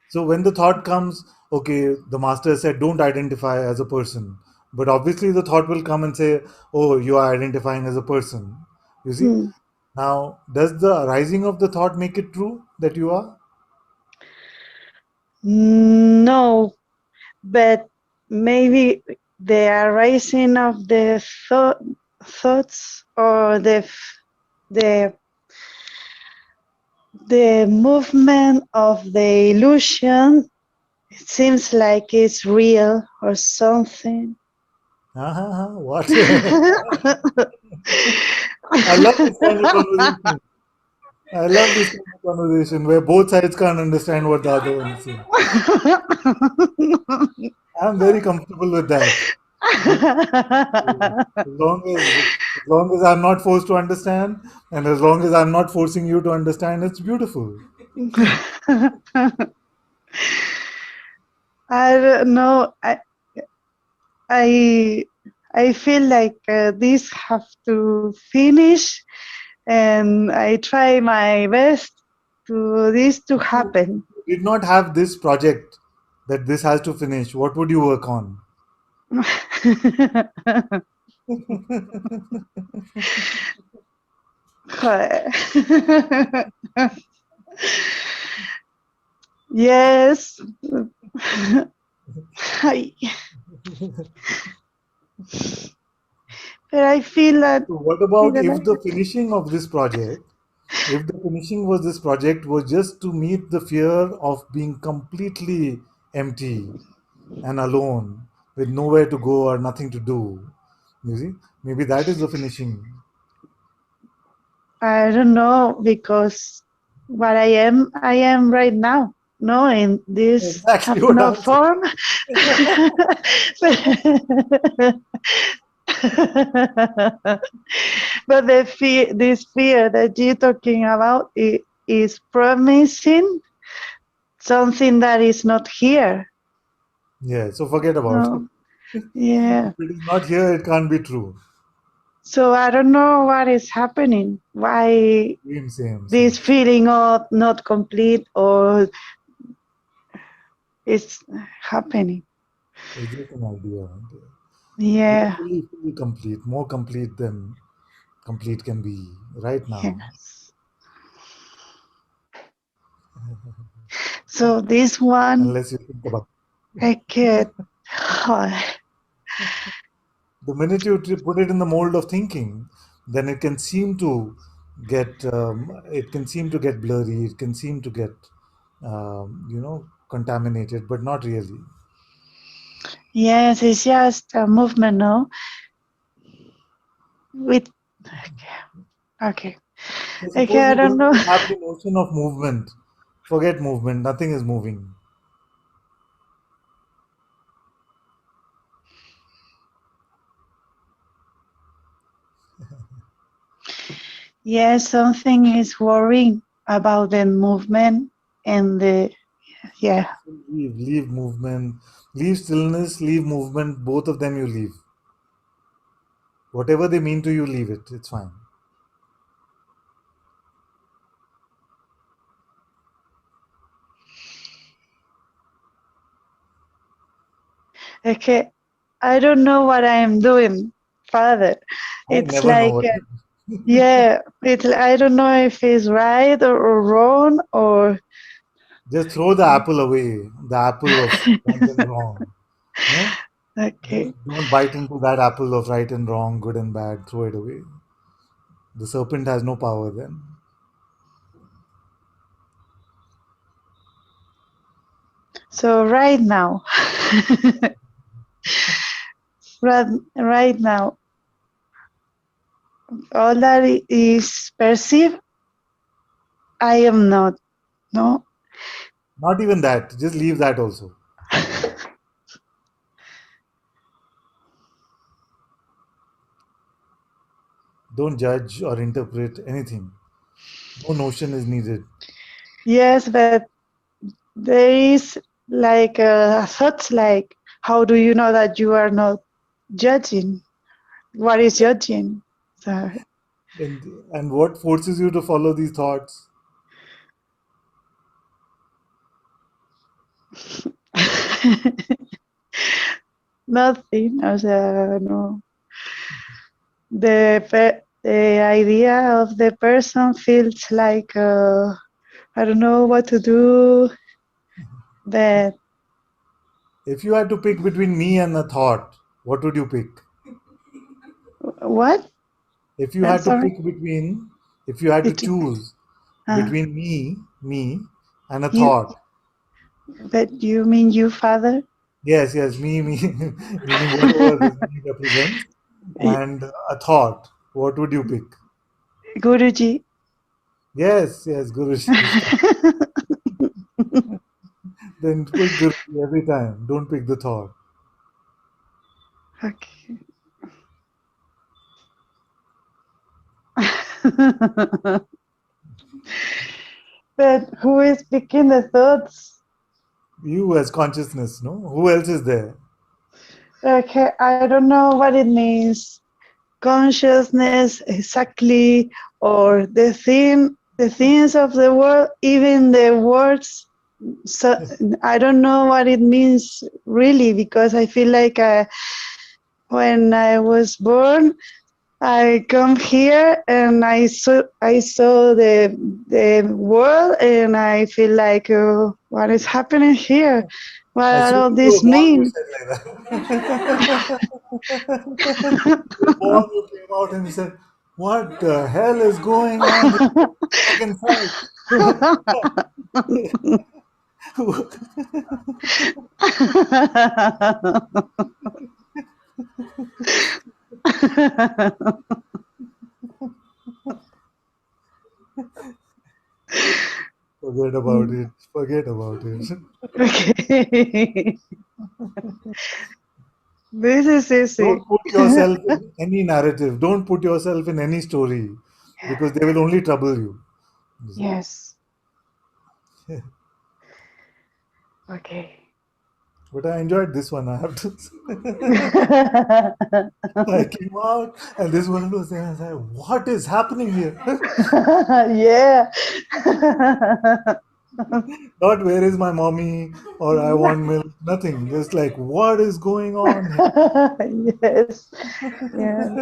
So when the thought comes, okay, the master said don't identify as a person, but obviously the thought will come and say, oh, you are identifying as a person. You see? Now, does the arising of the thought make it true that you are? No, but maybe the arising of the thoughts or the movement of the illusion, it seems like it's real or something. What? I love this kind of conversation. I love this kind of conversation where both sides can't understand what the other one is saying. I'm very comfortable with that. As long as I'm not forced to understand, and as long as I'm not forcing you to understand, it's beautiful. I don't know. I feel like this have to finish, and I try my best to this to happen. Did not have this project that this has to finish. What would you work on? Yes. But I feel that. So what about if the finishing of this project, if the finishing was this project was just to meet the fear of being completely empty and alone with nowhere to go or nothing to do, you see, maybe that is the finishing. I don't know, because what I am right now. No, in this Exactly have what no I'm saying. form. But this fear that you're talking about is promising something that is not here. Yeah, so forget about it. No. Yeah. If it is not here, it can't be true. So I don't know what is happening. Why Same. this feeling of not complete or it's happening. It's just an idea. Yeah. Fully complete, more complete than complete can be right now. Yes. So this one, Unless you think about I can't. the minute you put it in the mold of thinking, then it can seem to get blurry. It can seem to get contaminated, but not really. Yes, it's just a movement, no? With okay. So Okay, suppose I you don't don't know. even have the notion of movement. Forget movement. Nothing is moving. Yes, something is worrying about the movement and the yeah. Leave movement, leave stillness, leave movement. Both of them you leave. Whatever they mean to you, leave it. It's fine. Okay, I don't know what I am doing, Father. I It's never know like what. yeah, I don't know if it's right or wrong or Just throw the apple away. The apple of right and wrong. No, okay. just don't bite into that apple of right and wrong, good and bad. Throw it away. The serpent has no power then. So right now, right now, all that is perceived, I am not. No. Not even that. Just leave that also. Don't judge or interpret anything. No notion is needed. Yes, but there is like thoughts like, how do you know that you are not judging? What is judging? So, And what forces you to follow these thoughts? nothing. O sea, no. The idea of the person feels like I don't know what to do. That If you had to pick between me and a thought, what would you pick? what? If you had to Sorry. pick between, if you had to choose Uh, between me, and a you, thought. but you mean you, Father? Yes, me, meaning whatever this me represents, and a thought. What would you pick? Guruji. Yes, Guruji. Then pick Guruji every time. Don't pick the thought. Okay. But who is picking the thoughts? You as consciousness, no? Who else is there? Okay, I don't know what it means. Consciousness exactly, or the things of the world, even the words. So I don't know what it means really, because I feel like when I was born, I come here and I saw the world, and I feel like what is happening here? What As soon all as you were this born, you mean? said like that. You were born, you came out and you said, "What the hell is going on back inside?" Forget about it. Forget about it. Okay. This is easy. Don't put yourself in any narrative. Don't put yourself in any story because they will only trouble you. Yes. Okay. But I enjoyed this one, I have to say. I came out and this one was there. I was like, what is happening here? Yeah. Not where is my mommy or I want milk, nothing. Just like, what is going on here? Yes. Yeah.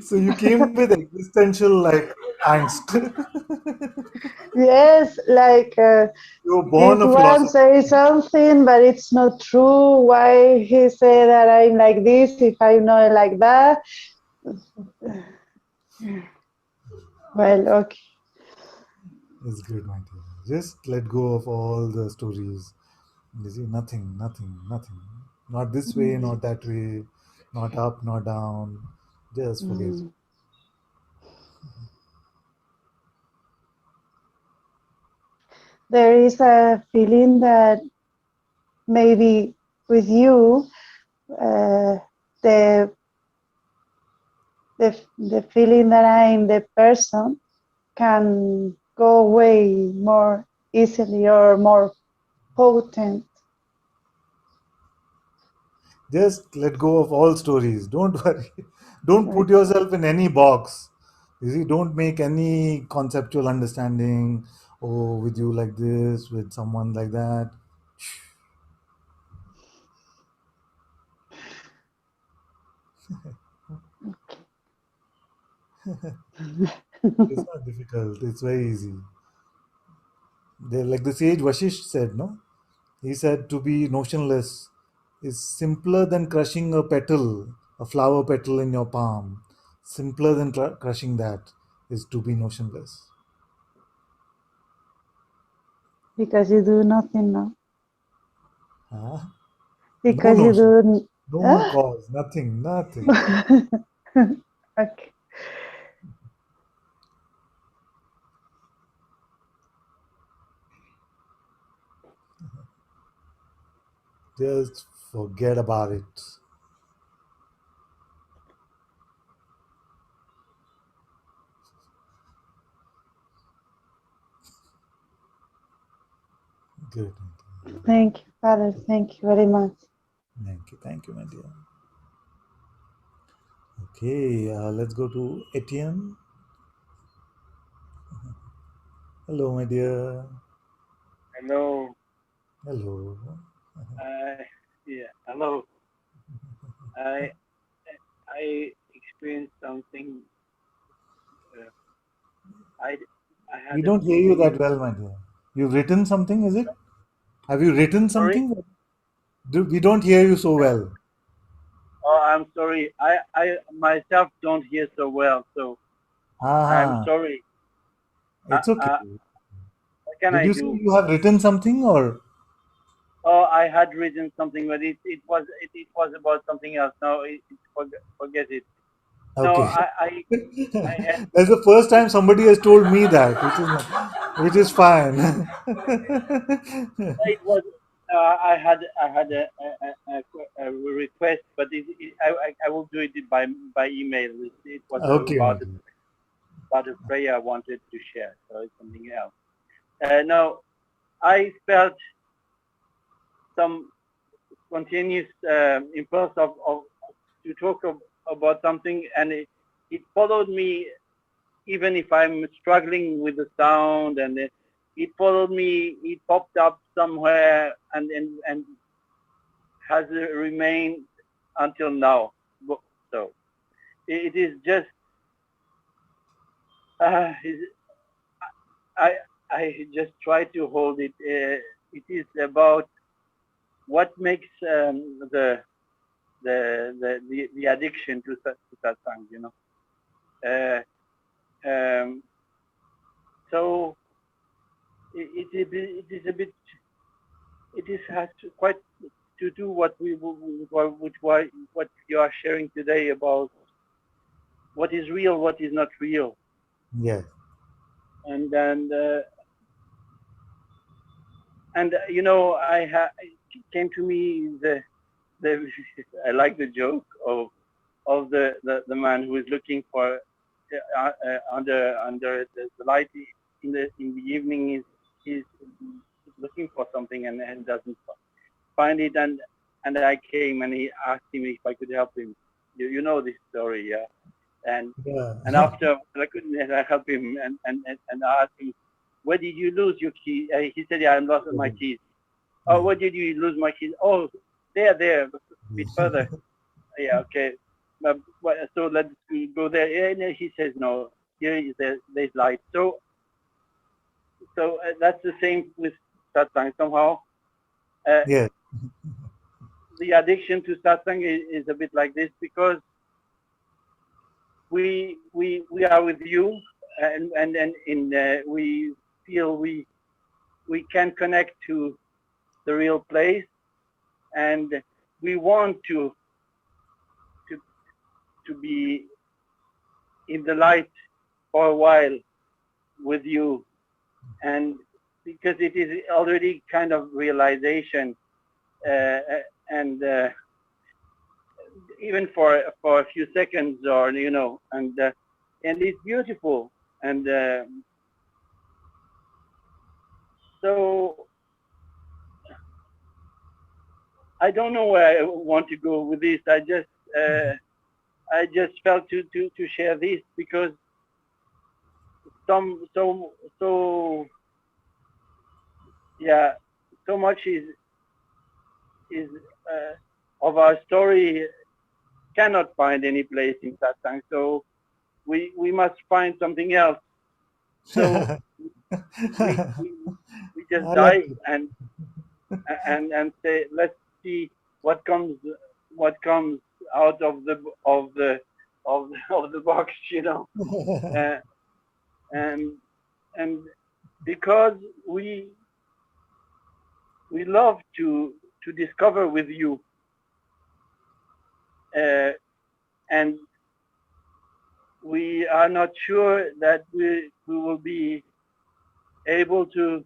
So you came with existential like angst. Yes, like You were this born a one philosopher. says something, but it's not true. Why he say that I'm like this if I'm not like that? Well, okay. It's good, my dear. Just let go of all the stories. You see, nothing, nothing, nothing. Not this way, not that way, not up, not down. Just forget. Mm. There is a feeling that maybe with you, uh, the the feeling that I'm the person can go away more easily or more potent. Just let go of all stories. Don't worry. Don't put Okay. yourself in any box. You see, don't make any conceptual understanding. Oh, with you like this, with someone like that. It's not difficult. It's very easy. Like the sage Vashish said, no? He said to be notionless is simpler than crushing a flower petal in your palm. Simpler than crushing that is to be notionless. Because you do nothing now. Huh? No Because you notion. do. No Ah? cause. Nothing. Nothing. Okay. Just forget about it. Good. Thank you, Father. Thank you very much. Thank you. Thank you, my dear. Okay, let's go to Etienne. Hello, my dear. Hello. Hello. Yeah. Hello. I I experienced something. Uh, I I We had a don't hear you that feeling. well, my dear. You've written something, is it? Have you written Sorry. something? We don't hear you so well. Oh, I'm sorry. I myself don't hear so well, so I'm Ah, sorry. it's okay. What can Did I you say do? you have written something or? Oh, I had written something, but it was about something else. No, forget it. No, Okay. I That's the first time somebody has told me that, which is fine. it was. I had a request, but I will do it by email. It was Okay, my dear. about a prayer I wanted to share, so it's something else. No, I felt some continuous impulse of to talk about something, and it followed me even if I'm struggling with the sound, and it followed me. It popped up somewhere, and has remained until now. So it is just uh, I I just try to hold it. It is about what makes the addiction to satsang, you know. Uh, um, so it is a bit. It is has to quite to do what what you are sharing today about what is real, what is not real. Yes. and then you know, it came to me the I like the joke of the man who is looking for under the light in the evening. He's looking for something and doesn't find it, and I came and he asked him if I could help him. You know this story, yeah. And after I couldn't help him and I asked him, where did you lose your key? He said, yeah, I lost my keys. Oh, where did you lose my keys? Oh, there, a bit further. Yeah, okay. So let's go there. Yeah, no, he says, no, here is there's light. So that's the same with satsang somehow. Yeah. The addiction to satsang is a bit like this, because we are with you, and we feel we can connect to the real place, and we want to be in the light for a while with you, and because it is already kind of realization, and even for a few seconds, or you know, and it's beautiful, and so I don't know where I want to go with this. I just felt to share this, because so yeah, so much is of our story cannot find any place in satsang. So we must find something else. So we just I like dive it. and say, let's see what comes out of the box, you know. And because we love to discover with you, and we are not sure that we will be able to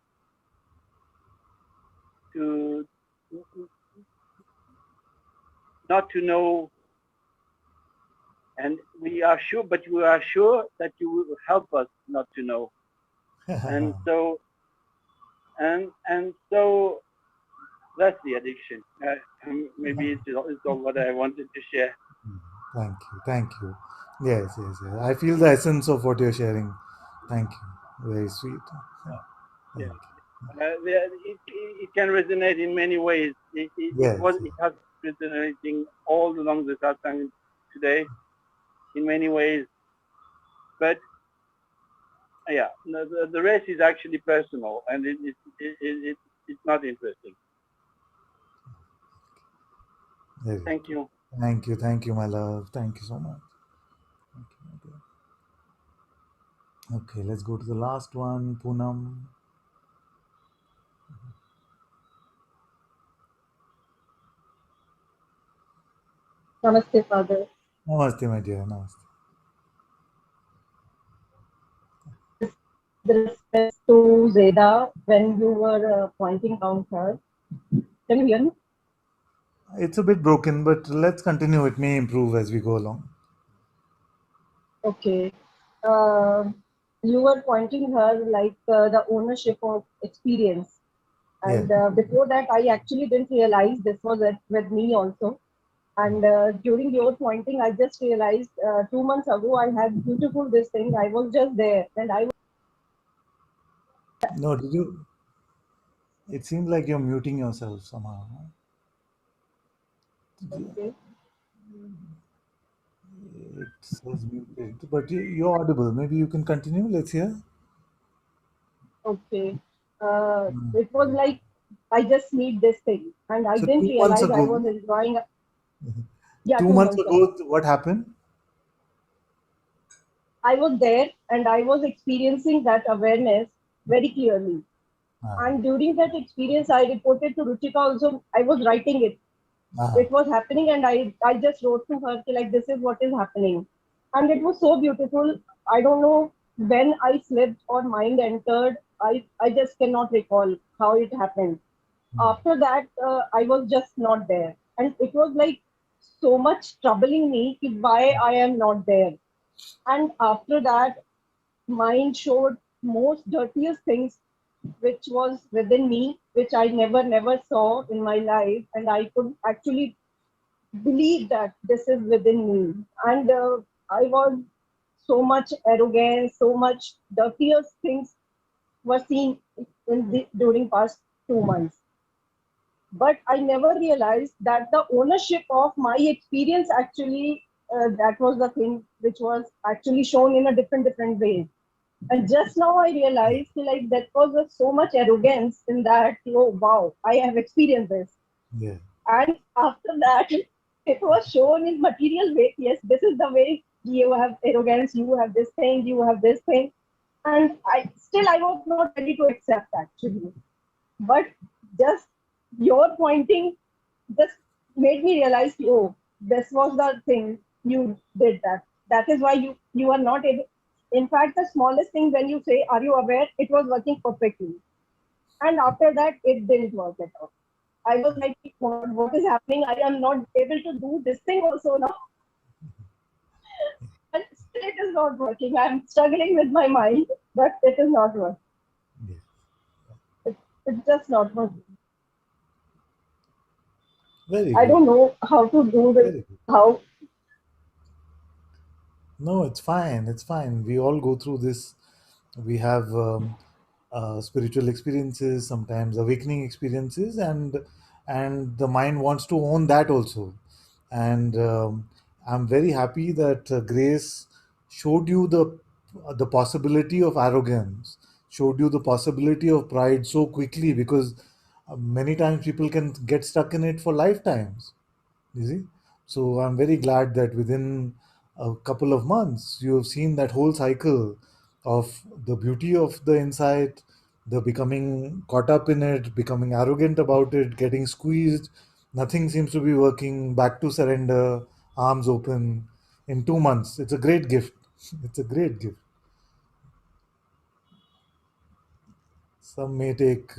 not to know, and we are sure, but we are sure that you will help us not to know. And so so that's the addiction. Maybe it's all what I wanted to share. Thank you. Yes. I feel the essence of what you're sharing. Thank you. Very sweet. Yeah. Thank It can resonate in many ways. It Yes. has resonating all along the satsang today in many ways. But yeah, the rest is actually personal, and it's not interesting. Very Thank good. you. Thank you, my love. Thank you so much. Thank you. Okay, let's go to the last one, Poonam. Namaste, Father. Namaste, my dear. Namaste. With respect to Zeda, when you were pointing out her, can you hear me? It's a bit broken, but let's continue. It may improve as we go along. Okay. You were pointing her like the ownership of experience. And before that, I actually didn't realize this was with me also. And during your pointing, I just realized 2 months ago, I had beautiful this thing. I was just there, and I No, did you? It seems like you're muting yourself somehow. was okay. It says muted, but you're audible. Maybe you can continue. Let's hear. Okay. It was like I just need this thing, and I So didn't 2 months realize I ago, was enjoying. Yeah, 2 2 months months ago, ago, what happened? I was there and I was experiencing that awareness very clearly. Ah, And during that experience, I reported to Ruchika also. I was writing it. ah, It was happening, and I just wrote to her like, this is what is happening, and it was so beautiful. I don't know. when I slipped or mind entered, I just cannot recall how it happened. After that, I was just not there. And it was like so much troubling me ki why I am not there. And after that, mind showed most dirtiest things which was within me, which I never saw in my life. And I could actually believe that this is within me. And I was so much arrogance, so much dirtiest things were seen during past 2 months. But I never realized that the ownership of my experience actually, that was the thing which was actually shown in a different ways. And just now I realized like that was so much arrogance in that, oh wow, I have experienced this. Yeah. And after that, it was shown in material way. Yes, this is the way you have arrogance, you have this thing, you have this thing. And I was not ready to accept actually. But just your pointing just made me realize, oh, this was the thing you did that. That is why you are not able. In fact, the smallest thing when you say, "Are you aware?" It was working perfectly, and after that, it didn't work at all. I was like, what is happening? I am not able to do this thing also now, and still it is not working. I am struggling with my mind, but it is not working. Yeah. It's just not working. Very I good. don't know how to do this. Very good. How No, it's fine. It's fine. We all go through this. We have spiritual experiences, sometimes awakening experiences, and the mind wants to own that also. And I'm very happy that Grace showed you the possibility of arrogance, showed you the possibility of pride so quickly, because many times people can get stuck in it for lifetimes. You see? So I'm very glad that within a couple of months you have seen that whole cycle of the beauty of the insight, the becoming caught up in it, becoming arrogant about it, getting squeezed, nothing seems to be working, back to surrender, arms open in 2 months. It's a great gift. It's a great gift. Some may take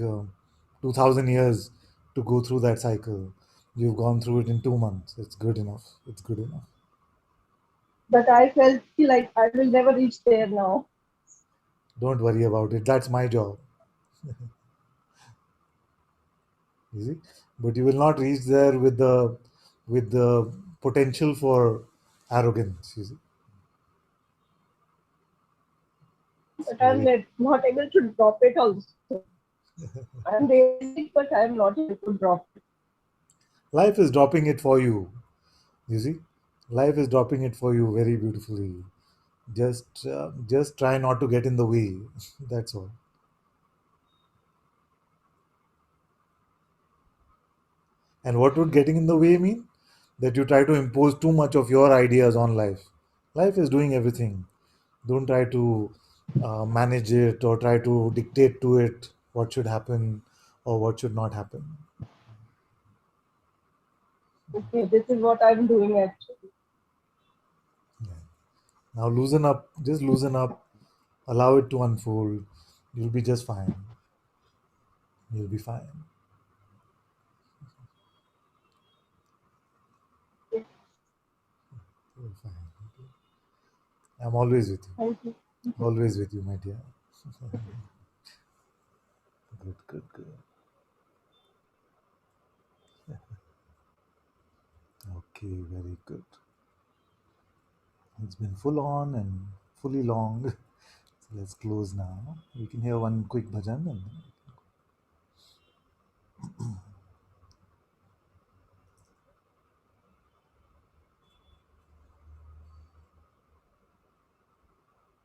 2000 years to go through that cycle. You've gone through it in 2 months. It's good enough. It's good enough. but I felt like I will never reach there now. Don't worry about it. That's my job. You see, but you will not reach there with the potential for arrogance. You see, But I'm right? not able to drop it also. I'm realistic, but I'm not able to drop it. Life is dropping it for you. You see, life is dropping it for you very beautifully. Just try not to get in the way. That's all. And what would getting in the way mean? That you try to impose too much of your ideas on life. Life is doing everything. Don't try to manage it or try to dictate to it what should happen or what should not happen. Okay, this is what I'm doing actually. Now loosen up, just loosen up, allow it to unfold. You'll be just fine. You'll be fine. You're fine. I'm always with you. Thank you. Always with you, my dear. Good, good, good. Okay, very good. It's been full on and fully long. So let's close now. We can hear one quick bhajan. And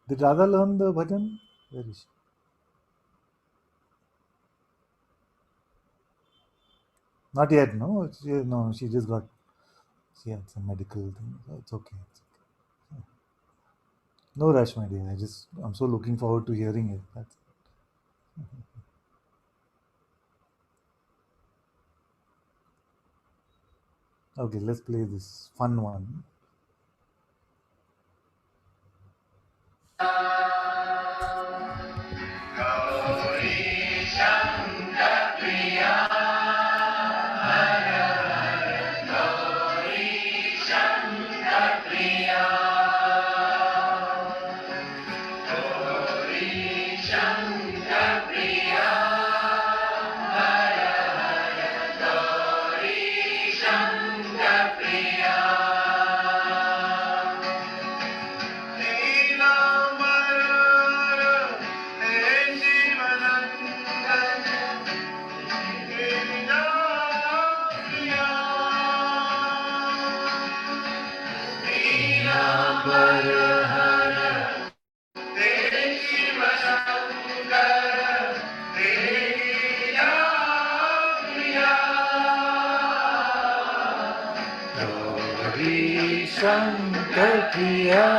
did Radha learn the bhajan? Where is she? Not yet, no. No, she just got. She had some medical thing. So it's okay. It's okay. No rush, my dear. I'm so looking forward to hearing it. Okay, let's play this fun one. Shankar Priya,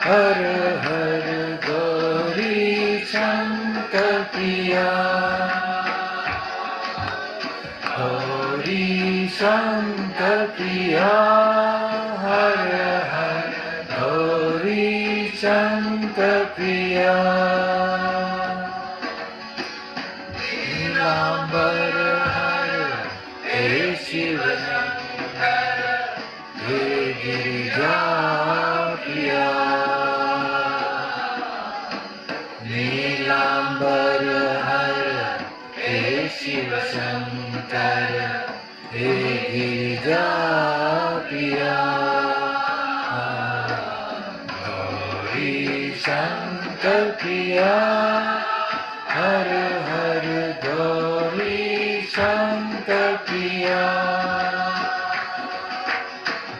Har Har Gauri Shankar Priya, Gauri Shankar Priya, Har Har Gauri Shankar Priya, Nilambar Har He Shiva He Girija Priya, Nilambar Har He Shiva Shankar He Girija Priya, Gauri Shankar Priya, Har Har Gauri Shankar Priya,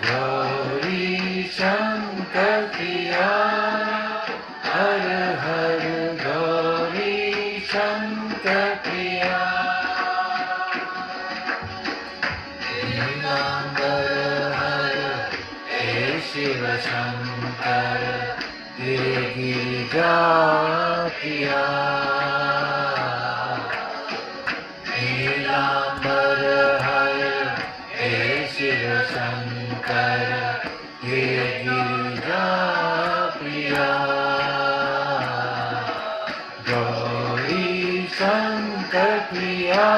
Gauri Shankar Priya, Har Har Gauri Shankar Priya, Nilambar Har He Shiva Shankar He Girija Priya, Nilambar Har He Shiva Shankar He Girija Priya, Gauri Shankar Priya,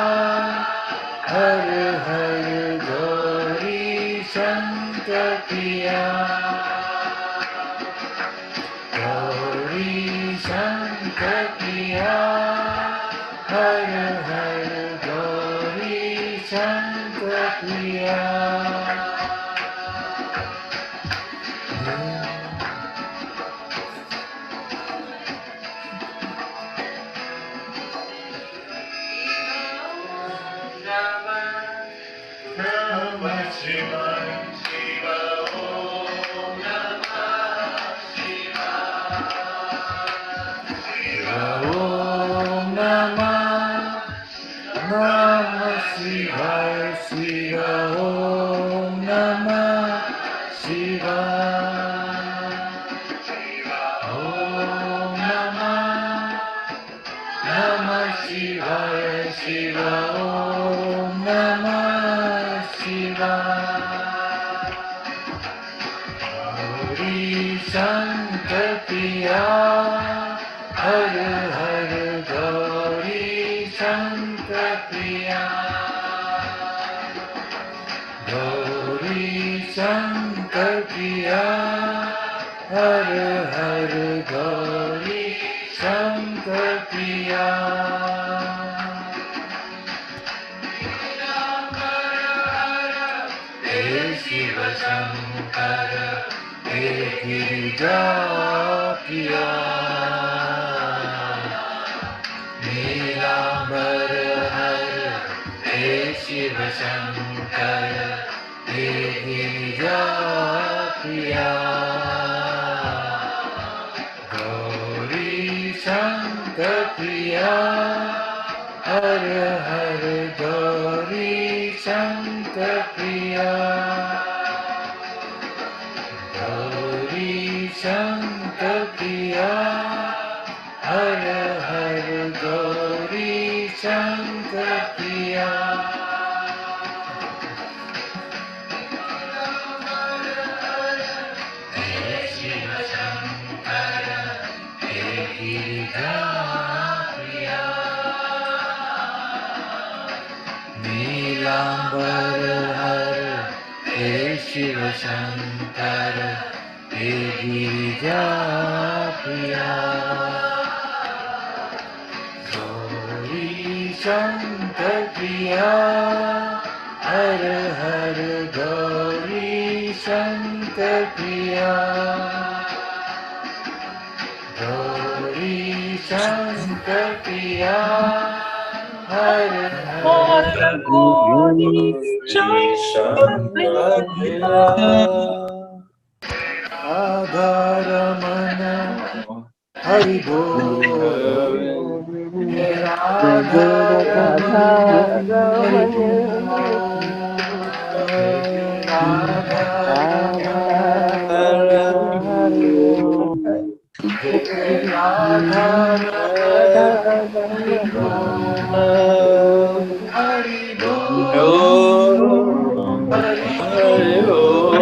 Har Har Gauri Shankar Priya, Gauri Shankar Priya, Har Har Gauri Shankar Priya. Namah Shivaya, Shiva Om Namah Shivaya, Shiva Om Namah Namah Shivaya, Shiva Om Namah Shivaya, Shiva Om Namah Namah Shivaya, Shiva Om Namah Shivaya, Gauri Shankar Priya, Har Har Gauri Shankar Priya, Gauri Shankar Priya, Har Har Gauri Shankar Priya, He Shiva Shankar He Girija Priya, Nilambar Har He Shiva Shankar He Girija Priya, Gauri Shankar Priya, Har Har Gauri Shankar Priya, Gauri Shankar Priya, Har Har Gauri Shankar Priya, He Shiva Shankar He Girija Priya, Nilambar Har He Shiva Shankar He Girija Priya, Gauri Shankar Priya, Hare Hare Gauri Shankar Priya, Gauri Shankar Priya, Hare Hare Guru Shankar Priya, Radharamana Hari Bol, Radharamana Hari Bol, Radharamana Jai Jai Radharamana Hari Bol, Hari Bol, Hari Bol,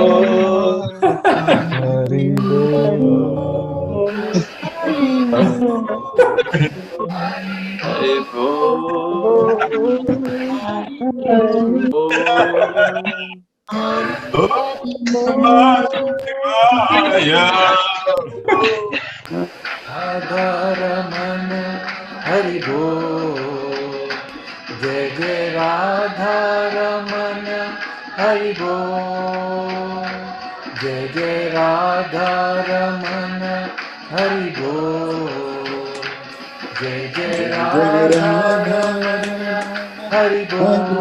Radharamana Hari Bol, Jai Jai Radharamana Hari Bol, Jai Jai Radharamana Hari Bol, Jai Jai Radharamana Hari Bol,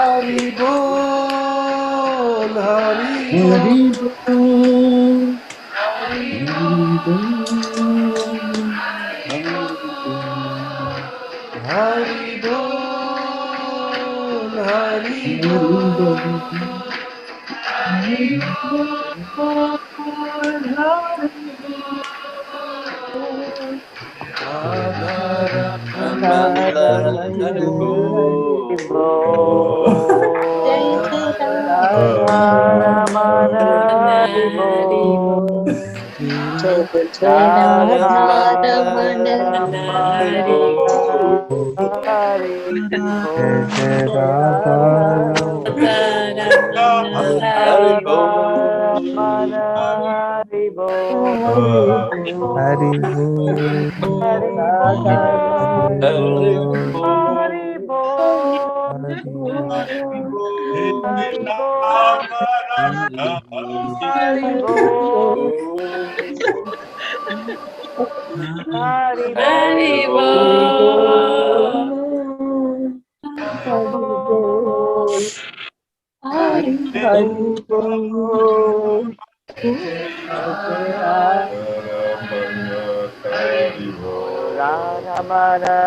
Hari Bol, Hari Bol, Hari Hari Bol, Hari Bol, Radharamana Hari Jai Bol. Jai Radha Radharamana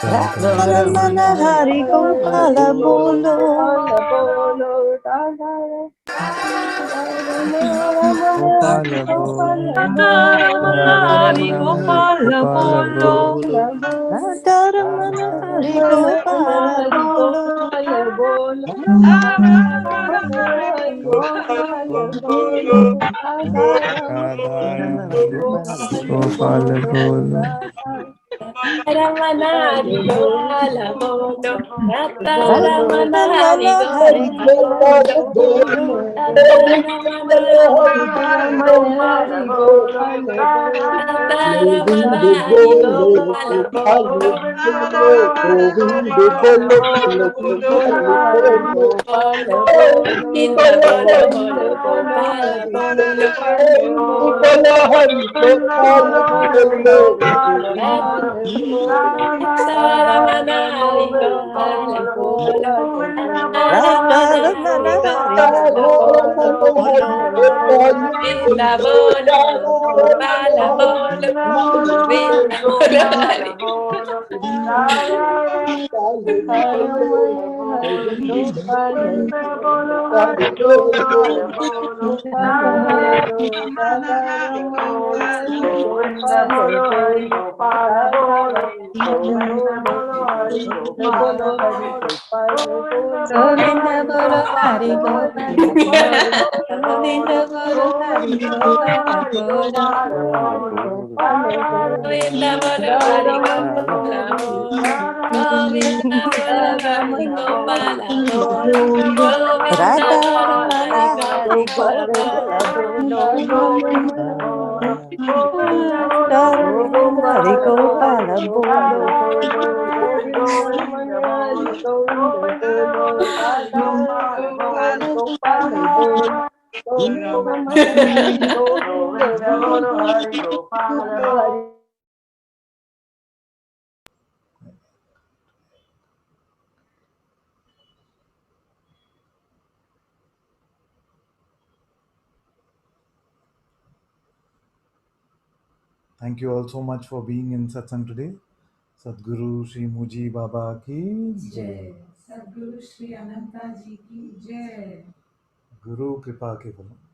Radharamana Hari Gopala Bolo. Gopala Bolo, Hari Radharamana Gopala Gopala Bolo. Bolo, Radharamana Hari Gopala Bolo. Radharamana Gopala Bolo. Ramanari Gopala Bolo, Rata Ramanari Radharamana Hari Gopala Gopala Bolo, Bolo. Rata Ramanari Gopala Bolo, Rata Ramanari Gopala Bolo, Govinda Bolo Bolo Gopala Bolo, Ramanari Gopala Bolo, Radharamana Ramanari Hari Gopala Gopala Bolo, Bolo. Govinda Bolo Gopala Bolo, Govinda Bolo Hari. Govinda Bolo Hari Gopala Bolo. Govinda Bolo Hari Gopala Bolo. Govinda Bolo Hari Gopala Bolo, Govinda Bolo Hari Gopala Bolo, Govinda Bolo Radharamana Hari Hari Gopala Gopala Bolo. Bolo. Radharamana Hari Gopala Bolo. Thank you all so much for being in Satsang today. Sadhguru Sri Muji Baba ki Jai. Sadhguru Sri Ananta Ji ki Jai. Guru Kripa Kevalam.